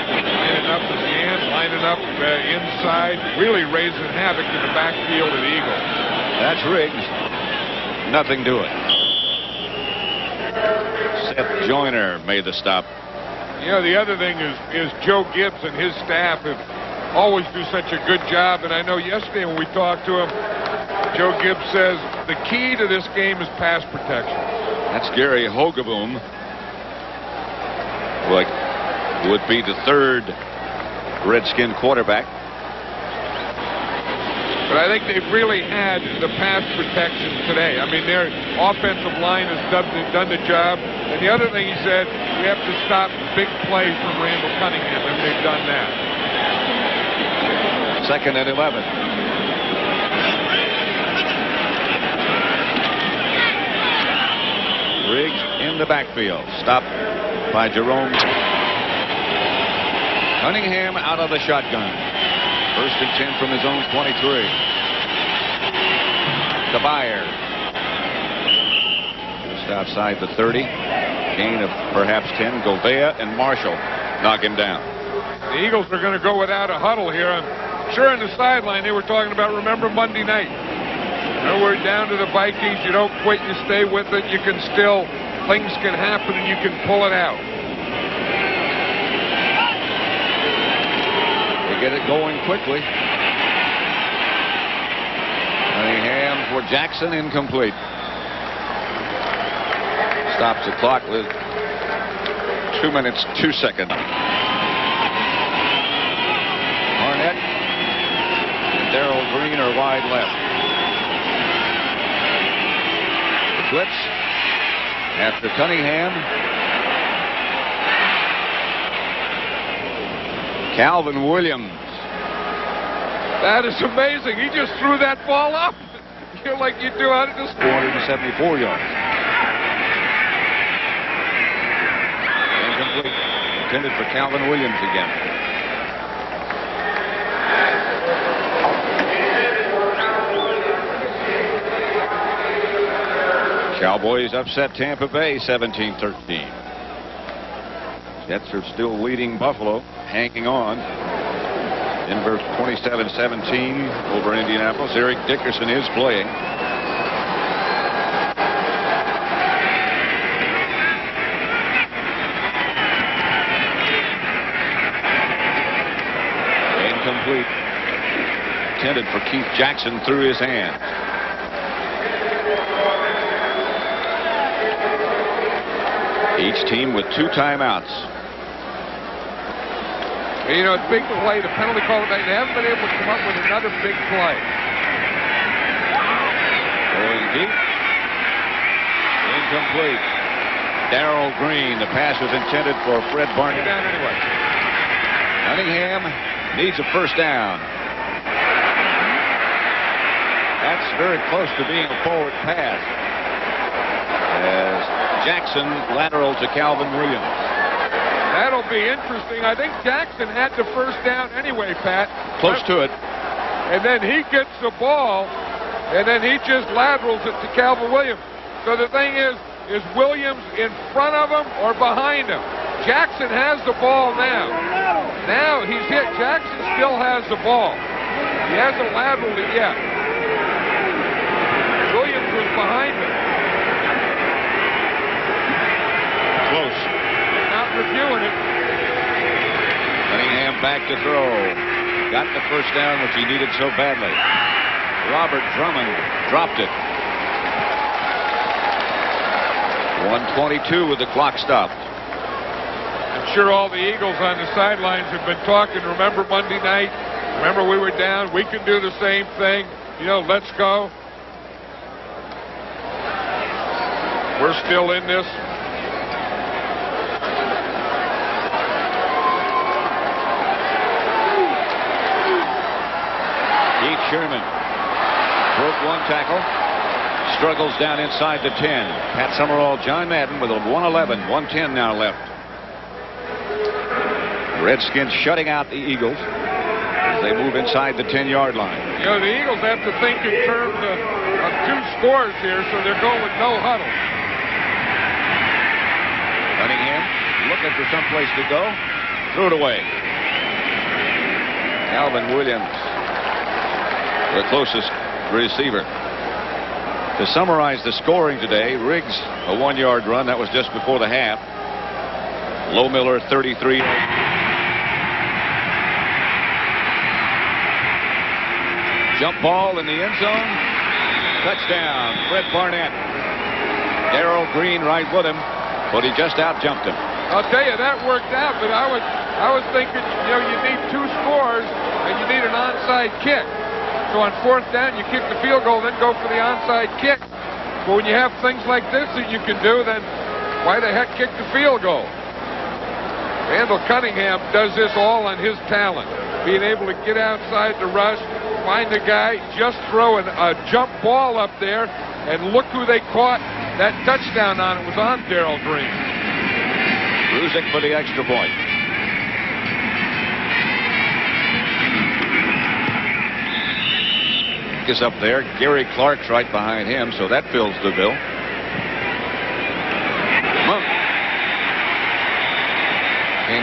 Speaker 1: Lining up his hands, lining up inside, really raising havoc in the backfield of the Eagles.
Speaker 2: That's Riggs. Nothing to it. Seth Joyner made the stop.
Speaker 1: You know, the other thing is Joe Gibbs and his staff have always do such a good job. And I know yesterday when we talked to him, Joe Gibbs says the key to this game is pass protection.
Speaker 2: That's Gary Hogeboom. Like, would be the 3rd Redskin quarterback.
Speaker 1: But I think they've really had the pass protection today. I mean, their offensive line has done the job. And the other thing he said, we have to stop big plays from Randall Cunningham, and they've done that.
Speaker 2: 2nd and 11. Riggs in the backfield. Stopped by Jerome. Cunningham out of the shotgun. 1st and 10 from his own 23. To Byer. just outside the 30. Gain of perhaps 10. Govea and Marshall knock him down.
Speaker 1: The Eagles are going to go without a huddle here. I'm sure in the sideline they were talking about, remember Monday night. We're down to the Vikings. You don't quit. You stay with it. You can still, things can happen and you can pull it out.
Speaker 2: They get it going quickly. Manningham for Jackson, incomplete. Stops the clock with 2 minutes, 2 seconds. Arnett and Darrell Green are wide left. The blitz after Cunningham. Calvin Williams.
Speaker 1: That is amazing. He just threw that ball up. You're like you do out of this.
Speaker 2: 474 yards. Incomplete. Intended for Calvin Williams again. Cowboys upset Tampa Bay 17-13. Jets are still leading Buffalo, hanging on. Denver 27-17 over Indianapolis. Eric Dickerson is playing. Incomplete. Intended for Keith Jackson through his hands. Each team with 2 timeouts.
Speaker 1: You know, it's big play. The penalty call tonight. They haven't been able to come up with another big play.
Speaker 2: Going deep. Incomplete. Darrell Green. The pass was intended for Fred Barnett.
Speaker 1: Down anyway.
Speaker 2: Manningham needs a first down. That's very close to being a forward pass. As Jackson lateral to Calvin Williams.
Speaker 1: That'll be interesting. I think Jackson had the first down anyway, Pat.
Speaker 2: Close to it.
Speaker 1: And then he gets the ball, and then he just laterals it to Calvin Williams. So the thing is Williams in front of him or behind him? Jackson has the ball now. Now he's hit. Jackson still has the ball. He hasn't lateraled it yet. Williams was behind him.
Speaker 2: Close.
Speaker 1: Not reviewing it.
Speaker 2: Manningham back to throw. Got the first down, which he needed so badly. Robert Drummond dropped it. 1:22 with the clock stopped.
Speaker 1: I'm sure all the Eagles on the sidelines have been talking. Remember Monday night? Remember we were down? We can do the same thing. You know, let's go. We're still in this.
Speaker 2: Keith Sherman broke one tackle. Struggles down inside the 10. Pat Summerall, John Madden with a 1:11, 1:10 now left. Redskins shutting out the Eagles as they move inside the 10-yard line.
Speaker 1: You know, the Eagles have to think in terms of 2 scores here, so they're going with no huddle.
Speaker 2: Manningham looking for someplace to go. Threw it away. Calvin Williams, the closest receiver. To summarize the scoring today, Riggs a 1-yard run. That was just before the half. Low Miller 33. Jump ball in the end zone. Touchdown, Fred Barnett. Darrell Green right with him, but he just out-jumped him.
Speaker 1: I'll tell you, that worked out, but I was thinking, you know, you need 2 scores and you need an onside kick. So on 4th down, you kick the field goal, then go for the onside kick. But when you have things like this that you can do, then why the heck kick the field goal? Randall Cunningham does this all on his talent. Being able to get outside the rush, find the guy, just throw a jump ball up there, and look who they caught. That touchdown on it was on Darrell Green.
Speaker 2: Ruzick for the extra point. Is up there. Gary Clark's right behind him, so that fills the bill.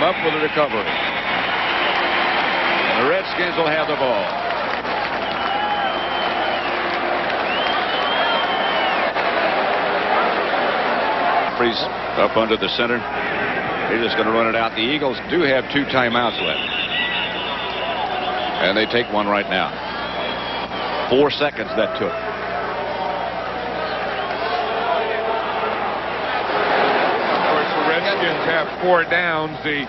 Speaker 2: Came up with a recovery. And the Redskins will have the ball. Up under the center. They're just going to run it out. The Eagles do have 2 timeouts left. And they take one right now. 4 seconds that took.
Speaker 1: Of course, the Redskins have 4 downs. The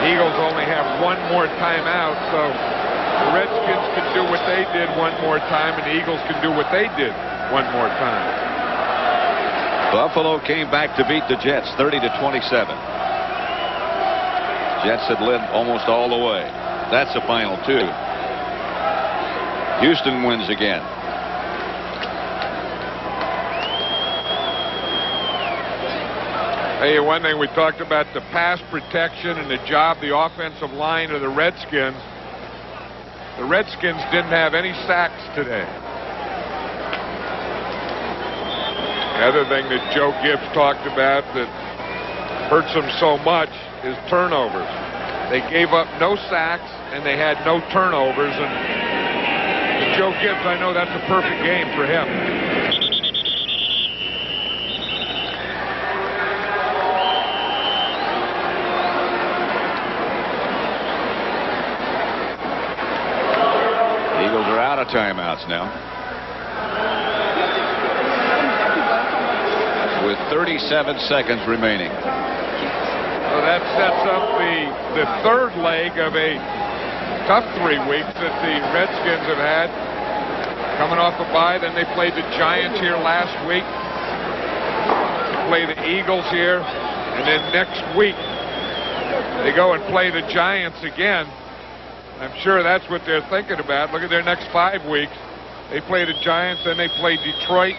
Speaker 1: Eagles only have 1 more timeout. So the Redskins can do what they did 1 more time, and the Eagles can do what they did 1 more time.
Speaker 2: Buffalo came back to beat the Jets 30-27. Jets had led almost all the way. That's the final 2. Houston wins again.
Speaker 1: Hey, one thing we talked about, the pass protection and the job the offensive line of the Redskins. The Redskins didn't have any sacks today. The other thing that Joe Gibbs talked about that hurts them so much is turnovers. They gave up no sacks and they had no turnovers. And Joe Gibbs, I know that's a perfect game for him.
Speaker 2: The Eagles are out of timeouts now. With 37 seconds remaining.
Speaker 1: So that sets up the 3rd leg of a tough 3 weeks that the Redskins have had. Coming off a bye, then they played the Giants here last week. They play the Eagles here, and then next week they go and play the Giants again. I'm sure that's what they're thinking about. Look at their next 5 weeks. They play the Giants, then they play Detroit,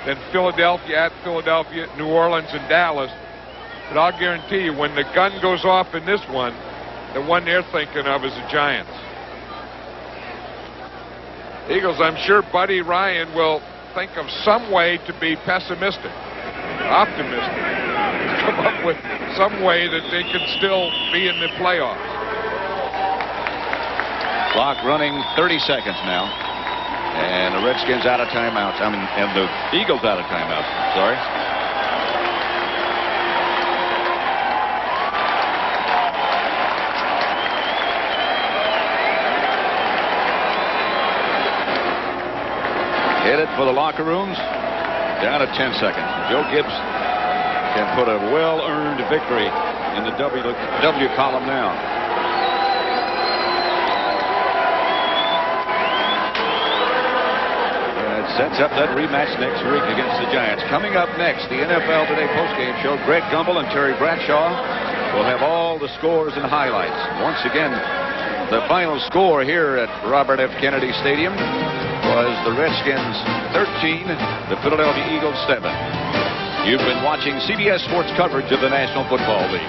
Speaker 1: then Philadelphia, at Philadelphia, New Orleans, and Dallas. But I'll guarantee you, when the gun goes off in this one, the one they're thinking of is the Giants. Eagles, I'm sure Buddy Ryan will think of some way to be pessimistic, optimistic, come up with some way that they can still be in the playoffs.
Speaker 2: Clock running 30 seconds now. And the Redskins out of timeouts. And the Eagles out of timeouts. Sorry. Headed for the locker rooms. Down to 10 seconds. Joe Gibbs can put a well-earned victory in the W column now. Sets up that rematch next week against the Giants. Coming up next, the NFL Today postgame show. Greg Gumbel and Terry Bradshaw will have all the scores and highlights. Once again, the final score here at Robert F. Kennedy Stadium was the Redskins 13, the Philadelphia Eagles 7. You've been watching CBS Sports coverage of the National Football League.